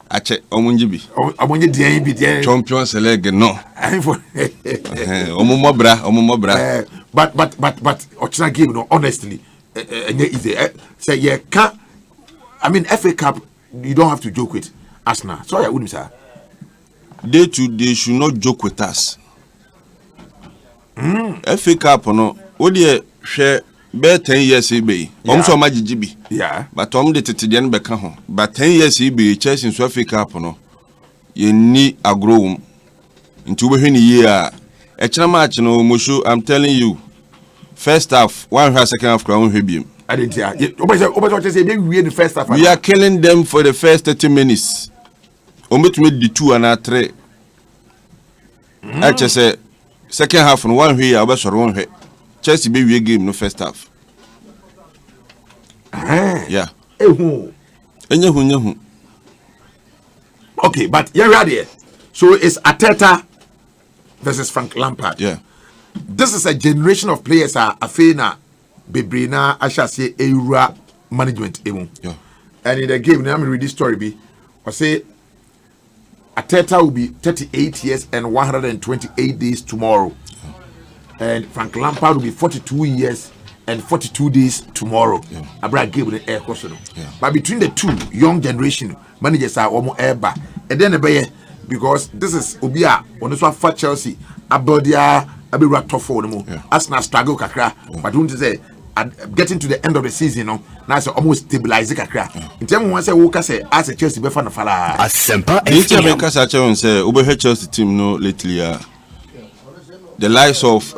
ache omunjibi. Omunje dian bi dian. Champions League no. Omumobra. But Ochina game no honestly. easy. Say yeah, can I mean FA Cup you don't have to joke with Arsenal. Sorry, I wouldn't say. They should not joke with us. FA Cup no, what do share be 10 years ebe. So magijibi. Yeah. But de tete be ka ho. But 10 years ebe Chelsea in FA Cup no. Ye ni agro into we hwe ni year. Echna match no Moshu, I'm telling you. First half, one half, second half, crown him. I didn't hear. The first half. We are killing them for the first 30 minutes. Omit me the 2 and 3. I just say second half and one here, I was around here. Chelsea be we game no first half. Yeah. Okay, but you're ready. So it's Arteta versus Frank Lampard. Yeah. This is a generation of players Afena Bebrina I shall say Eura management. Yeah. And in the game, let me read this story. I say Arteta will be 38 years and 128 days tomorrow. Yeah. And Frank Lampard will be 42 years and 42 days tomorrow. Yeah. Abra gave the air question. Yeah. But between the two young generation, managers are almost airba. And then because this is Obia on this one for Chelsea, Abodia. Abi rat tough for them. Arsenal struggle kakra, but don't say getting to the end of the season, no. Now it's almost stabilize kakra. In terms of one say Woka say as a Chelsea be fan of fala. Asempa. The team because I say over Chelsea team no lately. The likes of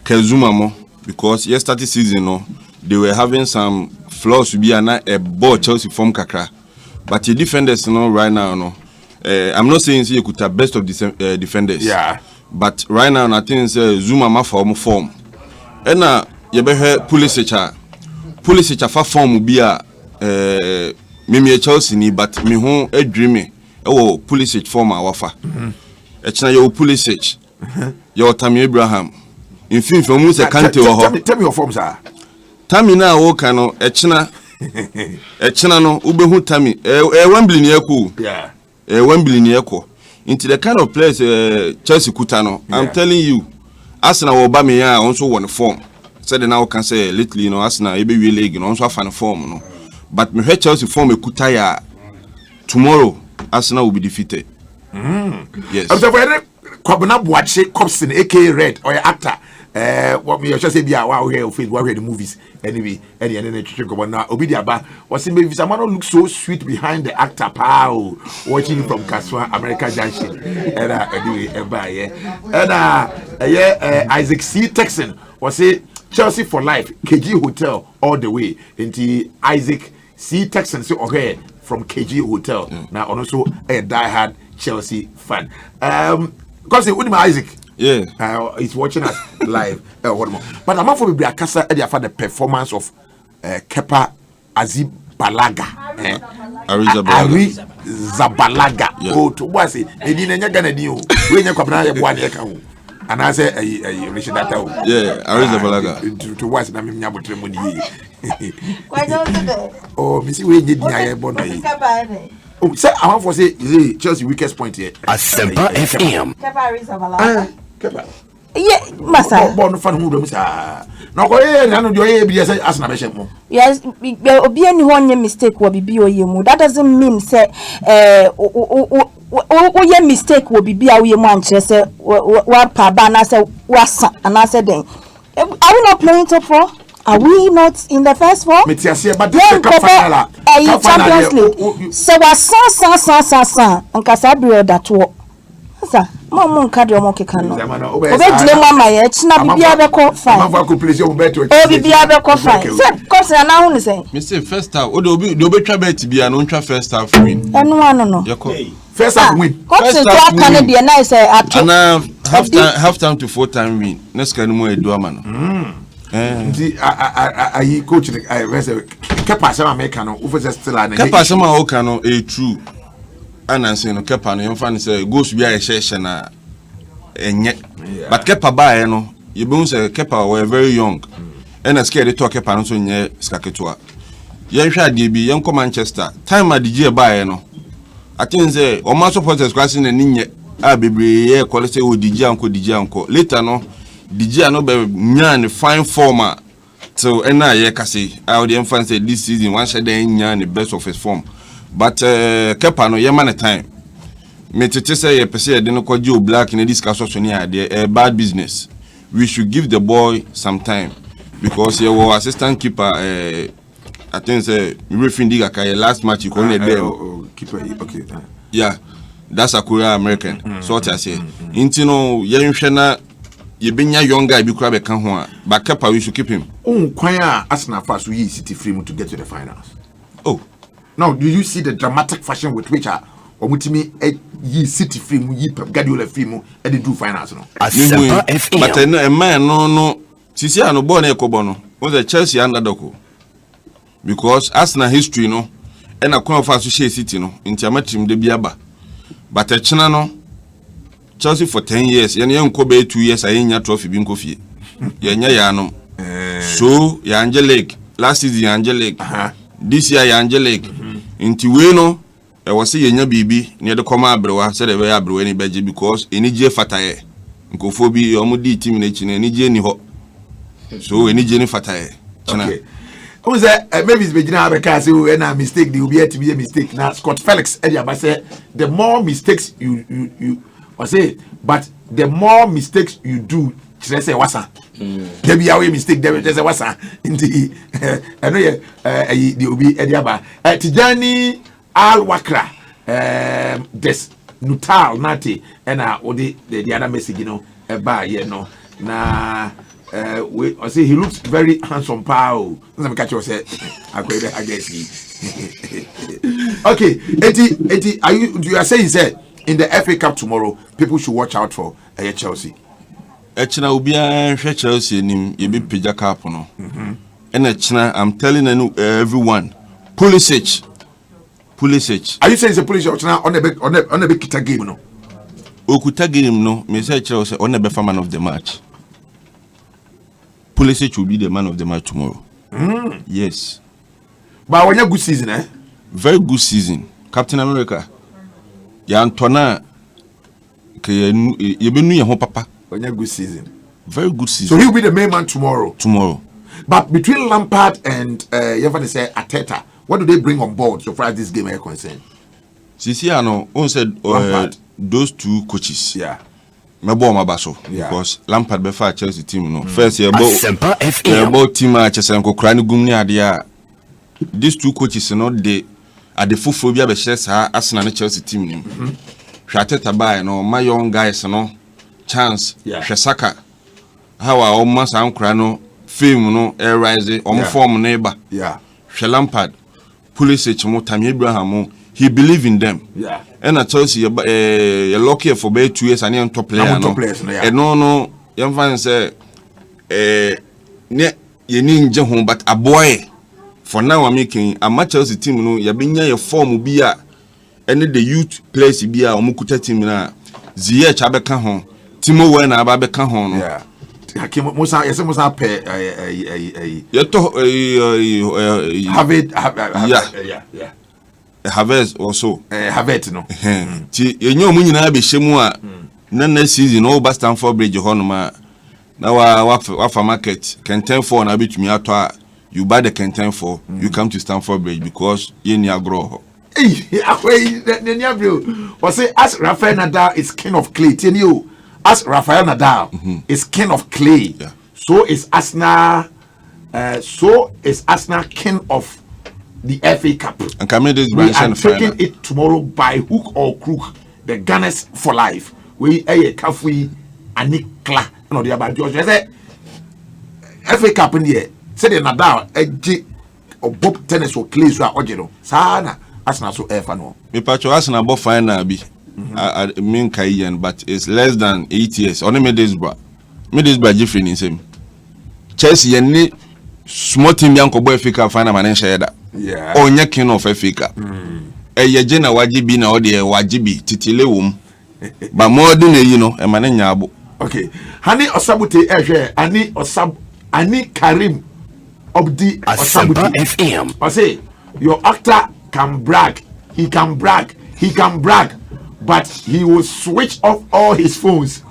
Kezuma mo because yesterday season no they were having some flaws to be a ball Chelsea form kakra, but the defenders no right now no. I'm not saying you could have best of the defenders. Yeah. But right now, I think Zuma ma form. And you be Pulisic a form be a me Chelsea ni, but me home a dreamy. Oh, Pulisic form a wafa. Echna yo Pulisic, yo Tammy Abraham. In fin for musa kante wo. Tell me your forms are. Tammy na wo kano echna no ubehu Tammy. Wembley ni eku. Yeah. Wembley ni eku. Into the kind of players Chelsea Kutano, yeah. I'm telling you, Arsenal Obama also won a form. Said now can say lately, you know, Arsenal maybe we league, you know, also a form, you know. But me head Chelsea form a Kutaya tomorrow. Arsenal will be defeated. Yes. I'm sorry. Kwabena Boache Copson, aka Red, or actor. What me just say be wow here Facebook the movies anyway and then check go now Obidiaba was maybe someone look so sweet behind the actor pow watching from Kaswa America Junction and anyway and Isaac C. Texan was say Chelsea for life KG Hotel all the way into Isaac C. Texan so okay from KG Hotel now also a diehard Chelsea fan because Isaac. Yeah, he's watching us live. What more? But I'm for Biakasa for the performance of Kepa Arrizabalaga. Arrizabalaga. Oh, to was it? They didn't get a new. We never come one year. And I say, Richard, yeah, Arrizabalaga. To watch them in Yabutremuni. Oh, Missy, we did the oh, sir, I want to say, Chelsea weakest point here. Asempa FM. Yeah, Massa. Born fan who does no go here, none of your ABS as an ambition. Yes, be any one mistake will be BOU. That doesn't mean, say, your mistake will be BOU Manchester, what Pabana said, was and I said, are we not playing top 4? Are we not in the first 4? But Champions League. So was son, and Casabrio that walk. Sir, Mom Cadio Moki Cano. Obey Mama, it's not Biabeco fine. Oh, Biabeco fine. Because I now say, Mr. First half, or do be trouble to be an ultra first half win. And no. First half win. First half Canadian, I say, and half time to 4-time win. Next can more do a man. I coach Kepa Sama Mekano, who was still an Kepa Sama Okano, a true. And I say no Kepa no fan say goes be a session enye but Kepa ba no you be say Kepa were very young and scared to talk Kepa no so nye skaketua yen hwa de bi yen ko Manchester time a DJ ba no I think say o ma supporters kwase na ninye a bebre ye call say o DJ anko later no DJ no be nya ne fine form So and now yeah kasi I would emphasize say this season one shade in the best of his form. But Kepa no yema na time. Me tete say pese de no kwaji Black in this case so near a bad business. We should give the boy some time because he was assistant keeper I think say Refindiga Kaya last match he couldn't there. Keeper okay. Yeah. That's a Korea American. So what I say. Intino yenhwena ye benya young guy bi kura be kan ho a but Kepa we should keep him. Kwan Arsenal fans we City free to get to the finals. Oh. Now do you see the dramatic fashion with which omutimi yi City free mu yi Pep Guardiola free mu e dey do finals no. Asempa FM. But a man no sisi ano ball na ekobo no. Was the Chelsea underdog. Because Arsenal history no and a kwan fa so share City no nti amatim de biaba. But a china no Chelsea for 10 years yen ko be 2 years ayenya trophy bi nkofie. Yenya ya no. So ya Angelic last season ya Angelic. This year ya Angelic. Nti we no e was say yenya bibi ne de koma abrewa say de be abrewa ni beje because enije fataye. Nkofo bi omudi team na chi na enije ni ho. So enije ni fataye. Okay. Who say maybe it's beginning America say when a mistake there will be a mistake. Now Scott Felix Ediaba say the more mistakes you or say but the more mistakes you do say wasa. There be a way mistake there say wasa in the I know there will be Ediaba. Tijani Al Wakra des Nutal Nati and the other message you know no na I say he looks very handsome pal. Let me catch you say I guess he. Okay, Eti, you are saying said in the FA Cup tomorrow people should watch out for Chelsea. Echina ubia Chelsea nim ye be pija cup no. And Echina I'm telling everyone Pulisic. Are you saying it's a Pulisic on the big kita game no? Okuta game no, me say Chelsea on the best man of the match. Pulisic will be the man of the match tomorrow. Yes. But when you good season, eh? Very good season. Captain America. Ya Antona. You been your papa. When you good season. Very good season. So he'll be the main man tomorrow. Tomorrow. But between Lampard and you ever say Arteta, what do they bring on board so far as this game is concerned? Sisi ano, on said those two coaches. Yeah. Mebo mabaso because Lampard be fa Chelsea team no first year about team Chelsea ko kra ni gumni ade these two coaches no they at the full bia be share sa Arsenal and Chelsea team nim Arteta buy no my young guys no chance Saka how our almost an kra no film no air rise form neighbor Lampard Pulisic mo Tammy Abraham he believe in them. Yeah. And I told you you're lucky for about 2 years and you're top player. And no, young fan say you need home, but a boy for now I'm making a match as a team no you been your form be a and the youth place be a omukuta team na Zia Chabeka home. Timo when Ababeka home. Yeah. Hakim Musa Musa pe have it yeah. Harvest also Harvest no ti enyo mu nyina be hyemu a na next season no ba Stamford Bridge ho no ma na wa market Kenten 4 na betumi ato a you buy the Kenten 4 you come to Stamford Bridge because ye ni agro akwai ne bro o say as Rafael Nadal is king of clay tell you as Rafael Nadal is king of clay so is Arsenal king of the FA Cup. And this we are taking it tomorrow by hook or crook. The Gunners for life. We a Kafui Anikla. No, the about George. FA Cup in here. Say the Nadal or Bob tennis or clay so ojero. Sana Arsenal so F no. Me patcho Arsenal bo final be. I mean Kayan, but it's less than 8 years. Only Middlesbrough different in same. Chelsea any small team yanko boy FA Cup final man share that. Yeah. Onya king of Africa. Ye na wajibi na ode wajibi titile wom. Ba modern you know e mane nyabo. Okay. Hani Osabute Ani Karim Obdi Asempa FM. I say your actor can brag. He can brag. But he will switch off all his phones.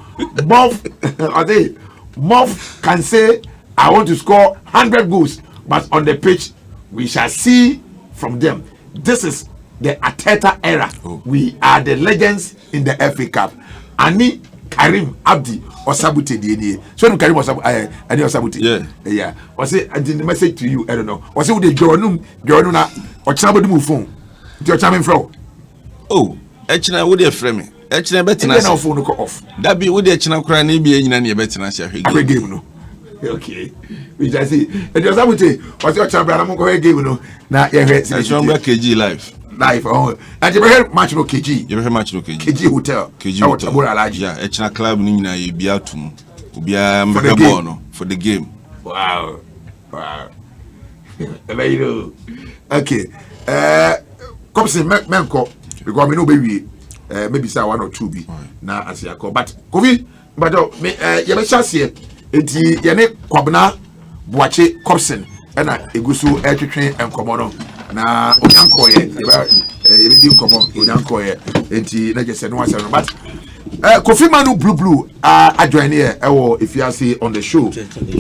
Moff can say I want to score 100 goals, but on the pitch, we shall see from them. This is the Arteta era. We are the legends in the FA Cup. Ani Karim Abdi Osabute DNA. So Karim Osabute. Yeah. Was it the message to you? I don't know. Was it the Jordan na or Chabadu move phone? Your charming fro. Oh, actually, I would have framed. Actually, I bet you now phone off. That be with the China crying, maybe in any better than I game no. Okay. We just see. And your Sabute, what's your chamber? I'm going to game no. Now, yeah, it's KG live. Live. Oh, and you heard much no KG. You heard much no KG. KG Hotel. KG Hotel. Yeah, a China club Nina, you be out to be a for the game. Wow. Okay. Come say menko because me no baby maybe say one or two be na asiako but kofi but me ye be chance here enti ye ne kwabna boache Cobson na egusu etwetwe enkomo no na onyanko ye be di enkomo onyanko ye enti na je se no ase no but Kofi Manu blue join here if you see on the show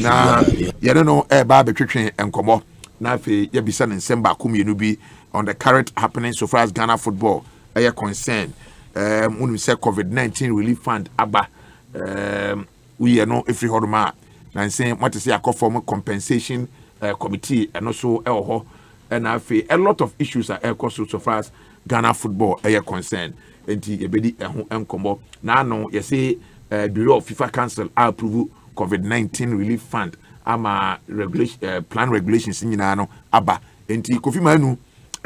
na ye no no ba betwetwe enkomo na fe ye bisa ne nsem ba komienu bi on the current happening so far as Ghana football are concerned. When we say COVID-19 relief fund, ABBA, we are no every hodma. And saying what to say a form compensation committee and also and I feel a lot of issues are so far as Ghana football are concerned. And the now no you say Bureau of FIFA Council approve COVID-19 relief fund. Regulation plan regulations in ABBA. And Kofi Manu.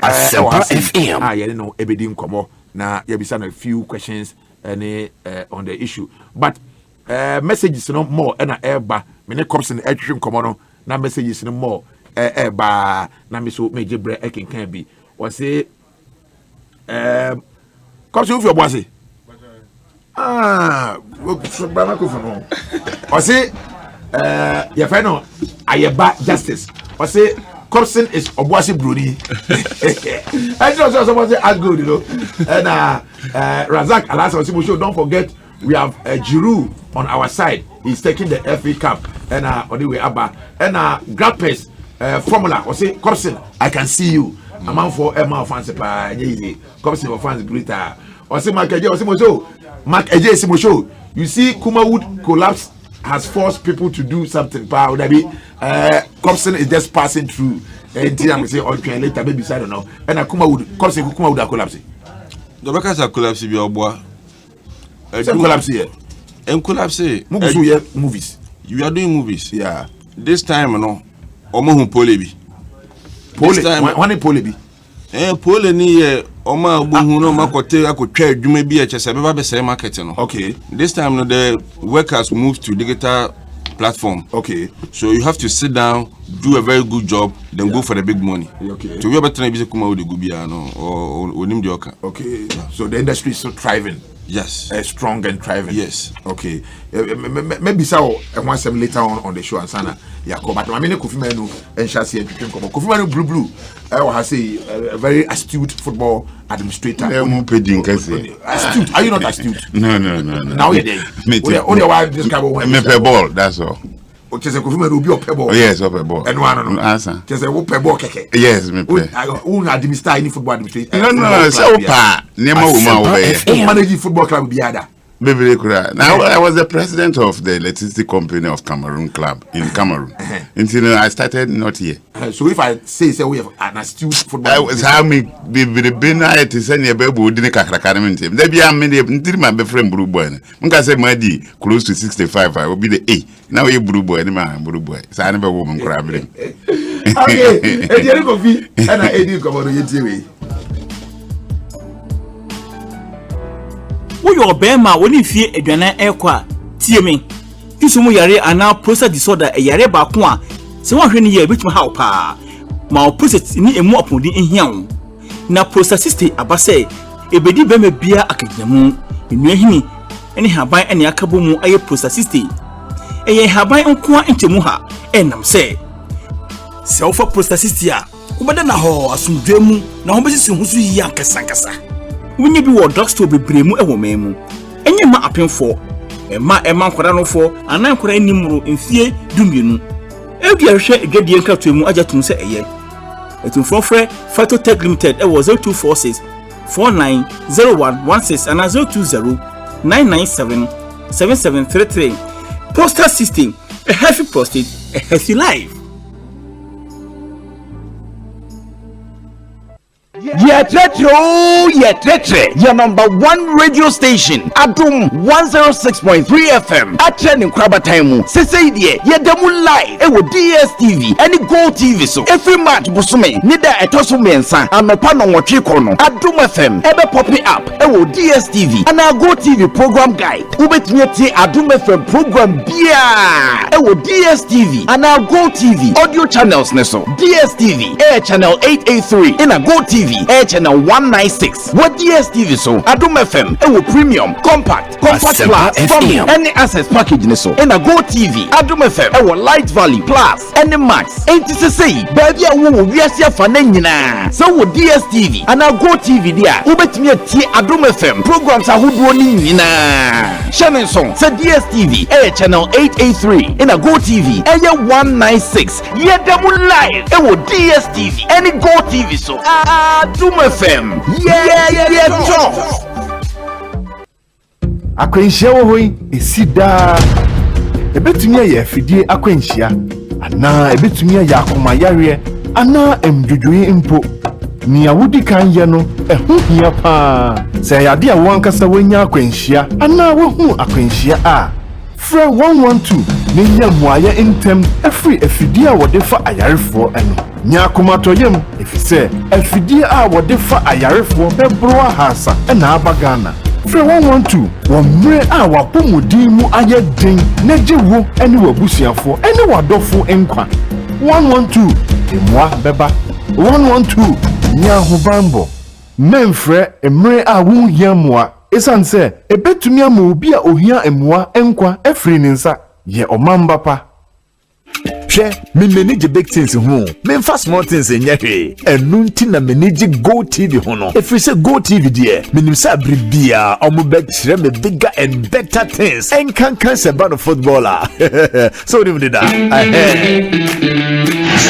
Asempa FM. You know, ebedi nkomo na yebisa a few questions on the issue. But messages no more na eba me ne Cobson etwetwe nkomo no na messages no more eba na me so meje bre ekenkan bi. We say Cobson ufio boase. Bana ko funu. We say ye fa no ayeba justice. We say Cobson is Obuasi Bruni. I just someone say as good, you know. And Razak Alasa Osimo, don't forget we have Giroud on our side. He's taking the FA Cup. And on the way Abba. And Grappes formula. I say Cobson, I can see you. A man for Emma fans pa easy. Cobson for fans greater. I say Mark Eje Osimo show. Mark Eje Osimo show. You see Kumawood collapse has forced people to do something. Cobson is just passing through. And I'm say, okay, later maybe I don't know. And Cobson collapse. The workers are collapsing. Your boy. Collapse here. And collapse. Movies. You are doing movies. Yeah. This time, no. Omo hu polebi. One polebi. Pole ni oma buhu no makote akotwa adwuma bi echese beba be say market no. Okay. This time no the workers move to digital platform. Okay. So you have to sit down, do a very good job, then go for the big money. Okay. So we are better be kuma with the gubia no or nim dioka. Okay. So the industry is still thriving. Yes. Strong and thriving. Yes. Okay. Maybe so one sem later on the show and sana. Yeah, but I mean Kofi Manu and Shasi and Kofi Manu blue. I has a very astute football administrator. Astute. Are you not astute? No. Now you're there. Only wife describe ball, that's all. Just a Kofi Manu be a ball. Yes, up a ball. And one answer. Just a ball keke. Yes, me play. Who administer any football administrator? No, so pa. Nemo woman manage football club be other. Baby now I was the president of the electricity company of Cameroon club in Cameroon. Until I started not here. So if I say we have an astute football, I was how me be been I to send your baby who didn't kakarakarament team. There be a many until my friend Blue Boy. Munka say Madi close to 65. I will be the A. Now you Blue Boy, any man Blue Boy. So I never woman crabbing. Okay, and you go feet and I did come on your TV. Wo yo bema woni fie aduana ekwa tie me kisumu yare ana process disorder yare ba ko a se won hwe ne ye bituma ha pa ma process ni emu opodi ehia na process system abase ebedi bema bia akagyamu enu ahini ene haban ene akabo mu aye process system eye haban nko a ntemu ha enam se ofa process system a ubada na ho asumdwemu na ho besisi ho so yi ankasankasa wunye bi wo drugstore bebremu ewo memu enye ma apemfo ema nkwara no fo anan kwara nimro mfie dumienu If you share get the anchor to mu aja tum say eye. Etum frofre Phytotech Limited e was 0246 490116 and 020 997 7733. Poster system, a healthy prostate, a healthy life. Yeah, your number one radio station. Adum 106.3 FM. Atchen in Kraba Time. Say yeah, demu live. With DSTV. Any Go TV so. Every match busume. Nida etosu mensa. Anopano wachikono. Adum FM. Ebe poppy up. With DSTV. And our Go TV program guide. Ubetmiete Adum FM program bia. With DSTV. And our Go TV audio channels neso. DSTV. Air channel 883. In a Go TV. Air channel 196. What DSTV so? Adum FM. Ewo premium, compact plus, family, any access package neso. In a Go TV. Adum FM. Ewo light value plus, any max. Ain't to say, baby, I will be a fanina. So with DSTV and our Go TV there. Ubet me Adum FM programs are who do nina. Shannon song. Say DSTV. Air channel 883. In a Go TV. Air 196. Yeah, demo live. Ewo DSTV. Any Go TV so. Adum FM. Yeah, talk. Akwenhyia wo hoi esida. Ebetumi aye afidie akwenhyia. Ana ebetumi aye akoma yare. Ana emdwodwoe mpo. Ni awudi kan ye no ehu hia pa. Se yade a wankasa wanya akwenhyia. Ana wohu akwenhyia a. Fra 112 ne nya muaye intem efri afidie a wode fa ayarefo eno. Nya akomatoyem efise afidie a wode fa ayarefo bebro ahasa na abagana. Fra 112 womre a wapomudin mu aye den na jewo ene wabusuafo ene wadofo enkwa. 112 emwa beba 112 nya hobambo memfre emre a wunhia moa esanse ebetumi ama obi a ohia emwa enkwa efri ninsa ye omamba pa. Hwe me manage big things ho me fa small things nyahwe enunti na manage Go TV ho no if you say Go TV there menim say bribia omo be kire me bigger and better things en kan se ban footballer so dim did that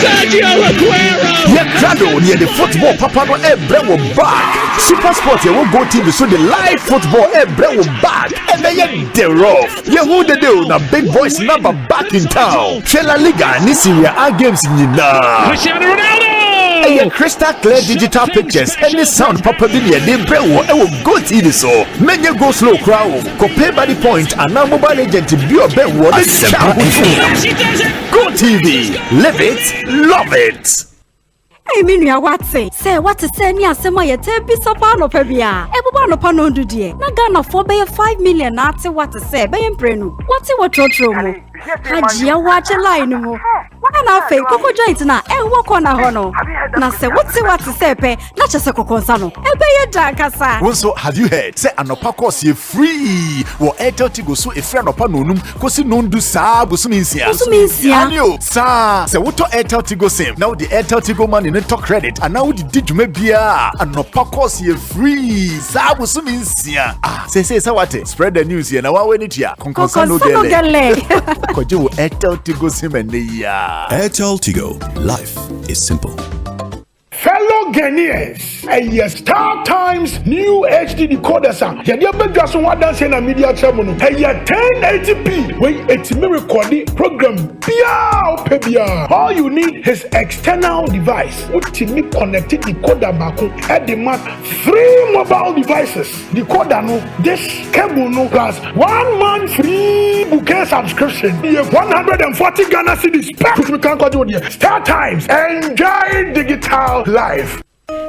Sergio Aguero yeah crado near the football papa no ebre wo back Super Sport ye wo Go TV so the live football ebre wo back and then the rough ye who the deal na big boys number back in town La Liga ni Syria A games nyina Cristiano Ronaldo and crystal clear digital pictures and the sound properly near the brewo e wo Go TV so menye go slow crowd ko pay by the point and now mobile agent bi obewo Go TV live it love it. Hey, Minya, what say? Say what to say? Nia, say my yete be sapano pebia. Ebuba no pano do die. Na Ghana for be 5 million. Na say what to say? Be emprenu. What say what trotro mo? Hajia watch a line mo. Na fe koko joint na e woko na hono. Na say what to say pe? Na chese koko nsano. E be ye jankasa. Also, have you heard? Say anopa course ye free. Wo Airtel Tigo so e free anopa nonum kosi nondu sa busuminsia. Busuminsia. Anyo sa. Say what to Airtel Tigo sim. Now the Airtel Tigo man in talk credit and now the did me bia anopa course ye free. Sa busuminsia. Ah, say what? Spread the news here. Na wa we ni tia. Konkonsa no gele. Kojo Airtel Tigo sim ya. Airtel Tigo. Life is simple. Fellow Ghanaians, a Star Times new HD decoders are here. You better just want to send a media channel. Hey, 1080p. Wait, it's a miracle program. All you need is external device. Which me connected decoder back at the mark 3 mobile devices. Decoder no, this cable no plus 1 month free bouquet subscription. 140 Ghana cedis. Which we can't go here. Star Times, enjoy digital life.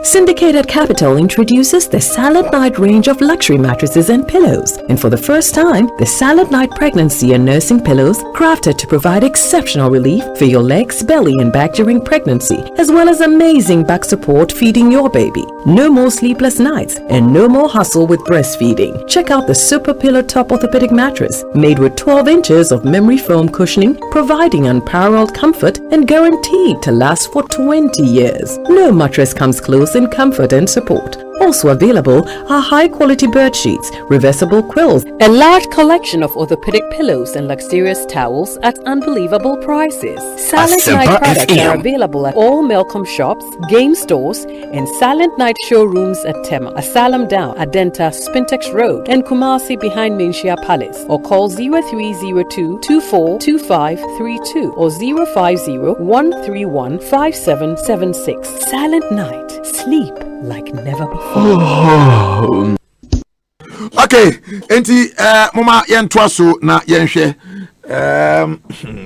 Syndicated Capital introduces the Silent Night range of luxury mattresses and pillows. And for the first time, the Silent Night pregnancy and nursing pillows crafted to provide exceptional relief for your legs, belly and back during pregnancy, as well as amazing back support feeding your baby. No more sleepless nights and no more hustle with breastfeeding. Check out the Super Pillow Top Orthopedic Mattress, made with 12 inches of memory foam cushioning, providing unparalleled comfort and guaranteed to last for 20 years. No mattress comes close in comfort and support. Also available are high-quality bird sheets, reversible quills, A large collection of orthopedic pillows and luxurious towels at unbelievable prices. Silent Asempa Night products FM. are available at all Melcom shops, game stores, and Silent Night showrooms at Tema, Asylum Down, Adenta, Spintex Road, and Kumasi behind Menchia Palace. Or call 0302 242532 or 050 131 5776. Silent Night. Sleep like never before. Okay, enti mama yentwa so na yenhwe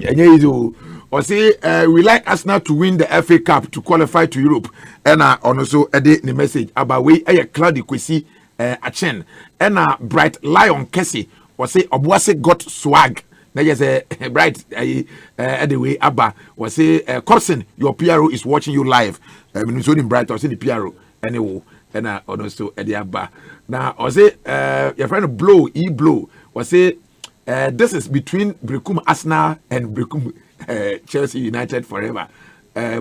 enye yizo or say we like Arsenal to win the FA Cup to qualify to Europe and also ede the message about we cloudy kwesi achen and bright lion kesi or say obuase got swag na yes bright anyway aba or say Corson your PRO is watching you live so in bright or say the PRO anyway and also ede aba. Now, I say, your friend blow, was say, this is between Brekum Arsenal and Brekum Chelsea United forever.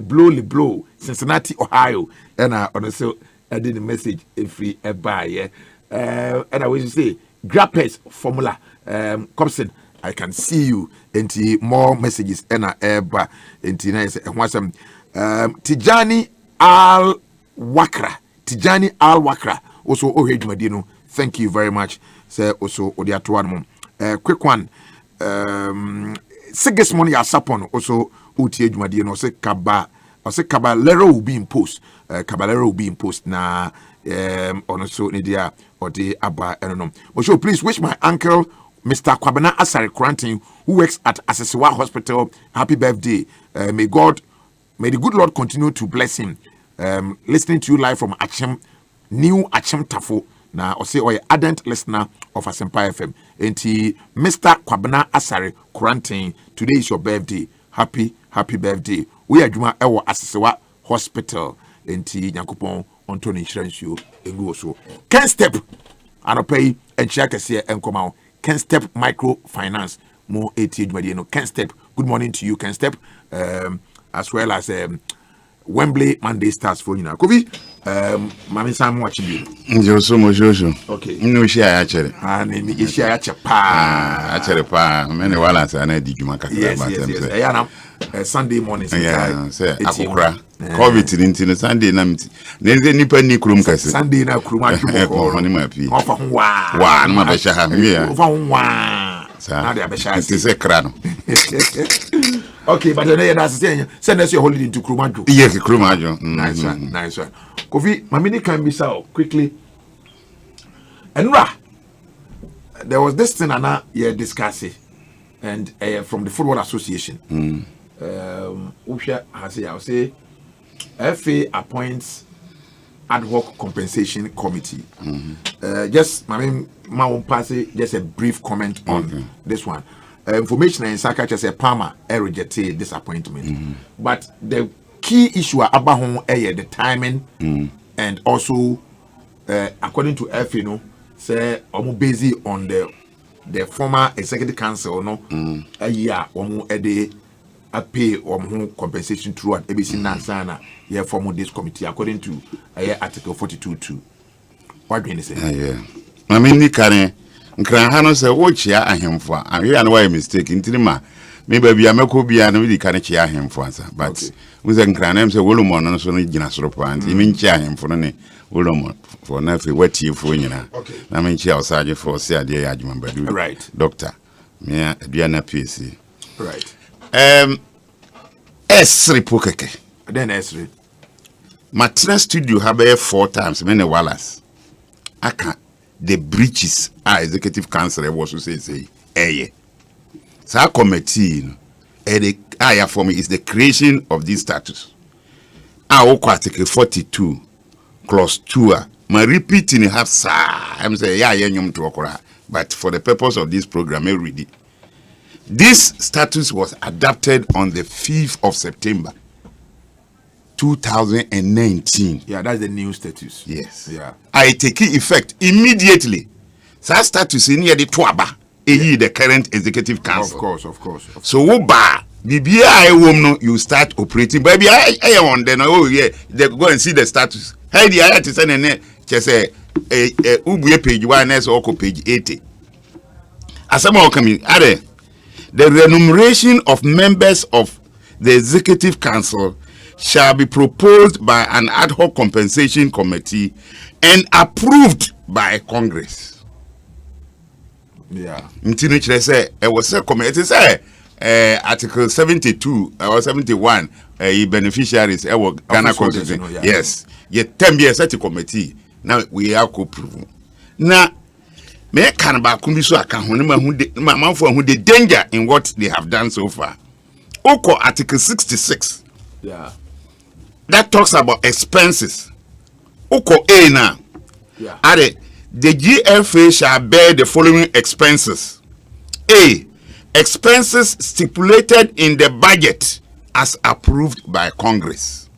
Blow, Cincinnati, Ohio, and also I did a message every buy, yeah. And I will say, Grappes formula, Cobson, I can see you, and more messages, and eba, and Tijani Al Wakra. Also, Madino, thank you very much. Say also Odiatuanum. Quick one. Sigismond Yasapon also Uti Madino say Caballero will be imposed. Caballero will be imposed na also Nidia or the Abba Eronom. Also, please wish my uncle Mr. Kwabena Asari Quarantine, who works at Asesiwa Hospital, happy birthday. May the good Lord continue to bless him. Listening to you live from New Achem Tafo na or say or ardent listener of Asempa FM. Enti Mr. Kwabena Asare Quarantine, today is your birthday. Happy birthday. We are Juma Ewo Asesewa Hospital. Enti Nyankopon Anthony Insurance you engu so. Can step anopay and check us here and come out. Can step microfinance more 80 no can step. Good morning to you, can step as well as Wembley Monday starts for you now. Kofi, Mami Sam watching you. Joso. Okay. No share actually. And in share pa. Actually pa. Many wallets and I did you make yes. Sunday morning. Yeah, say akukra. COVID in Sunday na mti. Neze nipa ni kurum kase. Sunday na kuruma ko ni mapi. Ofa wa. Wa na mabesha ha. Ofa wa. Na dia besha. It is a crano. Okay, but then that's saying send us your holiday to Krumajo. Yes, Krumajo. Nice one. Kofi, Mamini can be so quickly. And there was this thing Anna discussing, and from the Football Association. Usha has I'll say FA appoints ad hoc compensation committee. Just just a brief comment on this one. Information in Sakacha say Palmer rejected this appointment. But the key issue about the timing and also according to FA say busy on the former executive council a year pay compensation throughout ABC Nansana form this committee according to article 42.2. What do you say? I mean Nikane nkran ha no se wo chia ahemfo a we an why mistake ntirima me ba bia meko bia no we kan chia ahemfo ansa but we say nkran am se wolomon no so no gina soro pa anti me chia ahemfo no ne wolomon for na fe watiefo nyina na me chia osaje for se ade ya adwuma badu right doctor me adua na PC right S3 pokeke then S3 Matna studio have 4 times many wallace aka the breaches executive council was to say so committee for me is the creation of this status article 42 clause 2 my repeating have I'm saying but for the purpose of this program I read it. This status was adopted on the 5th of September 2019. Yeah, that's the new status. Yes. Yeah. I take effect immediately. So status in here the twaba. The current executive council. Of course. So you start operating. Baby, I on then. Oh yeah, they go and see the status. Hey, the I to send Just say ubuye page 1 and so page 80. Asema okami are the remuneration of members of the Executive Council shall be proposed by an ad hoc compensation committee and approved by Congress. Yeah. Ntini chere say e was a committee say article 72 or 71 beneficiaries Ghana Constitution. Yes. Ye tembe set committee. Now we are co-approve. Now me can ba kumbi so aka ho ne manfo hu the danger in what they have done so far. Oko article 66. Yeah. That talks about expenses. Oko A now. Yeah. Are the GFA shall bear the following expenses. A. Expenses stipulated in the budget as approved by Congress.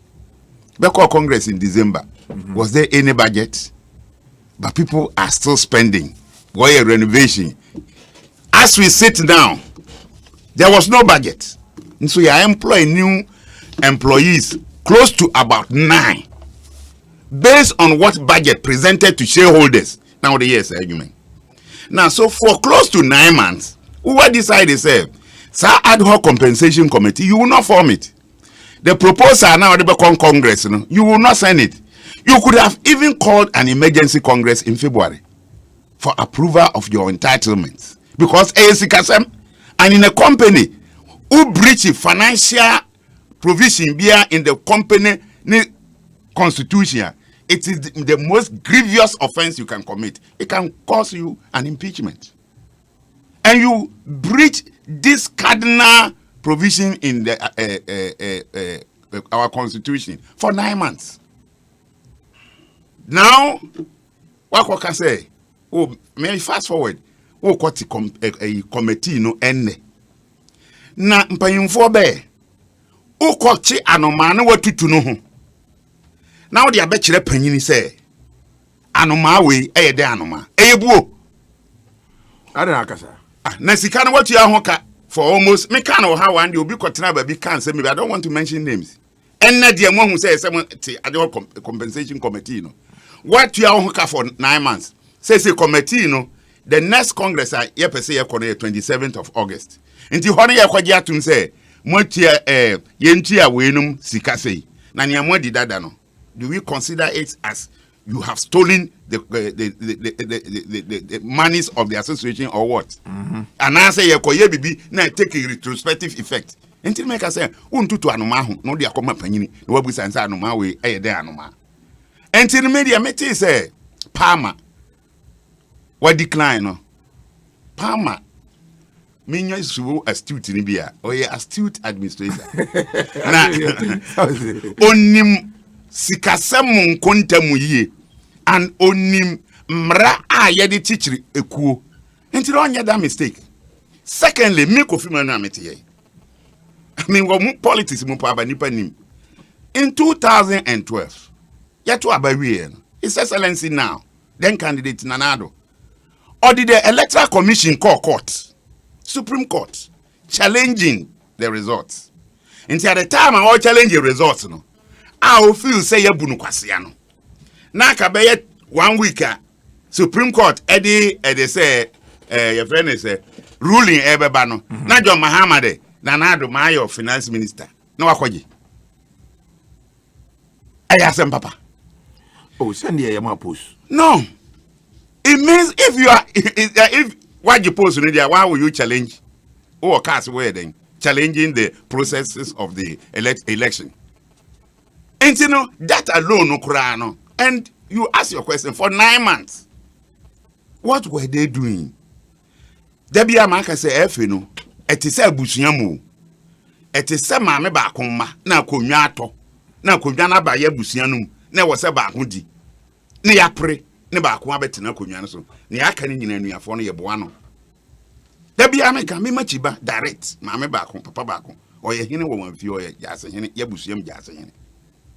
Because Congress in December, was there any budget? But people are still spending. Why a renovation? As we sit down, there was no budget. And so you employ new employees close to about 9. Based on what budget presented to shareholders. Now the year's argument. Now, so for close to 9 months, who will decide to say, sir, ad hoc compensation committee, you will not form it. The proposal now become Congress, you will not sign it. You could have even called an emergency Congress in February for approval of your entitlements. Because ASICASM and in a company who breach financial provision beer in the company constitution, it is the most grievous offense you can commit. It can cause you an impeachment. And you breach this cardinal provision in the our constitution for 9 months. Now, what can say? Oh, may fast forward. Oh, what a committee no end. Na mpanyimfo be. Oh, kwachi anoma na watutu no ho. Now they are betchere panyini say. Anoma we de anoma. Eyebuo. Ada akasa. Na sika na watu ya hoka for almost me can or how one dey obi kwotena ba bi can say maybe I don't want to mention names. Enna de mo hu say compensation committee no. What you are for 9 months. Say committee no. The next Congress I say 27th of August. Inti hono ye kwaji atum say motia yentia wenum sika sei. Na nya modi dada no. Do we consider it as you have stolen the monies of the association or what? And I say ye koye bibi na take a retrospective effect. Inti make say untutu anoma ho no dia koma panyini no wabusa nsa anoma we de anoma. Until the media meti say Palmer what decline no Palmer minya is astute ni bia or ye astute administrator na onim sikasem nkontamu yie and onim mra a ye de teachiri ekuo until on that mistake. Secondly, me kofi manu amete ye I mean what politics mu pa ba nipa nim in 2012 Yatu Abawiye, His Excellency now, then candidate Nanado, ordered the Electoral Commission court, Supreme Court, challenging the results. Until at the time I will challenge the results, no, I will feel say Yabunu Kwasiano. Now, Kabaya 1 week, Supreme Court, Eddie say, your friend is ruling Ebebano, Najo Mahamade, Nanado Mayo, Finance Minister. No, Akwaji. I asked Papa. Oh, send here my post. No. It means if you are if what you post in there, why will you challenge or cast where then challenging the processes of the election? And you know that alone no crano. And you ask your question for 9 months. What were they doing? Debbie Amaka say F no. It is a busiamu. It is a mame ba koma na konwa ato. Na konwa na ba ye busianum. Na wose ba hodi na ya pre ne ba ko abetena konwa no so na ya ka ne nyina nuafo no ye boa no da bia me ka me machiba direct ma me ba ko papa ba ko o ye hene wo manfi o ye jase hene ya busuam jase hene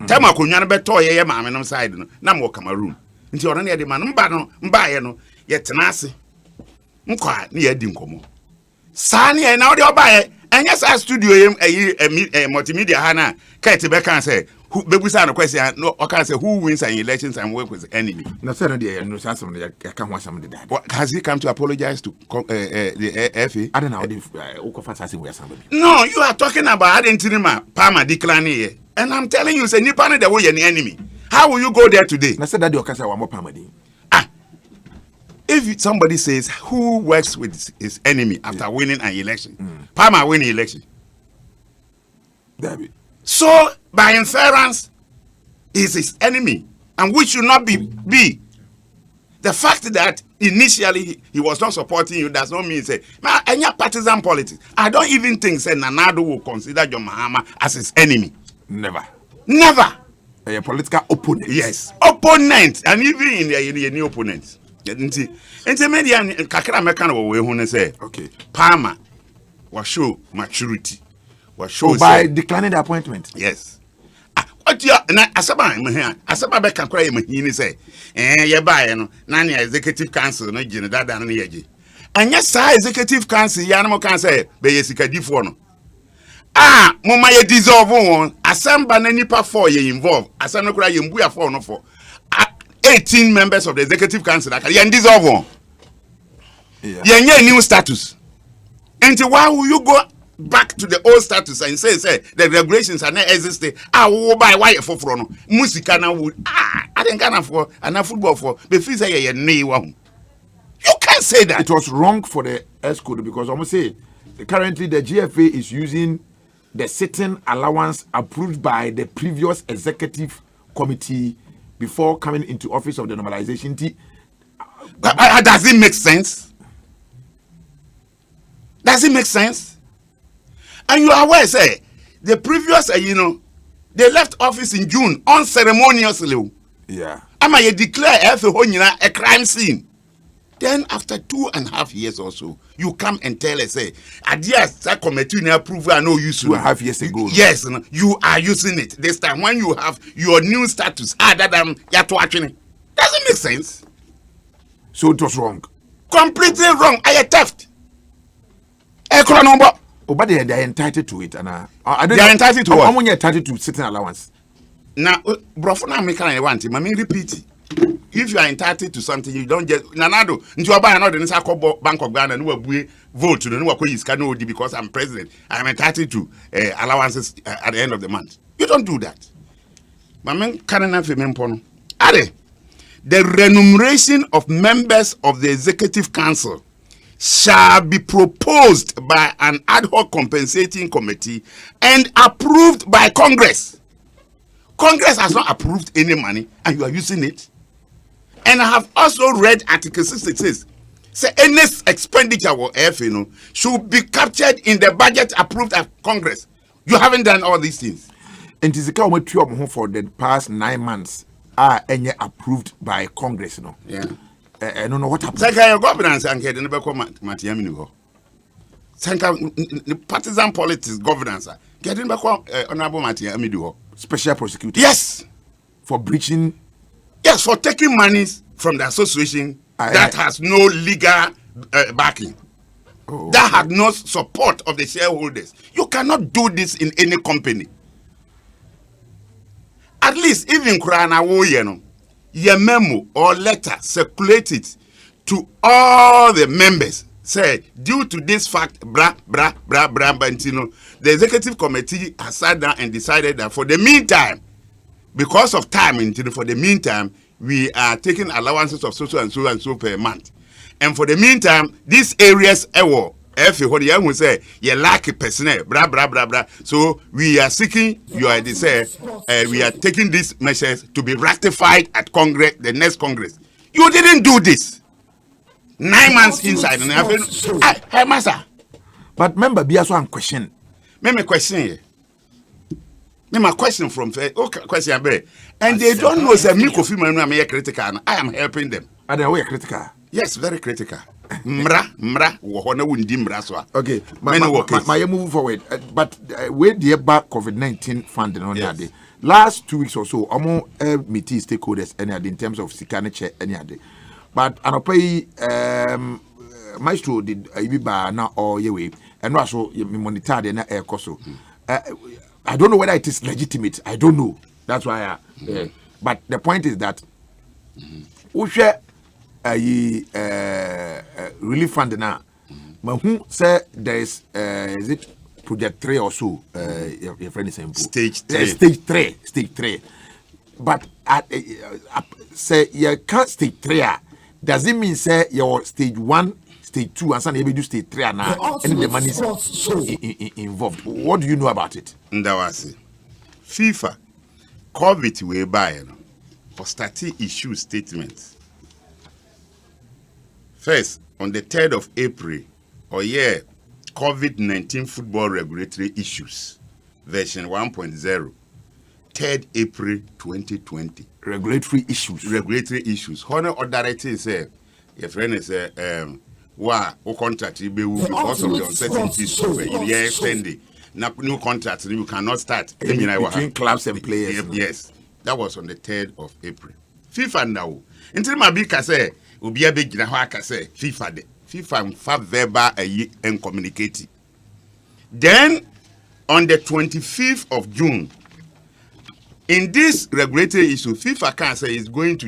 tema konwa no beto ye ma me no side no na mo Cameroon nti ono ne ye de ma no mba ye no ye tena ase nkwa ne ye di nkomo sa ne ye na o de oba ye enya sa studio ye multimedia ha na ka ti be kan say who baby say no question no I can say who wins an elections and work with the enemy. No say no dey no say some I can't want some that. What has he come to apologize to the FA? I don't know if Okofasa we are somebody. No, you are talking about Adentinima Palmer decline here. And I'm telling you say nipa no the way the enemy. How will you go there today? Na said that the Okasa one more Palmer dey. If somebody says who works with his enemy after winning an election, Palmer win the election. So by inference, is his enemy, and we should not be. The fact that initially he was not supporting you does not mean say any partisan politics. I don't even think say Nanado will consider John Mahama as his enemy. Never. A political opponent. Yes, opponent, and even in the new opponents. Intermediate kakra meka no we hu say okay Palmer was show maturity was show by declining the appointment. Yes. What you na asaba be kakra ye mahini say ye bae no na ne executive council no gine dada no ye gi anya sa executive council ya no kan say be ye sikadifo no mama ye dissolve won Asempa na nipa 4 ye involve asem no kra ye mbuya 4 no for 18 members of the executive council that can dissolve one. Yeah, new status. And why will you go back to the old status and say the regulations are not existing? Will buy why for no music na would I think kind for and football for the fees say you can't say that. It was wrong for the ESCO because almost say currently the GFA is using the sitting allowance approved by the previous executive committee before coming into office of the normalization team. Does it make sense? Does it make sense? And you are aware, say, the previous, they left office in June unceremoniously. Yeah. You declare a crime scene. Then after 2.5 years or so, you come and tell us, say, that committee approval I know you 2.5 years ago. Yes, you are using it. This time when you have your new status other than Yatuachini. Doesn't make sense. So it was wrong. Completely wrong. I theft. But they are entitled to it. And they are entitled to what? How many are entitled to sitting allowance? Now, brofuna make I want him. I mean, repeat it. If you are entitled to something, you don't just Nanado. Into a bank of Bank of Ghana, no vote to the new cannot because I'm president. I'm entitled to allowances at the end of the month. You don't do that. The remuneration of members of the executive council shall be proposed by an ad hoc compensating committee and approved by Congress. Congress has not approved any money and you are using it. And I have also read Article 66. Say any expenditure or should be captured in the budget approved at Congress. You haven't done all these things. And it is for the past 9 months are approved by Congress. Yeah. I don't know what happened. Your governance and the partisan politics governance. Getting back honorable Matiamidu. Special prosecutor. Yes. For breaching. Yes, for taking monies from the association that has no legal backing. That had no support of the shareholders. You cannot do this in any company. At least even Kurana your memo or letter circulated to all the members. Say, due to this fact, the executive committee has sat down and decided that for the meantime, because of time, for the meantime, we are taking allowances of so and so per month. And for the meantime, these areas, we say, you lack personnel, So we are seeking, we are taking these measures to be ratified at Congress, the next Congress. You didn't do this. 9 months inside. Hey, master. But remember, be also a question. Me question here. Me question from question be. And they don't know say me Kofi Manu am critical. I am helping them. And they are critical. Yes, very critical. Mra wo na wundi mra so. Okay. My move forward. But with the back COVID-19 funding on that day. Last 2 weeks or so, meeting stakeholders in terms of sikane any day. But anopay maestro did ibiba na or yewe and also monitor the na air coso. I don't know whether it is legitimate. I don't know. That's why. But the point is that we share relief fund now. Who say there is it project 3 or so? Your friend is saying stage 3. Stage 3. But say you can't stage 3. Does it mean say your stage 1, stage 2, and some do stage 3 now, and the money is involved? What do you know about it? Ndawasi. FIFA COVID way by for starting issue statements. First, on the 3rd of April, COVID-19 football regulatory issues, version 1.0, 3rd April 2020. Regulatory issues. Honor or directly say, your friend is o contract you be because of the uncertainties of the year extending. New contracts you cannot start between clubs and players. Yes, that was on the 3rd of April. FIFA now. Until my big say, Ubi a big say FIFA de. FIFA verbal and communicating. Then on the 25th of June, in this regulatory issue, FIFA can say is going to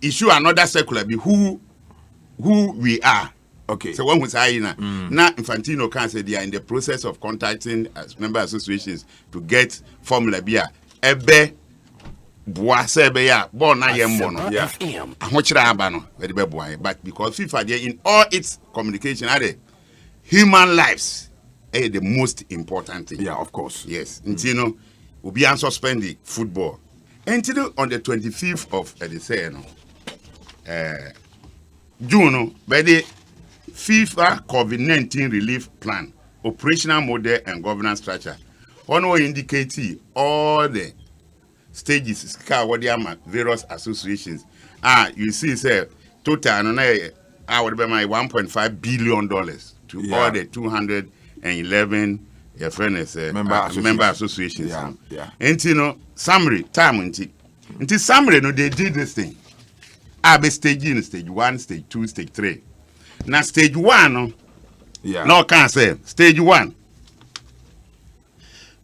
issue another circular be who we are. Okay. So when we say now Infantino can say they are in the process of contacting member associations to get Formula B. Ebe boa sebe ya born na yembo no. Yeah. Ahochira aba no we be boa, but because FIFA there in all its communication are human lives the most important thing. Yeah, of course. Yes. Until will be unsuspended football. Until on the 25th of June, by the FIFA COVID-19 relief plan, operational model and governance structure. One will indicate all the stages, various associations. You see, say total I would be my $1.5 billion to all the 211 your friends member associations. Yeah. And summary time until summary they did this thing. I be stage 1, stage 2, stage 3. Now stage 1 no can say stage 1.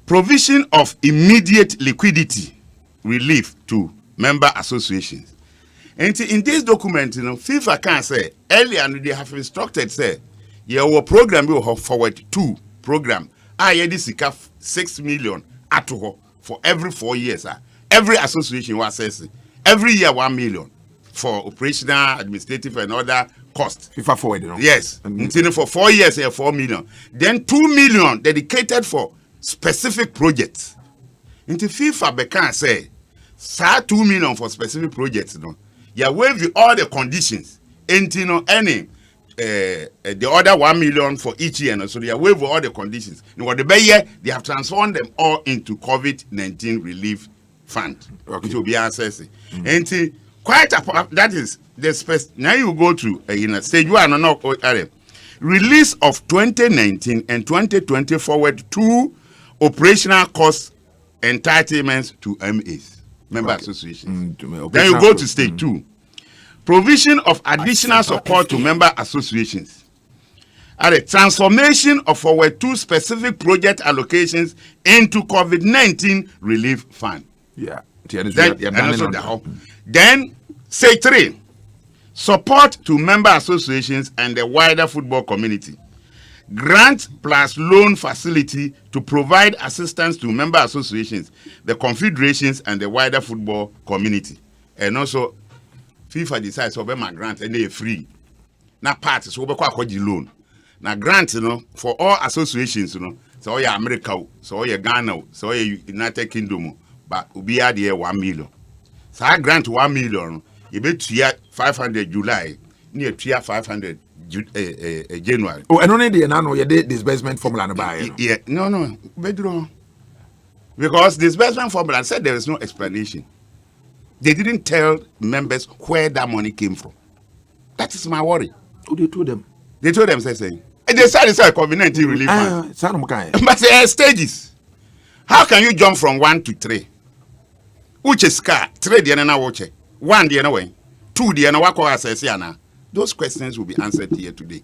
Provision of immediate liquidity relief to member associations. And in this document, FIFA can say earlier they have instructed say your program will have forward 2 program. This is 6 million for every 4 years. Every association was assessing every year 1 million for operational, administrative, and other costs. FIFA forward, Yes, until for 4 years, 4 million. Then 2 million dedicated for specific projects. Until FIFA can say, 2 million for specific projects. You waive all the conditions. Until any. The other 1 million for each year, so they waive all the conditions. They have transformed them all into COVID-19 relief fund, which will be assessing. And quite that is the now you go to stage 1 release of 2019 and 2020 forward 2 operational cost entitlements to MAs, member associations. Then you go to stage 2. Provision of additional support to member associations. And the transformation of forward 2 specific project allocations into COVID-19 relief fund. Yeah. Then, say 3. Support to member associations and the wider football community. Grant plus loan facility to provide assistance to member associations, the confederations, and the wider football community. And also, FIFA decides to my grant and they free. Now parties will be quite loan. Now grant, for all associations, so all America, so all Ghana, so all United Kingdom, but we are there 1 million. So I grant 1 million. You bet 500 July, near 500 January. Oh, and only the nano you did disbursement formula buy. Yeah, no, bedroom. Because disbursement formula said there is no explanation. They didn't tell members where that money came from. That is my worry. Who they told them? They told them saying, and they said it's a COVID-19 relief fund. But there are stages. How can you jump from 1 to 3? Which is car? 3 the na watch. 1 the way. 2 the na wako assess yana. Those questions will be answered here today.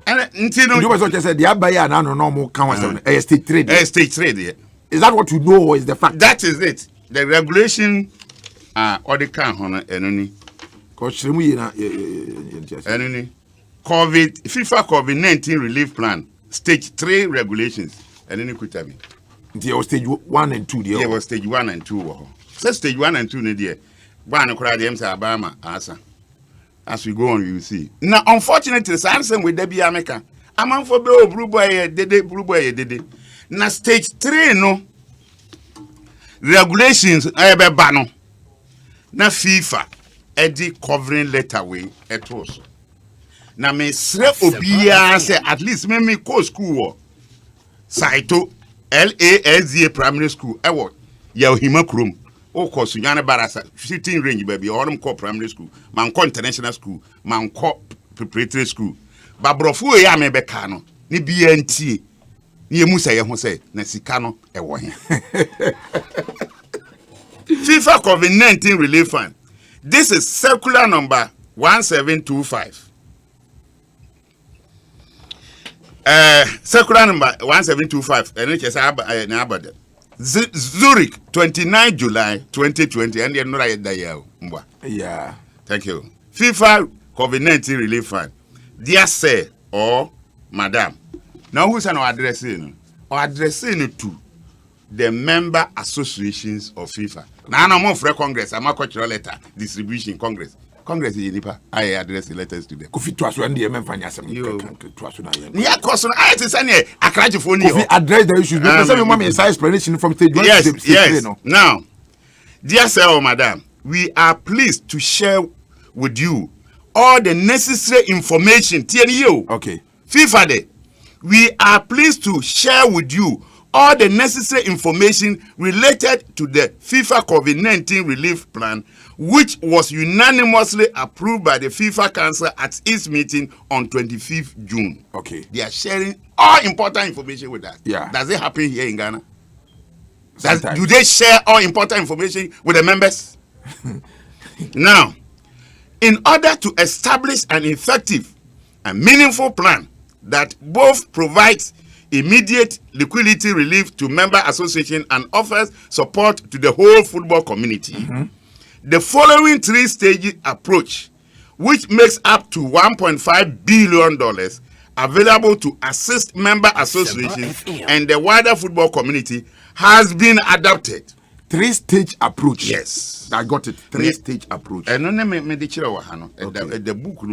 And until you was just said the abaya na no more can was stage 3. Stage 3 there. Is that what you know or is the fact? That is it. The regulation or the can enoni. Enoni. FIFA COVID-19 relief plan stage 3 regulations. Enoni kutabi. There was stage 1 and 2 there. There was stage 1 and 2. So stage 1 and 2 ne there. One crowd them say Obama answer. As we go on, you will see. Now, unfortunately, Samson with Debbie America. I'm on for blue boy, dede. Now, stage 3, no regulations, bano. Now, FIFA, Eddie covering letter way, et was. Now, me sre obia say at least me co school. Saito, LASDA primary school, what? Yao Himakrum. O course Yana Barasa shooting range baby or primary school, Manco international school, Manco preparatory school. Babrofu ya mebekano, ni BNT, ni Musa Yahose, Nasikano, Ewahi. FIFA COVID-19 Relief Fund. This is circular number 1725. Circular number 1725, and it is Abad. Zurich, 29 July 2020, and you're not there. Yeah. Thank you. FIFA COVID-19 Relief Fund. Dear sir or madam. Now who's an addressing? Or addressing to the member associations of FIFA. Now I'm on for Congress. I'm a cultural letter distribution Congress. Congress is nipa. I address the letters to them. Kofi twaso and the memfanya some. Twaso na yen. Nia koso I had to send a crash for you. Kofi address the issues. Because some mama is explanation from stage 1 yes, to stage 3 no. Now, dear sir or madam, we are pleased to share with you all the necessary information. TNU. Okay. FIFA Day. We are pleased to share with you all the necessary information related to the FIFA COVID-19 relief plan, which was unanimously approved by the FIFA Council at its meeting on 25th June. Okay. They are sharing all important information with us. Yeah. Does it happen here in Ghana? Do they share all important information with the members? Now, in order to establish an effective and meaningful plan that both provides immediate liquidity relief to member association and offers support to the whole football community, the following 3-stage approach, which makes up to $1.5 billion available to assist member associations and the wider football community, has been adopted. 3-stage approach. Yes, I got it. 3-stage approach. And no me the chira wahano. The book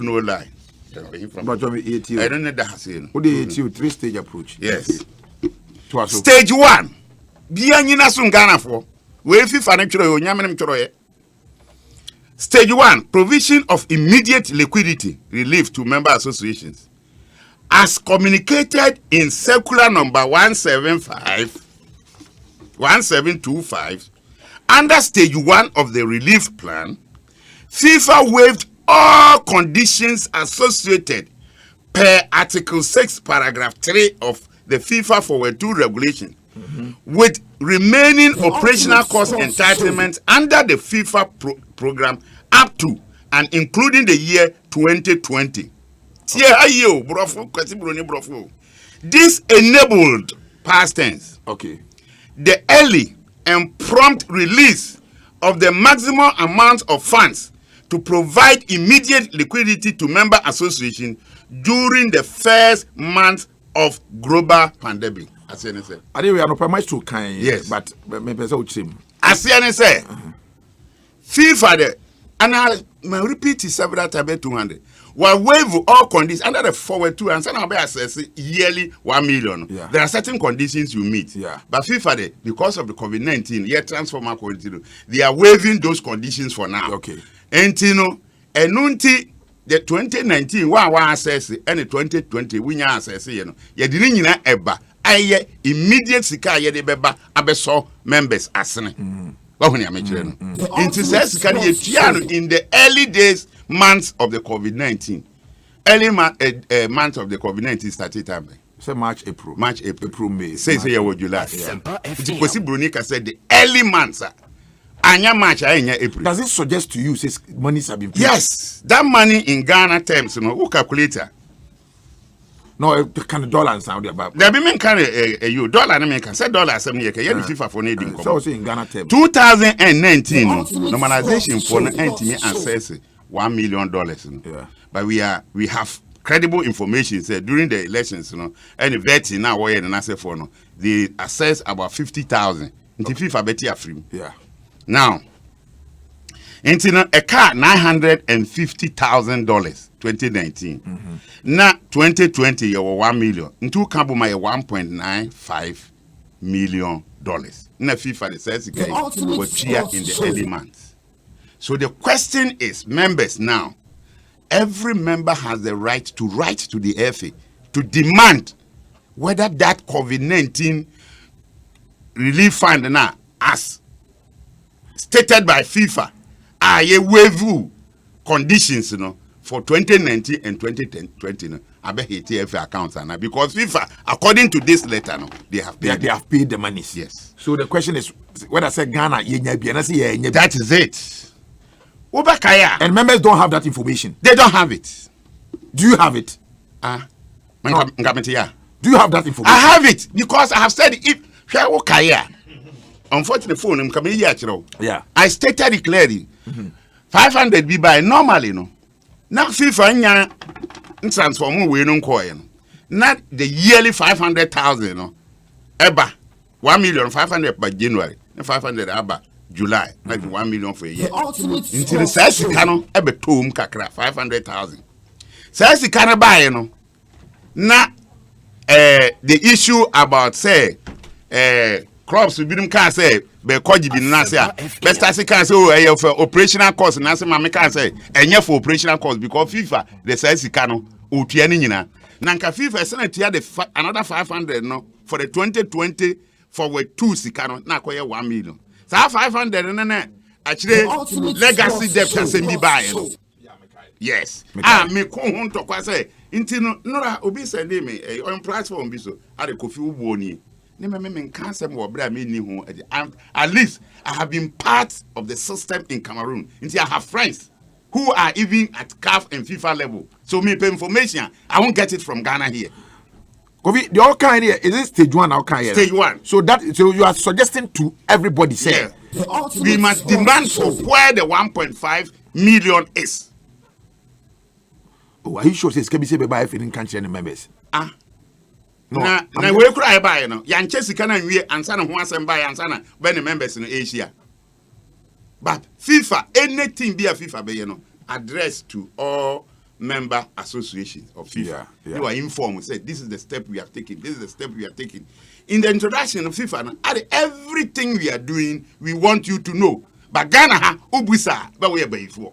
no lie. But I don't know that hasino. What do 3-stage approach? Yes. Stage 1. Bia nyina so Ghana for. We FIFA na chiro yo nyame chiro ye. Stage 1, provision of immediate liquidity relief to member associations. As communicated in circular number 1725, under stage 1 of the relief plan, FIFA waived all conditions associated per Article 6, Paragraph 3 of the FIFA Forward 2 regulation, with remaining operational cost entitlements under the FIFA program up to and including the year 2020. This enabled, past tense, the early and prompt release of the maximum amount of funds to provide immediate liquidity to member association during the first month of global pandemic. As I say, we are not permitted to kind. Yes, but maybe so same. As I say, FIFA and I repeat it several times 200. While waive all conditions under the forward 2 and some access yearly 1 million. Yeah. There are certain conditions you meet. Yeah. But FIFA, because of the COVID-19, transformer quality, they are waiving those conditions for now. Okay. And the 2019 one access and the 2020 we access you didn't eba aye immediate sika ye de beba abeso members asene what am I saying into says can ye in the early days months of the COVID-19 early month of the COVID-19 started time say March April May say July it's possible Brunica said the early months Anya March, April. Does it suggest to you says monies have been paid? Yes, that money in Ghana terms, who calculator? No, can dollar and Saudi about. There be men carry a you dollar and American say dollar 7 years. Can FIFA for needing. So in Ghana term. 2019 normalization for NTM access $1 million. Yeah. But we have credible information said during the elections, any vetting now where and answer for no, they assess about 50,000. Into FIFA betty are free. Yeah. Now, into a car $950,000 2019. Now 2020 you were 1 million. Into Kabuma $1.95 million. Now FIFA the says guys were cheer in the early months. So the question is, members now, every member has the right to write to the FA to demand whether that COVID-19 relief fund now, as stated by FIFA, are a waiver conditions, for 2019 and 2020. I bet FA accounts now because FIFA, according to this letter, they have paid the money. Yes. So the question is, whether say Ghana, that is it. And members don't have that information. They don't have it. Do you have it? No. Do you have that information? I have it because I have said if unfortunately phone yeah. I stated it clearly. 500 be by normally now FIFA transform we not the yearly 500,000 eba 1,500,000 by January 500 aba July, like 1 million for a year. Until the size cano ebe tom kakra 500,000. Size cano buy na the issue about say crops we bidum can say be koji bi na say best as can say for operational cost na say mama can say enye for operational cost because FIFA the size cano otua ni nyina na nka FIFA say na tia the another 500 for the 2020 forward 2 sikano na koye 1 million. So 500 actually legacy debt as me buy. Yes. Me ko hun to kwa say inti no obi send me on platform bi so at the coffee uboni. Ne me kan sem wo bra me ni hu at least I have been part of the system in Cameroon. Inti I have friends who are even at CAF and FIFA level. So me pay information I won't get it from Ghana here. The all kind here is it stage 1 or kind here? Stage 1. So you are suggesting to everybody say we must demand for where the 1.5 million is. Oh, are you sure says can be said by feeding country and members? No, na we cry by yan chesika na nwie ansa na ho asem by ansa na when the members in Asia. But FIFA, anything be a FIFA be addressed to all member associations of FIFA. Yeah. You are informed. Say this is the step we have taken. This is the step we are taking. In the introduction of FIFA, everything we are doing, we want you to know. But Ghana, Ubisa, but we are before.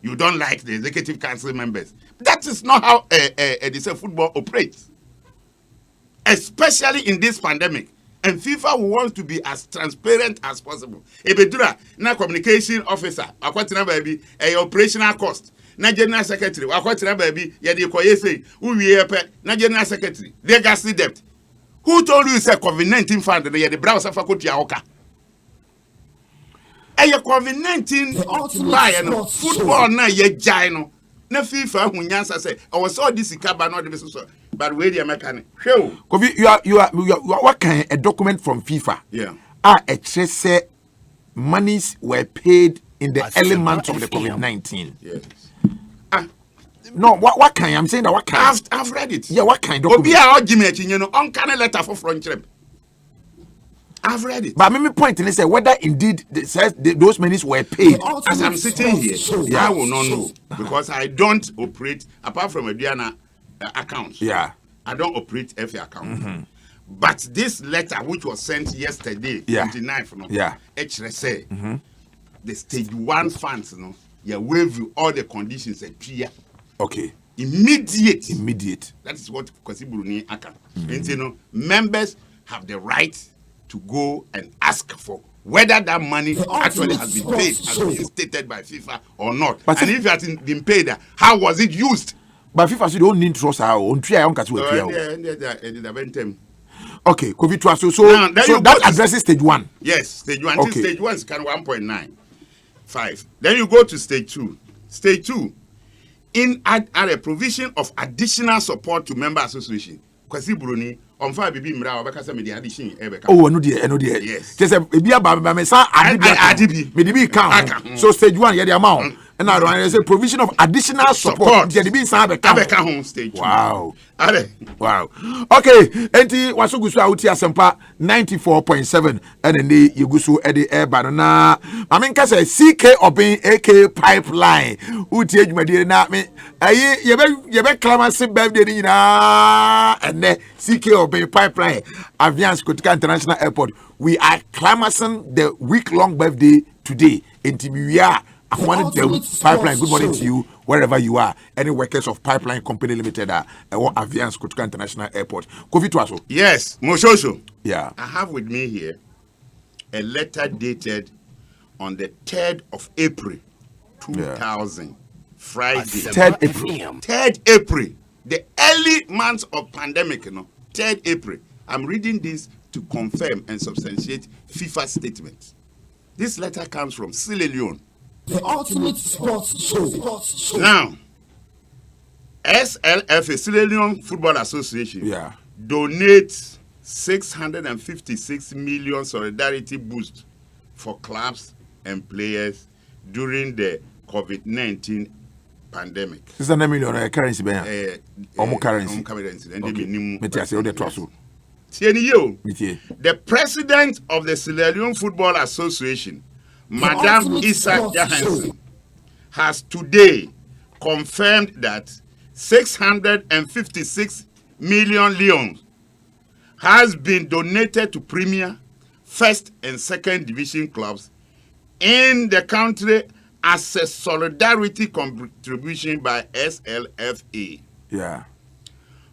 You don't like the executive council members. That is not how football operates. Especially in this pandemic. And FIFA wants to be as transparent as possible. Ebedura, na communication officer, akwatina baby, operational cost. Na general secretary, akwatina baby, ya de koye say, uwie pe, na general secretary, legacy debt. Who told you say COVID-19 fund ya the browser faculty aoka? COVID-19 buy no football na ye jai no. Na FIFA hunyansa say, I was all this ikaba no de so. But where the American show? You are what kind a document from FIFA? Yeah. It say monies were paid in the early months of the COVID-19. Yes. No, what kind? I'm saying that what kind? I've read it. Yeah, what kind document? On kind of letter for front trip. I've read it. But my point is say whether indeed those monies were paid. As I'm sitting here, I will not know because I don't operate apart from a Diana accounts. Yeah. I don't operate FA account. But this letter which was sent yesterday, 29th, actually say the stage 1 funds, you waive all the conditions and clear. Okay. Immediate. That is what Kwasiburuni account. And members have the right to go and ask for whether that money actually has been paid as been stated by FIFA or not. But and if it has been paid, how was it used? But FIFA said don't need trust on three on okay, COVID so that addresses stage 1. Yes, stage 1. Okay. Stage 1 is kind of 1.95. Then you go to stage 2. Stage 2, in a provision of additional support to member association. Kwasi Bruni on fire bibi mra obekasa me di addition ebeka. Oh, no dear. Yes. Just ebi aba me sa adibi. Me di bi count. So stage 1 ye the amount. And now there is a provision of additional support. Ye di bi sa abeka home stage 2. Wow. Wow. Okay, enti wasugusu auti Asempa 94.7 and the Yugusu Eddie Air Banana. I mean, cause CK Obin AK Pipeline. Uti ejumadi na me. Aye, yebe clamacy birthday na and the CK Obin Pipeline. Aviance Kotika International Airport. We are clamoring the week-long birthday today. Enti we are. I wanted the pipeline. Good morning to you, wherever you are. Any workers of Pipeline Company Limited or Aviance Kotuka International Airport. Kofi Tuaso. Yes, Moshosho. Yeah. I have with me here a letter dated on the 3rd of April, 2000. Yeah. Friday. 3rd April. 3rd April. The early months of pandemic, 3rd April. I'm reading this to confirm and substantiate FIFA statement. This letter comes from Sierra Leone. The ultimate sports show. Now, SLF, Sierra Leone Football Association, donates 656 million solidarity boost for clubs and players during the COVID-19 pandemic. 600 million currency, currency. The president of the Sierra Leone Football Association, Madame Issa Johansson, has today confirmed that 656 million leons has been donated to Premier, First and Second Division clubs in the country as a solidarity contribution by SLFA. Yeah.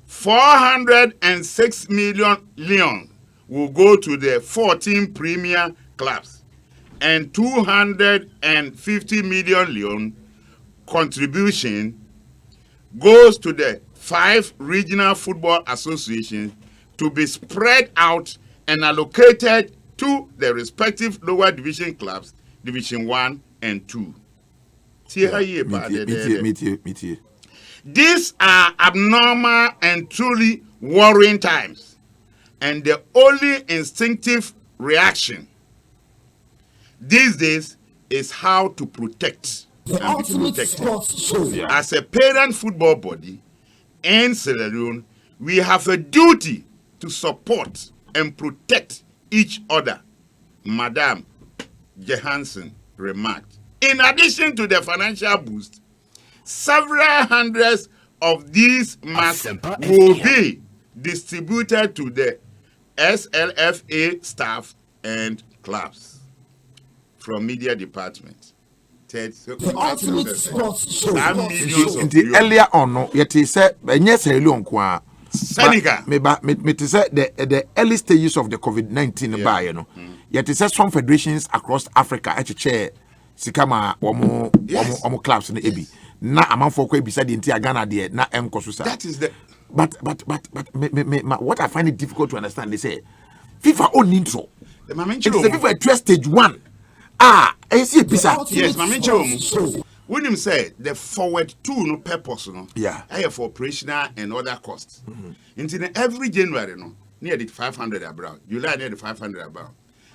406 million leons will go to the 14 Premier clubs, and 250 million leon contribution goes to the 5 regional football associations to be spread out and allocated to the respective lower division clubs, Division 1 and 2. These are abnormal and truly worrying times, and the only instinctive reaction these days is how to protect and be protected. As a parent football body in Sierra Leone, we have a duty to support and protect each other, Madame Johansson remarked. In addition to the financial boost, several hundreds of these masks will be distributed to the SLFA staff and clubs. From media department. The ultimate sports show. Earlier on, yet he said, Senegal. Me say the early stages of the COVID-19 yet it says some federations across Africa actually sikama omo clubs in the AB. Na amanfo ko ebisa de ntia Ghana de na emkoso. That is the but what I find it difficult to understand, they say FIFA own intro. The FIFA address stage 1. I see a pizza. Yes, Mamicho. When him say the forward 2 no purpose I have for operational and other costs. Until every January near the 500 abroad. July near the 500 abroad.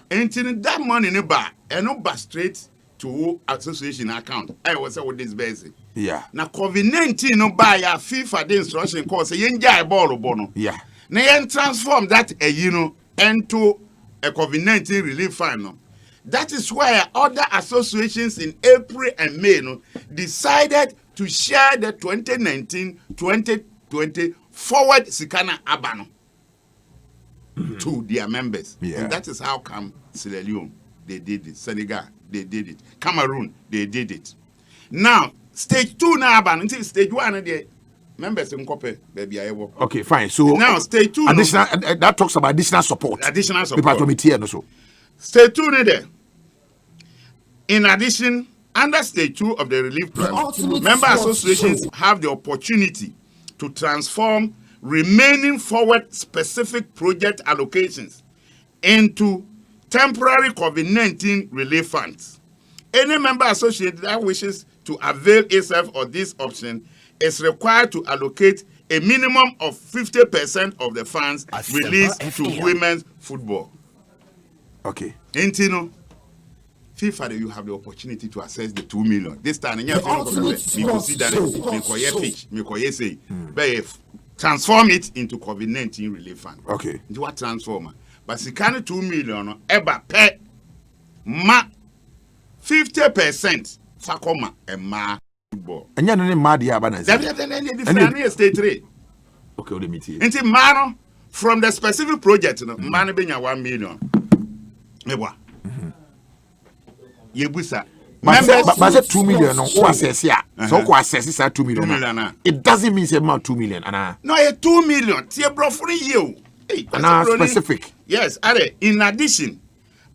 Until that money in the bar and no bar straight to association account. I was with this basic. Yeah. Now COVID-19 no buy a FIFA the instruction course. You enjoy ball bono. Yeah. Now you transform that into a COVID-19 relief fund. That is why other associations in April and May decided to share the 2019-2020 forward Sikana Abano to their members. Yeah. And that is how come Sierra Leone, they did it. Senegal, they did it. Cameroon, they did it. Now, stage 2 now, until stage 1, the members in Kope, baby, I will. Okay, fine. So now, stage 2. Additional, that talks about additional support. Additional support. Stage 2 there. In addition, under stage 2 of the relief plan, member associations have the opportunity to transform remaining forward specific project allocations into temporary COVID-19 relief funds. Any member association that wishes to avail itself of this option is required to allocate a minimum of 50% of the funds released to women's football. Okay. Intino, FIFA, you have the opportunity to access the 2 million. This time, you transform it into COVID-19 relief fund. Okay. Into what transformer? But the kind of 2 million, ever pay ma 50% fakoma and ma football. And you're not mad, yeah, but state 3. Okay, let me tell you. Into mano from the specific project, man, being 1 million. Mewa. Yebusa. But 2 million, who assess here? So who assesses at 2 million? It doesn't mean about 2 million. No, 2 million. See a bro for you. Specific. Yes, in addition,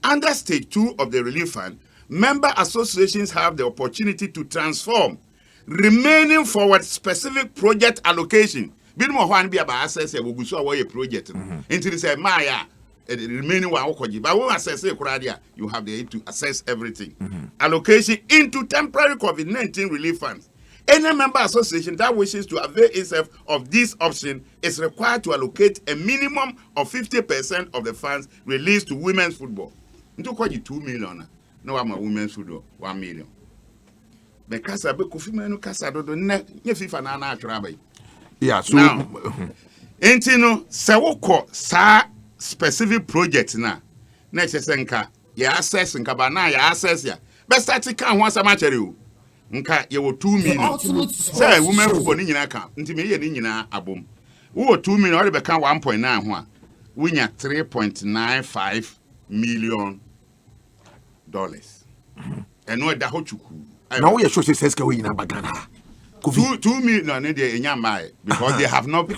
under stage 2 of the relief fund, member associations have the opportunity to transform remaining forward specific project allocation. Bit more one be about access a project. Until they say Maya. The remaining one, but when assess you have the aid to assess everything. Allocation into temporary COVID-19 relief funds. Any member association that wishes to avail itself of this option is required to allocate a minimum of 50% of the funds released to women's football. Into quite 2 million. No, I'm a women's football 1 million. Because I be Kufimenu Casado, ne FIFA na travel. Yeah, so now, Entino, Sawoko, sa specific project na senka ya access nka ba na ya access ya best start kan ho asama chere o nka ye wo 2 million say women football ni nyina kan nti me ye ni nyina abom wo 2 million o be kan 1.9 ho a wunya 3.95 million dollars eno da ho chuku na wo ye show say ska we nyina bagana 2 million in the Inyamai because they have not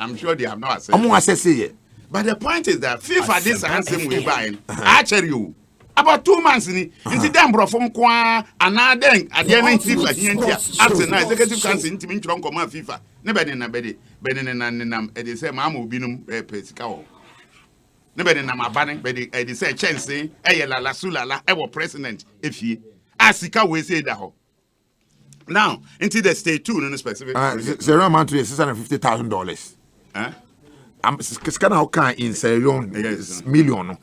I'm sure they have not accessed. But the point is that FIFA this handsome way buying actually you about 2 months in the damn bro from Kwa another again FIFA here after now executive council into me from FIFA never in a bedi benin they say mamu binum pesika never in a banning bedi they say chance la sulala ever president if he asika we say that. Now, into the state 2 in a specific zero amount to $650,000. It's kind of kind in million.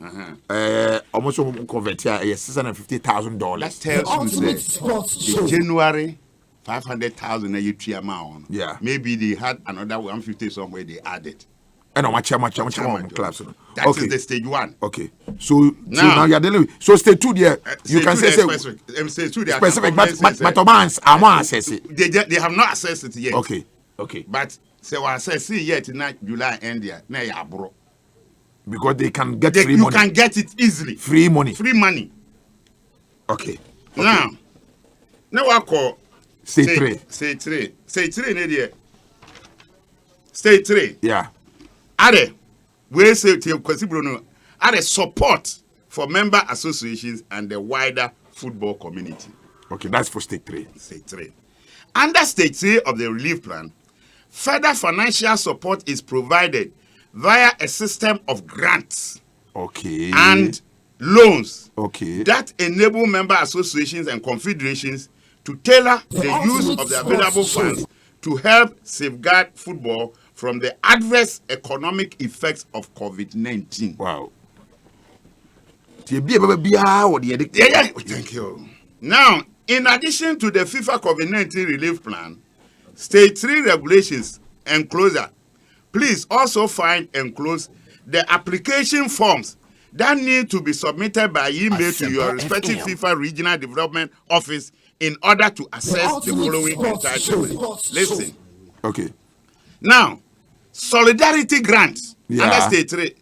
Almost convert here $650,000. That tells you the January 500,000 a year amount. Yeah. Maybe they had another 150 somewhere they added. And how much class? That is the stage 1. Okay. So now you're dealing with so stage 2 there. You can say stage 2 there specific, but Obans are more access it. They have not accessed it yet. Okay. But say what access it yet in July end there. Now ya bro. Because they can get free money. You can get it easily. Free money. Okay. Now I call stage 3. Stage 3 in there. Stage 3. Yeah. We say to Kwesi Bruno, support for member associations and the wider football community. Okay, that's for stage 3. Stage 3. Under stage 3 of the relief plan, further financial support is provided via a system of grants. Okay. And loans. Okay. That enable member associations and confederations to tailor the use of the available funds to help safeguard football from the adverse economic effects of COVID-19. Wow. Thank you. Now, in addition to the FIFA COVID-19 relief plan, stage 3 regulations enclosure, please also find enclosed the application forms that need to be submitted by email to your respective FIFA regional development office in order to access the following entitlements. Listen. Okay. Now, solidarity grants under state 3,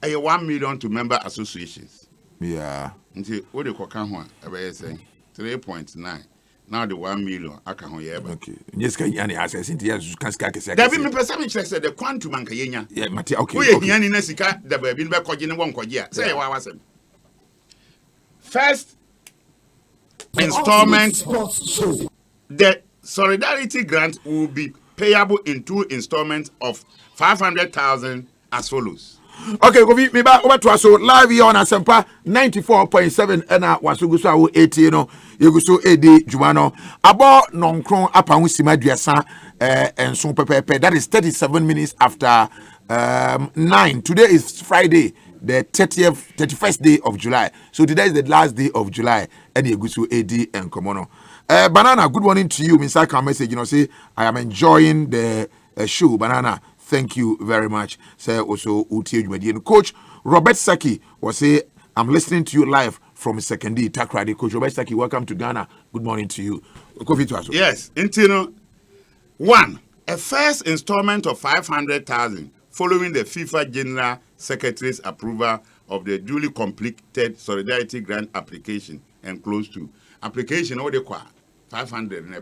a 1 million to member associations. Yeah. Until what they call 3.9. Now the 1 million. Okay. Yes, can you access into yes? There be me perception said the quantum and Kenya. Yeah, Mati. Okay. We are in Nesika. The baby be coging 1 year. Say what was it? First installment. The solidarity grant will be payable in 2 installments of 500,000 as follows. Okay, go me back over to us. So live here on Asempa 94.7 and wasugusa 80 no. Yeguso edi jumano. Abo nonkron apa wisima duasa and so pepe. That is 37 minutes after 9. Today is Friday, the 31st day of July. So today is the last day of July. And yeguso edi and komono. Banana, good morning to you. Mr. Can message, say I am enjoying the show. Banana, thank you very much. Say also Uti Coach Robert Saki was say I'm listening to you live from Second D Takradi. Coach Robert Saki, welcome to Ghana. Good morning to you. Yes, Intino. One, a first installment of 500,000 following the FIFA General Secretary's approval of the duly completed Solidarity Grant application and close to application all the 500 and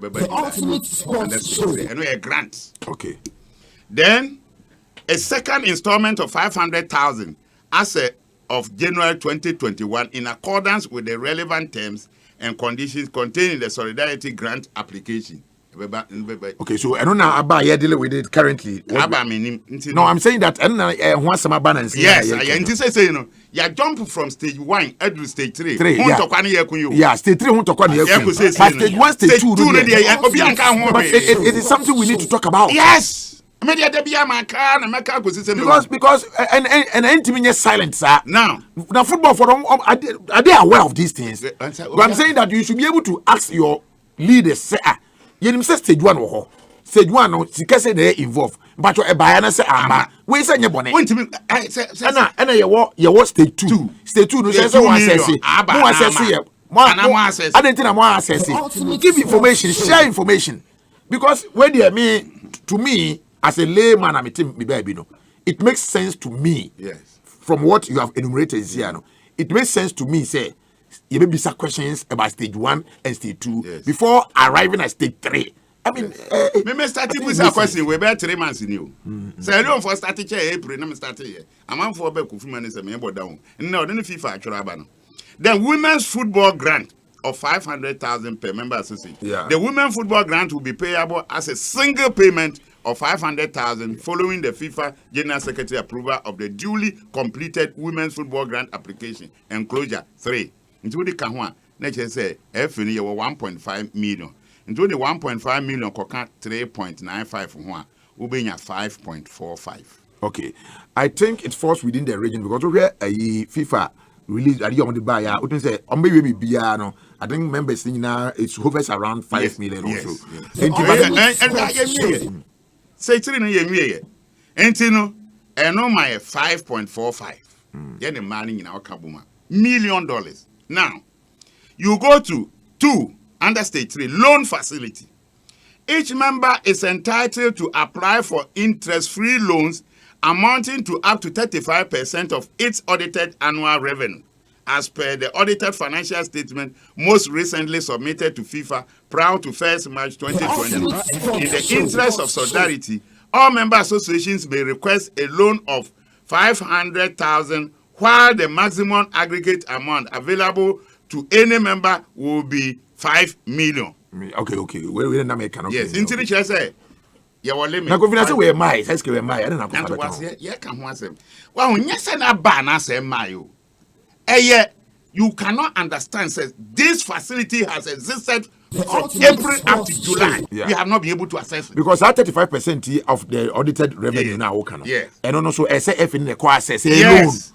a grant. Okay. Then a second installment of 500,000 as of January 2021 in accordance with the relevant terms and conditions contained in the Solidarity Grant application. Okay, so I don't know about you dealing with it currently. No, I'm saying that once some balance. Yes, I say you know, you jump from stage 1 to stage 3. Yeah, stage 3 stage 1, stage 2. But it is something we need to talk about. Yes. Because and intimate silence, sir. Now football for them are they aware of these things? But I'm saying that you should be able to ask your leaders, say, you say stage 1 or stage 1 no sika say they involve but your bayana say ama we say nyebone and you stage 2 stage 2 no say one assess I didn't more assess give information, share information, because when they me to me as a layman I'm me baby no it makes sense to me. Yes, from what you have enumerated here no it makes sense to me. Say you may be some questions about stage 1 and stage 2 before arriving at stage 3. I mean, me starting with a question. We bear 3 months in you. So I don't for starting April. I'm starting here. I'm on for back of money. Me down. No, then FIFA actually. The women's football grant of 500,000 per member association. Yeah. The women's football grant will be payable as a single payment of 500,000 following the FIFA General Secretary approval of the duly completed women's football grant application. Enclosure 3. Into the Kahua, nature say, FNE 1.5 million. Into the 1.5 million, Koka 3.95 from one, Ubenya 5.45. Okay. I think it falls within the region because where a FIFA release at the buyer, I would say, maybe Biano. I think members now it hovers around 5 million also. Say 3 million. And no my 5.45. Then the money in our Kabuma. $1 million. Now, you go to 2 under stage 3 loan facility. Each member is entitled to apply for interest-free loans amounting to up to 35% of its audited annual revenue, as per the audited financial statement most recently submitted to FIFA prior to 1st March 2020. In the interest of solidarity, all member associations may request a loan of 500,000, while the maximum aggregate amount available to any member will be 5 million. Okay. We're not making. Yes, into the chair say, you will limit. Now, go say we're my, let's go my. I don't know. And what's here? Yeah, come once. Well, when you say na ban, say mayo. You cannot understand. Says this facility has existed from April up to July. We have not been able to assess it because that 35% of the audited revenue now. Yes. And also SAF in the core assess. Yes.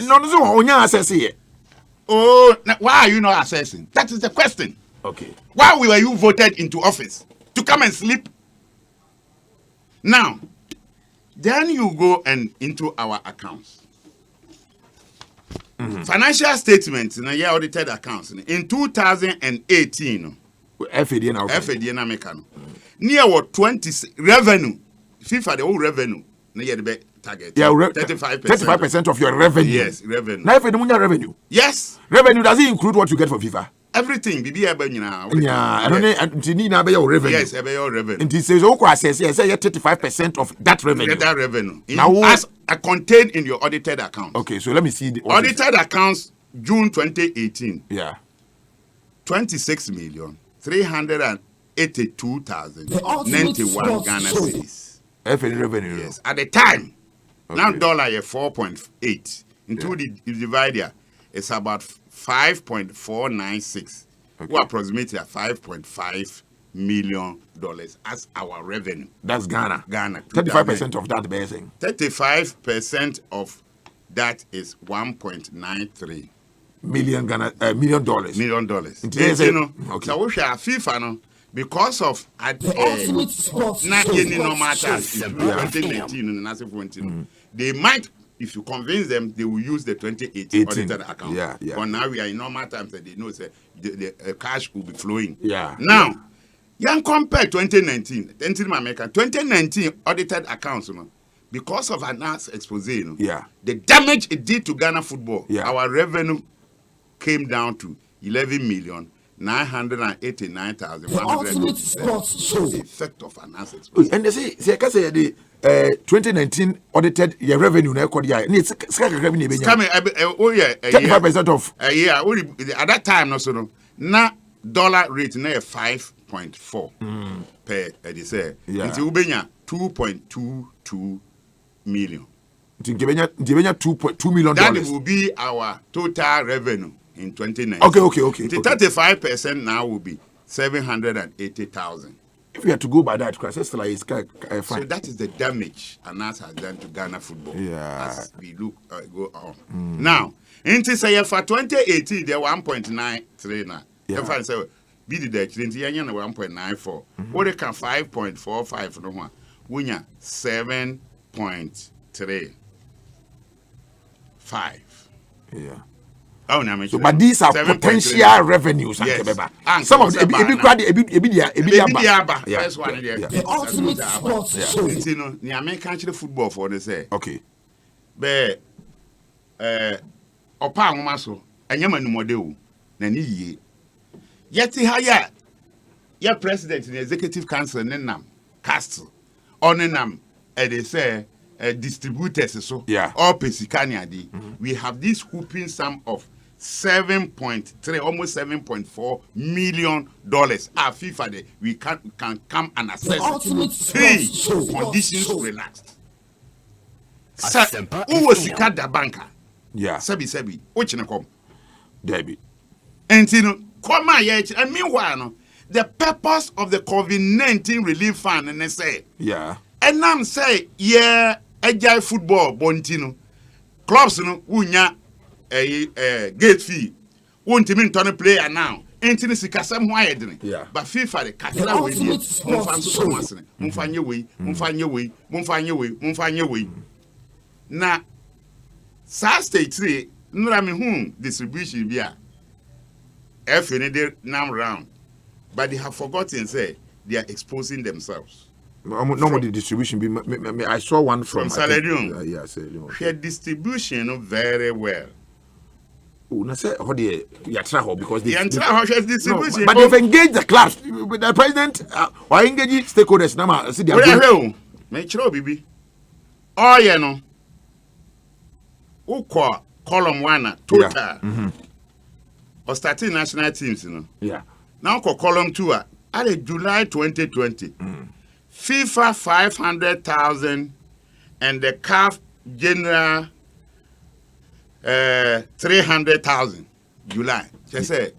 No, only assess here. Oh, why are you not assessing? That is the question. Okay. Why were you voted into office? To come and sleep? Now, then you go and into our accounts. Financial statements in a year audited accounts in 2018. FAD na mekano. Near what 20 revenue. FIFA the whole revenue. Near the target. Yeah, 35% of your revenue. Yes, revenue. Now FAD revenue. Yes. Revenue does it include what you get for FIFA? Everything. Bibi now. Yeah, I don't know your revenue. Yes, your revenue. And it says okay, say 35% of that revenue. That revenue. Now, as contained in your audited accounts. Okay, so let me see the audited accounts June 2018. Yeah. 26,382,091 Ghana cedis. FAD revenue. Yes. At the time. Now dollar is 4.8. Into the divider, it's about 5.496. We approximately $5.5 million as our revenue. That's Ghana. 35% of that basing. 35% of that is 1.93 million Ghana $1 million. $1 million. You know, so we share FIFA no because of not any no matter 2019 and 2020. They might, if you convince them, they will use the 2018 audited account. Yeah. But now we are in normal times that they know the cash will be flowing. Yeah. Now, you compare 2019, 2019 audited accounts, you know, because of an expose, you know, the damage it did to Ghana football, our revenue came down to 11,989,187. The effect of an asset. And they say the 2019 audited your revenue na record ya. It's revenue. 35% of at that time no so no. Na dollar rate na 5.4 per they say. It's ubenya 2.22 million. It's $2.2 million. That will be our total revenue in 2019. Okay. The 35% now will be 780,000. If we have to go by that, it's fine. So that is the damage Anas has done to Ghana football. As we look go on. Now, into say for 2018, they're 1.93 now. If I say be the 1.94. What they can 5.45 no one. We 7.35. Yeah. So, but these are potential revenues. Yes. Some of them, first one there. The ultimate sports show. You know, the American football for they say. Okay. But opa nwoma so anyama numode o na ni yie. Yeti haya ya president in executive council nenam castle onenam they say distributors so all pesikani ade. We have this whooping sum of 7.3 almost 7.4 million dollars. FIFA we can come and assess conditions relaxed. Asempa who was the banker? Sebi which na come Debbie and you know come and meanwhile no, the purpose of the COVID-19 relief fund and they say and I'm say agile football bontino clubs no unya gate fee won't mean turn player now ain't in sika sam why but FIFA the kakra we mfanye we na state 3 nra me distribution bia FND now round but they have forgotten say they are exposing themselves. Normally distribution be I saw one from Salarium. Share distribution very well. Because they distribution. But they've engaged the clubs. The president why engage stakeholders now see they are bibi. Oh yeah no. Uko column 1 total. Or starting national teams, you know. Now column 2 at July 2020. FIFA 500,000 and the CAF general 300,000 July. Just say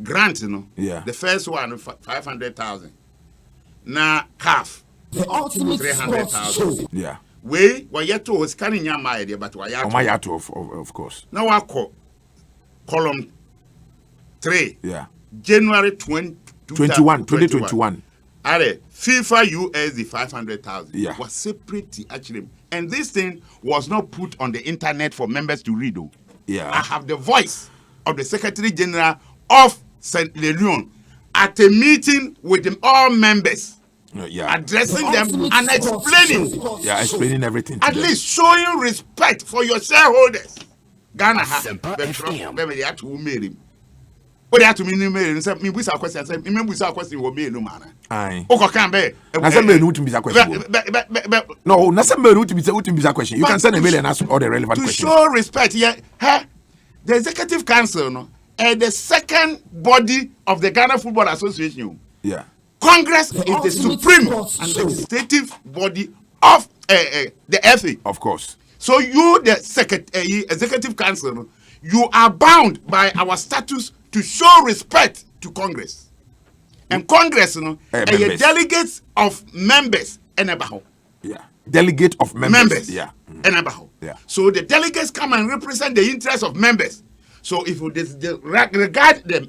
grant, you know. The first one 500,000. Now CAF 300,000. We yet to was scanning your idea, but why of course. Now I call column 3. January 2021. FIFA USD 500,000 was separate actually, and this thing was not put on the internet for members to read. I have the voice of the Secretary General of St. Leon at a meeting with all members, addressing them and explaining everything. At least showing respect for your shareholders. Ghana has they had to marry him. What they have to mean me say me busa question say me busa question wo me no man. Aye. O ko kan be. Na say me no to question. No, na say me no to be question. You can send a mail and ask all the relevant questions. To show respect, the executive council no the second body of the Ghana Football Association. Congress is the supreme and legislative body of the FA. Of course. So you, the executive council, you are bound by our status to show respect to Congress. And Congress, delegates of members, yeah, delegate of members. Yeah. Yeah. So the delegates come and represent the interests of members. So if you disregard the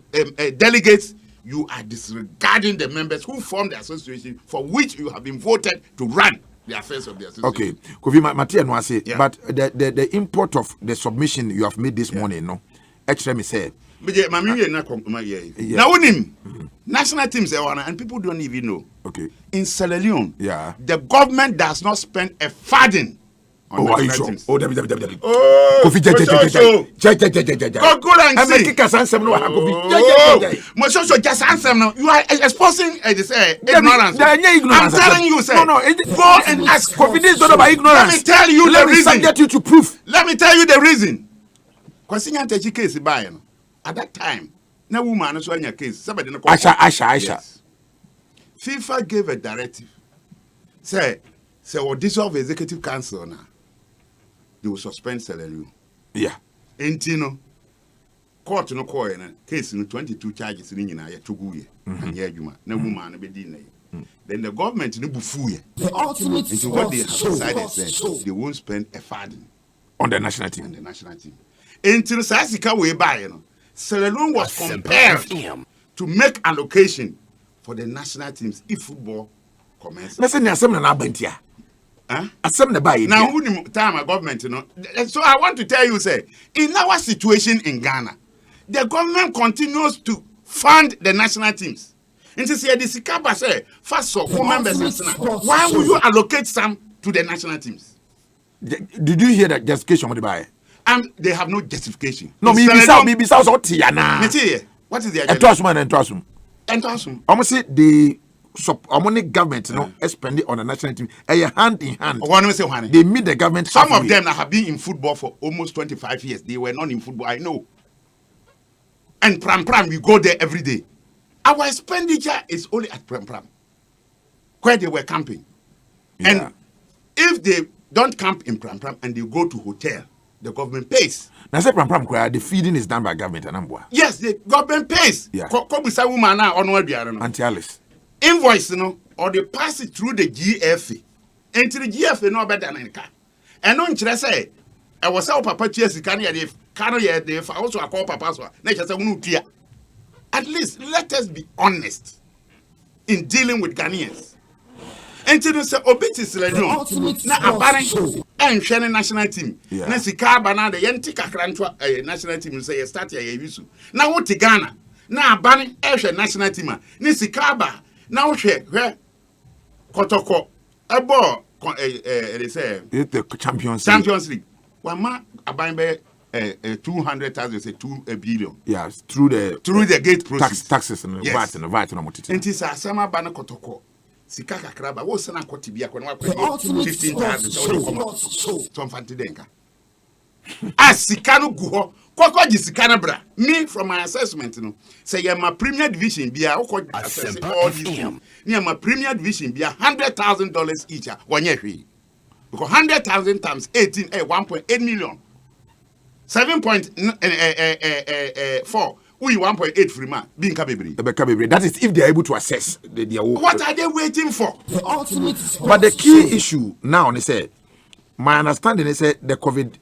delegates, you are disregarding the members who form the association for which you have been voted to run the affairs of the association. Okay, Kofi Matia no say, but the import of the submission you have made this morning, no, actually me say. Now national teams and people don't even know. Okay. In Sierra Leone, the government does not spend a farthing on national teams. Oh, Kofi, go and see. Just answer now. You are exposing ignorance. I'm telling you, sir. No, go and ask. Kofi, this is not about ignorance. Let me tell you the reason. Subject you to proof. Let me tell you the reason. Because case at that time, no woman is on your case. Asha. Yes. FIFA gave a directive. Say, what dissolve executive council now. They will suspend salary. Yeah. Entino. Court no call case in 22 charges in Yina to go ye. And yeah, you no woman be dinner. Then the government no bufu. The ultimate into what they have decided said they won't spend a farthing on the national team. Until Sassika way by Sierra Leone was compelled to make allocation for the national teams if football commences. Now, who time a government, So I want to tell you, say, in our situation in Ghana, the government continues to fund the national teams. And to say, this Sikaba say, first of all, members, why will you allocate some to the national teams? Did you hear that justification of the buy? They have no justification. No, maybe what is the agenda? Entrasum. Almost say the government, spend it on the national team. Hand in hand. They meet the government. Some of them have been in football for almost 25 years. They were not in football, I know. And Pram, we go there every day. Our expenditure is only at Pram, where they were camping. Yeah. And if they don't camp in Pram and they go to hotel, the government pays. Now say Pram, the feeding is done by government and yes, the government pays. Yeah. Anti-Alice. Invoice, or they pass it through the GFA. And to the GFA, no better than a car. And on say, I was our papa cheers, if also a call papa, at least let us be honest in dealing with Ghanaians. And to say, Obitis Legion, now a barren and Shannon national team. Nancy Carbana, the Yantika Crantua national team, say, start your use. Now what Ghana? Now banning Asia national team. Nancy Carba, now share where Kotoko, a ball, they say, the Champions League. One man, a buying 200,000, say 2 billion. Yes, through the gate process. Taxes and VAT and VAT and what it is. Sama Bana Kotoko. Sikaka Kraba was an aquatibia when 15,000 some fantidenka. As Sikano Guho, Kokoji Sikanabra, me from my assessment, say my premier division be a near my premier division be $100,000 each 1 year. Because 100,000 times 18 1.8 million. 7.4 we 1.8 free man being capable. That is if they are able to assess their work. What are they waiting for? But the key issue now, they say, my understanding is that the COVID,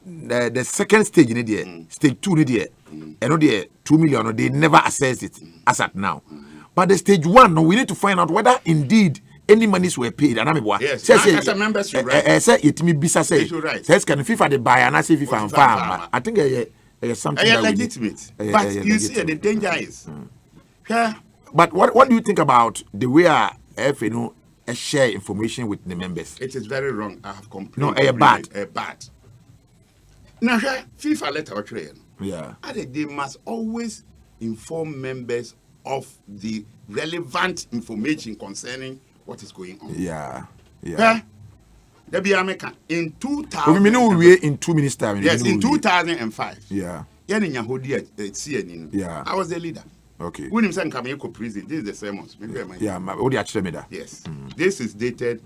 the second stage in the stage 2 in the and the 2 million, they never assessed it as at now. But the stage 1, we need to find out whether indeed any monies were paid. And I'm yes, as a member, say it may be said. Says can FIFA the buy and I say FIFA and farm. I think something legitimate. But you see, the danger is. But what do you think about the way FNO share information with the members? It is very wrong. I have complained. No, bad. Now, FIFA let our train. Yeah. They must always inform members of the relevant information concerning what is going on. Yeah. The American in 2000. We in 2 minutes time. Yes, in 2005. Yeah. I was the leader. Okay. When him saying coming to prison, this is the sermons. Yeah, Yes. This is dated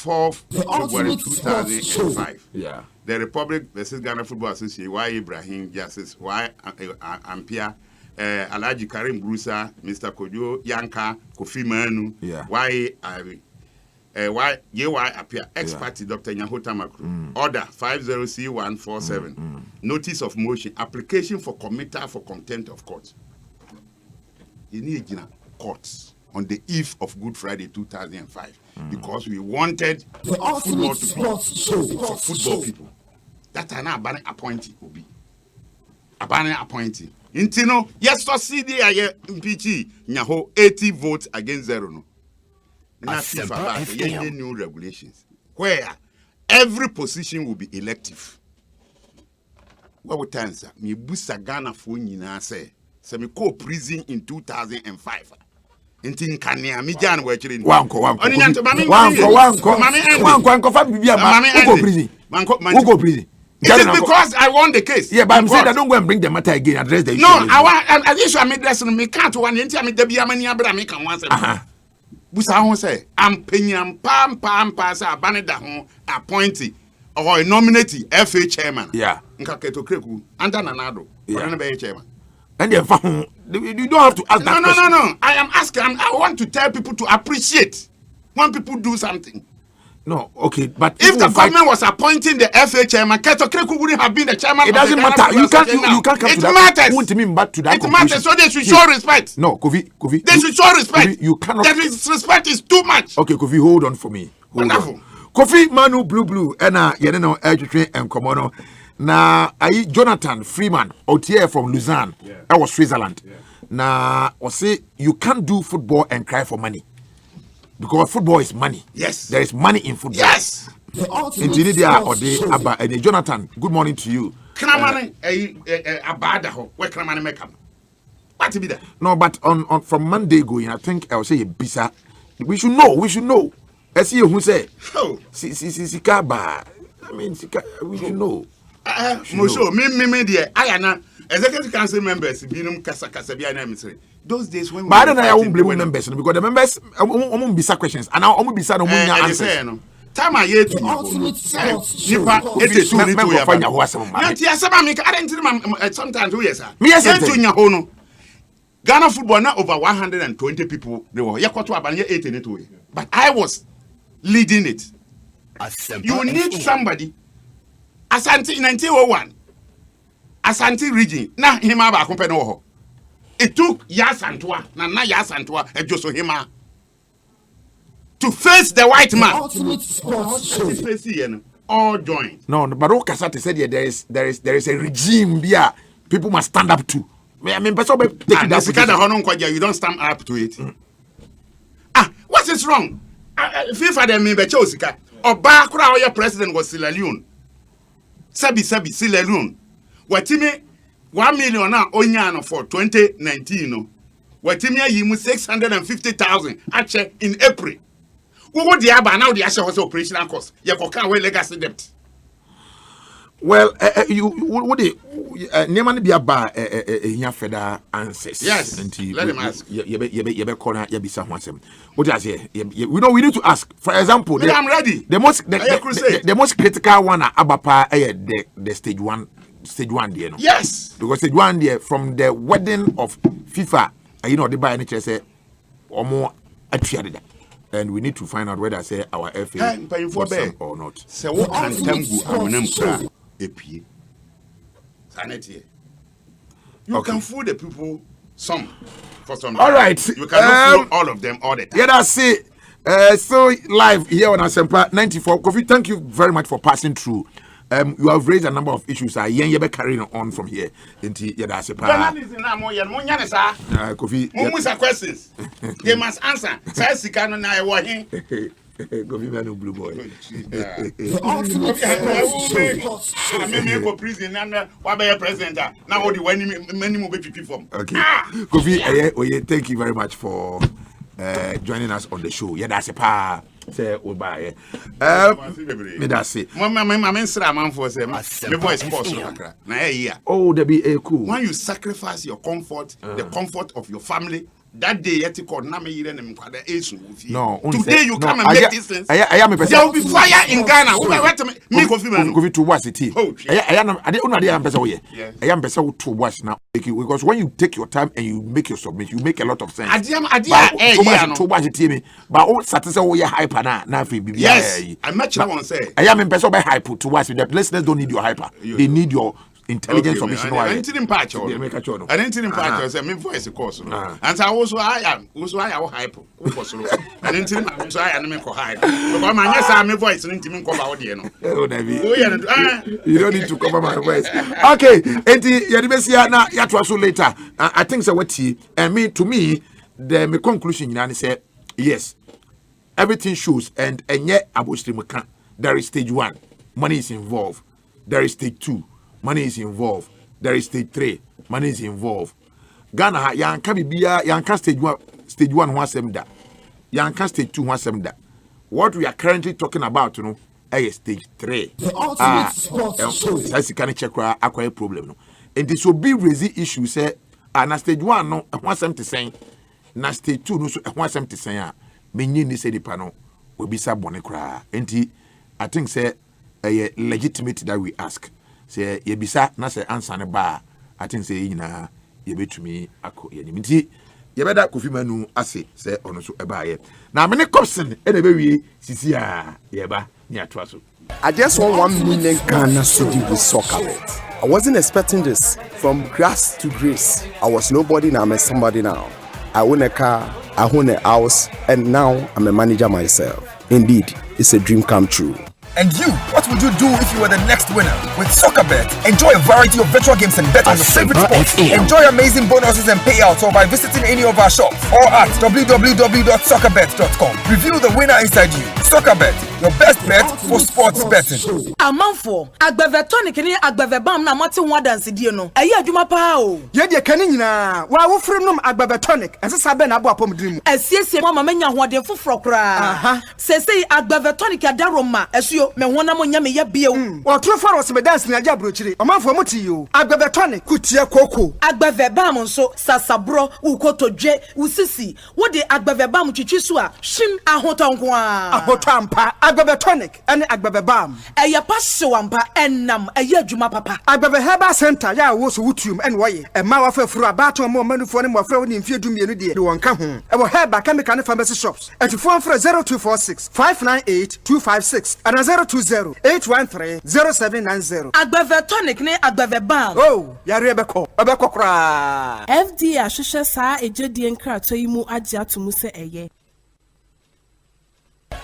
4th February 2005. Yeah. The Republic versus Ghana Football Association, Y. Ibrahim Justice, Y. Ampia, Alaji Karim Brusa, Mr. Kojo Yanka, Kofi Manu, Y. Appear, ex-party Dr. Nyahota Makru. Order 50C147. Notice of motion. Application for committal for contempt of court. You need courts on the eve of Good Friday 2005 because we wanted football to be for football people. That are now Abane appointee will be. Abane appointee. Intino, yes, so CD MPG, Nyaho 80 votes against 0. No. Now FIFA new regulations where every position will be elective. What would answer? Me busa Ghana for nyina say me call prison in 2005. Inti nkania mi jan we chiri wanko fa bibia ma go prison prison. It is because I won the case. Yeah, but I'm saying I don't go and bring the matter again, address the issue. No, I issue I made lesson me can't one inti I made the bia mani abra me kan once. Busa ho say am penyam pam sa baneda ho appointee or nominate FA chairman. Yeah. Nka keto kreku anda nanado. Ona be chairman. And you don't have to ask that question. No. I am asking. I want to tell people to appreciate when people do something. No, okay, but if the government was appointing the FA chairman, Keto Kreku wouldn't have been the chairman. It doesn't matter. You can't come it to that. Matters. To that it matters. So they should show respect. No, Kofi. They should show respect. Kofi, you cannot. That respect is too much. Okay, Kofi, hold on for me. Wonderful. Kofi Manu Blue and no edge and Komono. Na ayi Jonathan Freeman out here from Lausanne. That was Switzerland. Na or say you can't do football and cry for money. Because football is money. Yes. There is money in football. Yes. Jonathan, good morning to you. Kramane abada ho. Where Kramane make am? What be that? No, but on from Monday going, I think I'll say bisa. We should know. I see who say. Oh. Sikaba. I mean, we should know. Me dear. Ayana executive council members binum kasa bia na misre. Those days when but I don't know I won't blame members because the members won't be questions and now won't be no answers. Time I hear to nipa ete ya fanya ho asem ma. Yanti asema me I didn't sometimes we yes sir. Yanti nya ho no. Ghana football now over 120 people they were yakoto abanye 82. But I was leading it. Asempa you need somebody Asante in 1901 Asante region na hima ba kompe no ho. It took Yasantua, Nana Yasantua, and Josohima to face the white man. All joined. No, but Okasate said there is a regime here people must stand up to. I mean, but you don't stand up to it. What is wrong? FIFA them me Chosika. Oba kura your president was Sierra Leone. Sabi Sierra Leone. Watime 1 million now onyano for 2019 no. Watimia yimu 650,000 actually in April. Wo the aba now the actual operational cost. You can we legacy debt. Well, you would never be about here further answers. Yes. Let him ask. You be corner you be someone. What does here? We know we need to ask. For example, I'm ready. The most critical one abapa the stage 1 there, no? Yes. Because stage 1 there from the wedding of FIFA, you know, they buy any say or more actually. And we need to find out whether say our FA was or not. So what can Tambu Amunam APA? Sanity. You can fool the people some for some. All right. You cannot fool all of them all the time. Yeah, that's it. So live here on Asempa 94. Kofi, thank you very much for passing through. You have raised a number of issues. You be carrying on from here. Kofi, questions. They must answer. Kofi Manu Blue Boy. Okay. Kofi, thank you very much for joining us on the show. Yeah, that's a pa. Say goodbye. Me that's it. Oh, there be a cool. When you sacrifice your comfort, the comfort of your family, that day yet called na me yire ne mkwada esu with you. No, today you come and make this sense. I am a person. There will be fire in Ghana. Me Kofi man. Kofi to watch it. I am person here. I am person to watch now because when you take your time and you make your submission, you make a lot of sense. To watch it me. But all satisfy we hyper na fi bibia. Yes. I match that one say. I am a person by hyper to watch. The listeners don't need your hyper. They need your intelligence submission. I didn't impact you. I didn't impact you. Say me voice course. And so also I am hyper. I didn't so I am ko hype. Because my yes I me voice didn't even cover audio no. You don't need to cover my voice. Okay, enti yadibesia na yatwa so later. I think so what and to me the conclusion you say yes. Everything shows and yet abostri there is stage 1. Money is involved. There is stage 2. Money is involved. There is stage 3. Money is involved. Ghana yanka bibia yanka stage 1 1 da. Yanka stage 2 1 da. What we are currently talking about, you know, is stage 3. The ultimate sports show. That's the kind of check acquire problem. No. And this will be raising issue say na stage 1 no 170 saying na stage 2 no so 170 saying menyi ni say the panel will be sa bone kra. Enti I think say legitimate that we ask. Say yebisa na say answer ne ba I think say nyina yebetumi akọ yanim nti yebeda Kofi Manu ase say ono so eba ye na me ne Cobson e na bewie sisi a yeba ni atoa so. I just won 1 million Ghana cedi with soccer bet. I wasn't expecting this. From grass to grace, I was nobody, now I'm a somebody now. I own a car, I own a house, and now I'm a manager myself. Indeed, it's a dream come true. And you, what would you do if you were the next winner? With SoccerBet, enjoy a variety of virtual games and bet on your favorite sports. Enjoy amazing bonuses and payouts or by visiting any of our shops or at www.soccerbet.com. Review the winner inside you. SoccerBet, your best bet for sports betting. Amanfo, agbeve tonic ni agbeve bam na mate ho dance die no. Eyi adwuma pa o. Ye de kani nyina, wa wo frem nom agbeve tonic. Ensesa be na abo apom dirimu. Asiesie mo ma manya hoden foforo kra. Sesei agbeve tonic adaroma esuo me hona mo nya me ya bie o. Otro for se be dance ni aja brochire. Amanfo mo ti yo. Agbeve tonic kutie koko. Agbeve bam nso sasabro ukotodwe usisi. Wo de agbeve bam twitwi so a him ahotonko a. Ahotampa agbeve tonic ene agbeve bam. Eye pa hwampa enam eye adwuma papa. Agbeve herbal center ya wo so wutum ene woye. E ma wa fafuru abato mo manufo ne mo afra wo ne mfie dumienu de wonka ho. E wo herbal chemical ne pharmacy shops. Etifo afra 0246 598 256 and 020 813 0790. Agbeve tonic ne agbeve bam. Oh, yare ebeko kra. FD ahwehwe saa ejodie nkrato yi mu agye atomu se eye.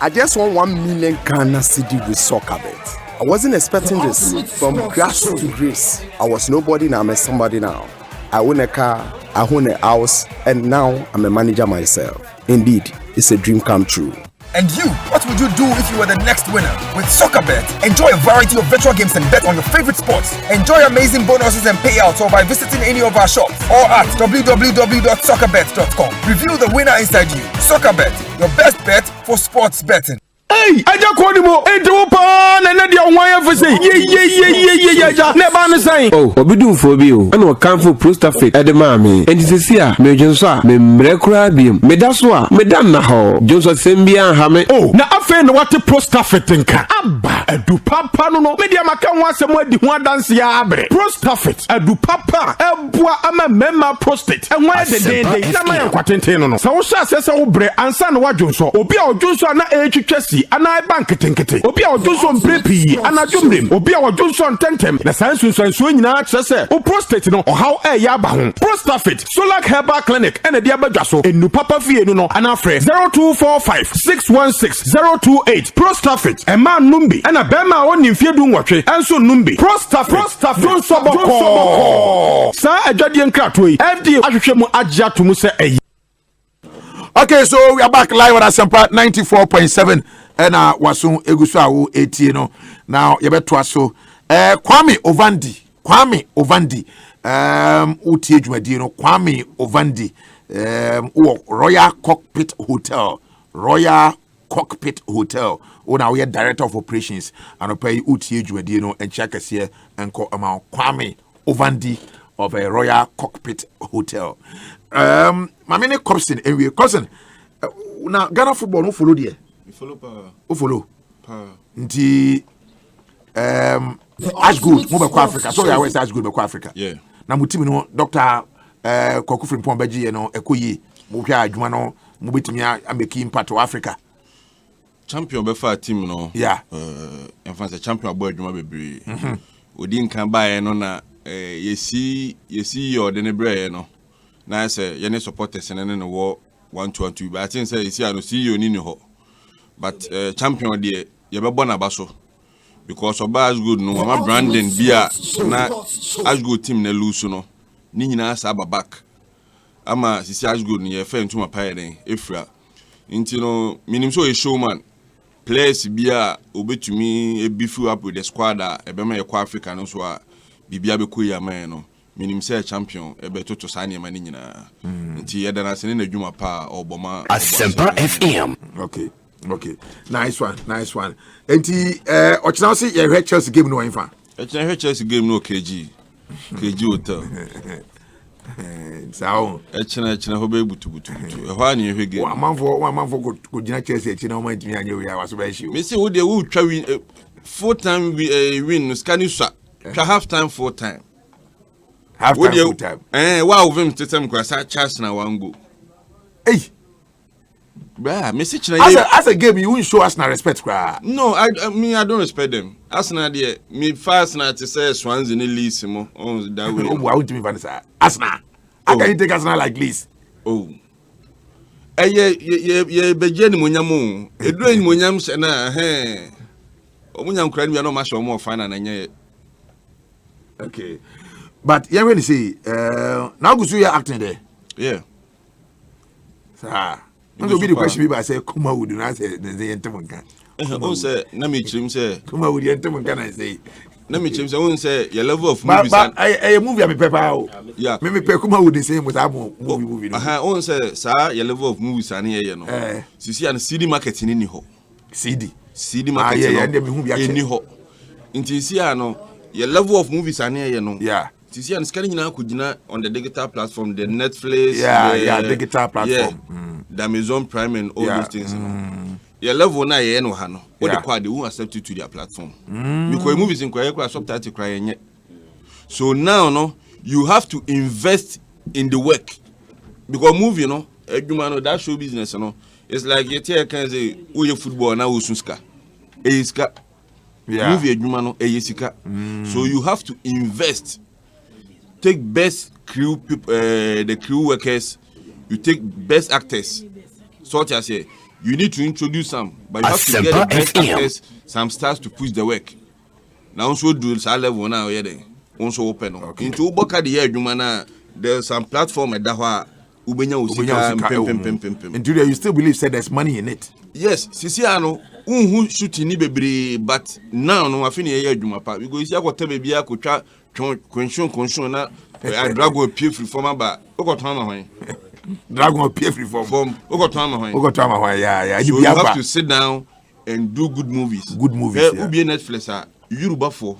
I just won 1 million Ghana cedi with SoccerBet. I wasn't expecting this. From grass to grace, I was nobody, now I'm a somebody now. I own a car, I own a house, and now I'm a manager myself. Indeed, it's a dream come true. And you, what would you do if you were the next winner? With SoccerBet, enjoy a variety of virtual games and bet on your favorite sports. Enjoy amazing bonuses and payouts or by visiting any of our shops or at www.soccerbet.com. Review the winner inside you. SoccerBet, your best bet for sports betting. Hey, aja kodimo ento pa na na dia wan afese ye aja ne ba no san oh obidu fo bi o ana o kanfo prostafate e de ma me enti sesi a me dwonso a me mre kura biem me da so a me da na ho dwonso sembia ha me oh na afa na wate prostafate nka aba adu papa no me dia maka ho asem adi ho adanse ya abre prostafate adu papa eboa ama mema prostate e ho de na ma yankwatenten no so wo sha sese wo bre ansa na wadwonso obi a odwonso na etwitwasi ana bank tenkete obi a odwonso mprepi ana dwumrem obi a odwonso ntentem na sansunsanso nyina kyerese o prostate no ohaw ya ba ho prostafate solar herbal clinic ene dia badwaso enu papa fie no ana frɛ 0245 616 028 prostafate ema numbi ana bema woni mfie du nwotwe enso numbi prostafate dwonso boko sa adwadie nkrato yi FD ahwehwɛ mu agya to mu se ayi. Okay, so we are back live on Asempa 94.7 and wasun egusu awu etie no. Now yebeto aso Kwame Ovandi utie dwumadie no Kwame Ovandi Royal Cockpit Hotel now we are director of operations and pay utie dwumadie no encha kase enko ama Kwame Ovandi of a Royal Cockpit Hotel. My name is Cobson, and we Cobson. Now Ghana football no follow there. We follow power. Who follow? Power. Nti Ash Good, move to Africa. So I West Ash Good to Africa. Yeah. Now my team no Dr. Kwaku Frimpong Beji, you know, Ekoyi, mo hwa adwuma no, mo betimi a make impact to Africa. Champion befa team no. Yeah. En France champion abo adwuma bebre. Odi nkan ba no na yesi your de ne bre no. Na say ye ne supporters ne no wo 1-2-2 but I think say yesi ano CEO ni ho. But champion de ye be bona baso. Because Oba as good no ma Brandon bia na as good team na lose no. Ni nyina sa back. Ama sisi as good ni ye fe ntuma pa den efra. Nti no minim so a showman. Players bia obetumi e beef up with the squad e be ma ye kwa Africa no so a bibia be ko ya man no. Minim say champion e be toto sa ne ma ni nyina. Nti ye dana se ne adwuma pa oboma Asempa FM. Okay. Nice one. Enti ochina say ye Chelsea game no infa. Ochina Chelsea game no KG hotel. Sao Echina ho be butu. E ho ani ehwe game. One man for go gina Chelsea echina o man timi anye we awaso ba shi. Me say wo de wo twa win full time win no scanning swa. Twa half time full time. Half time full time. Wow vim tetem kwa sa chance na one go. Hey. Bra, me say china as a game you won't show us na respect kwa. No, I don't respect them. Arsenal there, me fast na to say Swansea ni lease mo on that way. Oh, I want me vanessa. Arsenal. How can you take Arsenal like this? Oh. Ye beje ni munyam. Edu ni munyam se na omunyam kra ni no ma show mo final na nye. Okay. But you really say now go you acting there. Yeah. Sir. No be the question people say Kuma would not say the entamonka. On say na me chim say Kuma would entamonka I say. Na me chim say on say your level of movies. But I movie am pepper. Yeah. Me Kuma would the same with movie. On say sir your level of movies ani ye no. Sisi an CD marketing ni ho. CD marketing. Yeah, me hu bi ni ho. Nti si ano your level of movies ani ye no. Yeah. Sisi an scanning na kujina on the digital platform, the Netflix, digital platform. Yeah. The Amazon Prime and all those things. Your level na ye no ha no. What the quad who accept you to their platform. Because movies in kwaya subtitle cry nye. So now no you have to invest in the work. Because movie no eduma no that show business no it's like you tell can say who football na wo sunska. Iska. Movie eduma no sika. So you have to invest. Take best crew people the crew workers. You take best actors. Such as you need to introduce some, but you have to get the best actors, some stars to push the work. Now also do this level now also open. Into Boka the year Jumana, there's some platform at Dahwa Ubenya Usika. And today you still believe said there's money in it. Yes, Sisiano, who shooting Nibebri, but now no I finish here Jumapa. We go see what baby I could try consume na I drag a peer reformer, but Dragon appear free form. So you have to sit down and do good movies. Good movies. Yeah. Ubi Netflix Yoruba 4.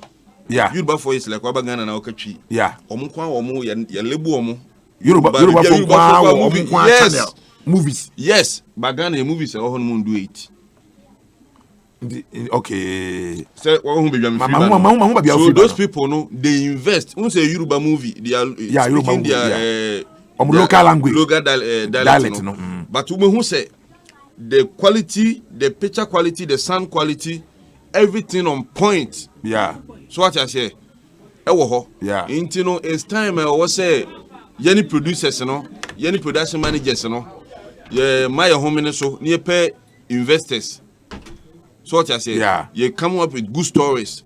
Yeah. Yoruba 4 is like Wabagana na Okachi. Yeah. Omu ya lebu omu. Yoruba 4 yes. Channel. Movies. Yes. Bagana movies are all do it. Okay. So those people no they invest. When say Yoruba movie, they are speaking their local language, local dialect no. But who say the quality, the picture quality, the sound quality, everything on point. Yeah. So what I say, yeah. It's time I was say, any producers no, any production managers no, yeah, my home so near pay investors. So what I say, yeah, you come up with good stories.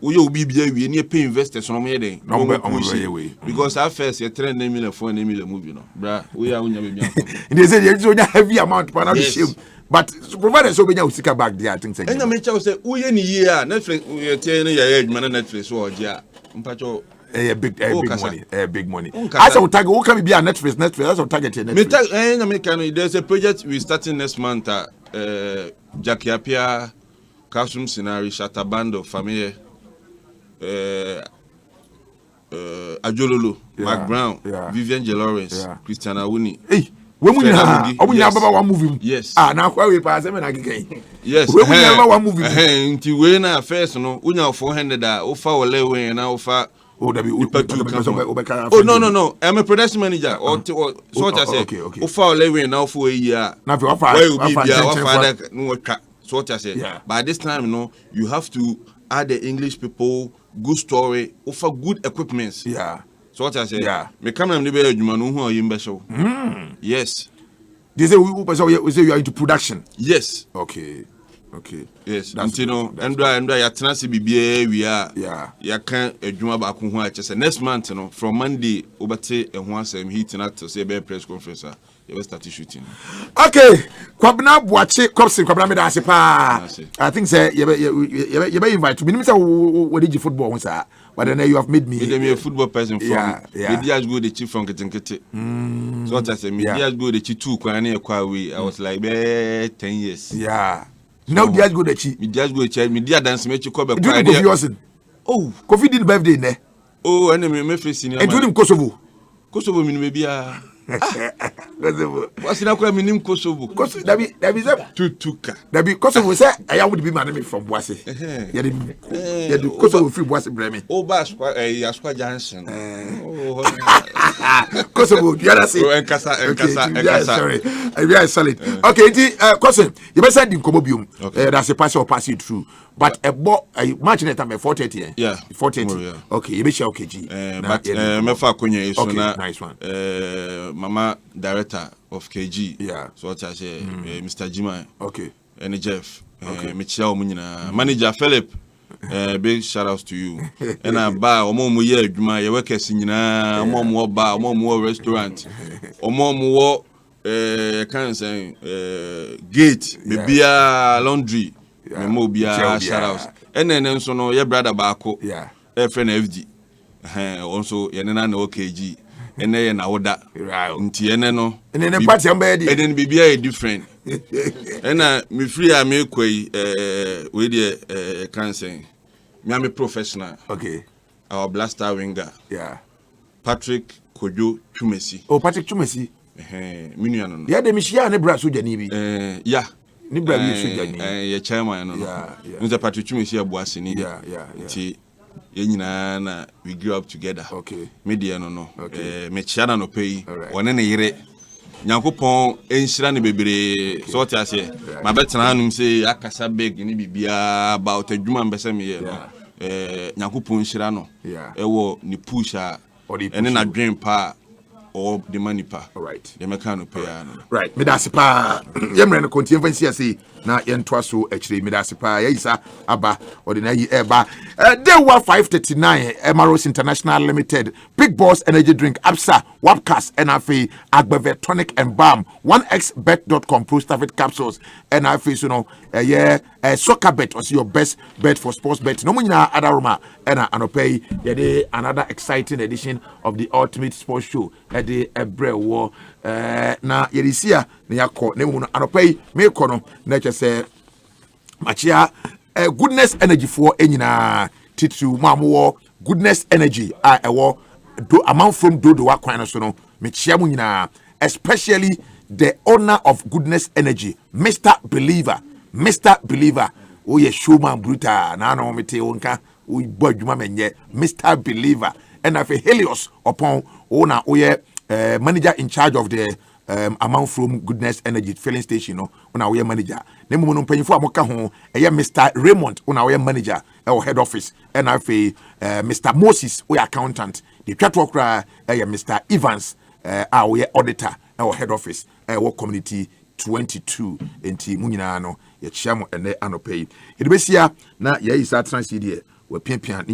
We will be near pay investors on me then. Because at first you train $9 million for $9 million movie no. Bra, we are they say you don't have heavy amount for another shame. But provided so many usika back there, I think. And I make sure say we any year Netflix we tell you your man Netflix or yeah. Mpacho big money. As I will target, who can be a Netflix? That's our target here. There's a project we starting next month. Jackie Apia, classroom scenario, Shatabando, family. Ajololo, Mark Brown, Vivian J. Lawrence, Christian Awuni. Hey, when we have one movie. Yes. Now we pass them again. Yes. When we have one movie. Until we na first no, we na 400 offer or lewe na offer. Oh no. I'm a production manager. Or so what I say. Okay. Offer or lewe na offer a year. Now if you offer, why will be offer no track. So what I say. Yeah. By this time, you have to add the English people, good story, offer good equipments. Yeah. So what I say. Yeah. Me come and be adwuma who are you special. Yes. They say we say you are into production. Yes. Okay. Yes. That's and ya tenase bibia we are. Yeah. Ya kan adwuma ba ko ho a chese next month from Monday obate e ho asem heating actor say be press conference you will start shooting. Okay. Kwabna Boache Kopsin Kwabna me da ase pa. I think say you be invite me say we did football one sir. But then you have made me a football person from Medias go the chief from Ketinkete. So what I say Medias go the chief 2 kwa na kwa we I was like 10 years. Yeah. Now Medias go the chief. Medias go the chief media dance me chi kwa be kwa. Oh, Kofi did birthday ne. Oh, and me face senior. And to Kosovo. Kosovo me be bia. What's in a minim Kosovo? Kosovo, that be Tutuka. That be Kosovo say I would be man from Boise. Yeah, the Kosovo free Boise Bremi. Oh, Asqua Johnson. Kosovo, you understand? Oh, Enkasa. Sorry, I very solid. Okay, Kosovo, you better send him Comobium. That's a pass or pass it through. But a match net time 4:30. Yeah, 4:30. Okay, you be sure KG. But Mefa Kunya is nice one. Mama director of KG. Yeah. So what I say, Mr. Jima. Okay. And Jeff. Michelle Munina. Manager Philip. Big shout outs to you. And I buy omo ye Juma. You work as nyina. Omo bar. Omo restaurant. Omo can't say gate. Bibia laundry. Memo bia shout outs. And then so no your brother Bako. Yeah. Friend FD. Also yenena na OKG. Ene na oda nti ene no ene party am be dey ene bibia different ena me free am ekoi we dey cancer me am professional. Okay. Our blaster winger. Yeah. Patrick Kojo Chumesi. Oh, Patrick Chumesi. Minu no. Yeah, de mishia ne bra so jani bi. Yeah. Ni bra bi so jani. Yeah, chairman no. Yeah. Nza Patrick Chumesi abuase ni. Yeah. Nti yenyina na we grew up together. Okay. Media no. Me chiana no pay. One ne yire. Nyankopon enhira ne bebre. So what I say. Ma betena hanum say akasa big ni bibia about adwuma mbese me ye no. Nyankopon enhira no. Ewo ni pusha ene na dream pa or the money pa. All right. The mechanic pay. Right. Me da sipa. Yemre no continue fancy say na yentwa so actually me da sipa yisa aba ordinary eba. Day 539 Emaros International Limited Big Boss Energy Drink Absa Wapcast NFA Agbeve Tonic and Balm 1xbet.com Pro Stafet Capsules NFA so no soccer bet was your best bet for sports bet. No munya other roma and anopay yede another exciting edition of the Ultimate Sports Show at the Ebre War na yedisia na yakọ na mu anopay me kono na say machia goodness energy for enyina titu mamuwo goodness energy ewo do amount from do wakwan so no mechia mu nyina especially the owner of goodness energy Mr. Believer oh ye showman brutal na no mete wonka we boy djuma menye Mr. Believer and of Helios upon owner manager in charge of the amount from goodness energy filling station no una we manager nemu no mpanyifo amoka ho Mr. Raymond una we manager or head office and afi Mr. Moses we accountant the twatwo kra Mr. Evans we auditor or head office we community 22 enti munyina no ye chiamo ene anopay edebesia na ye isa transit we pian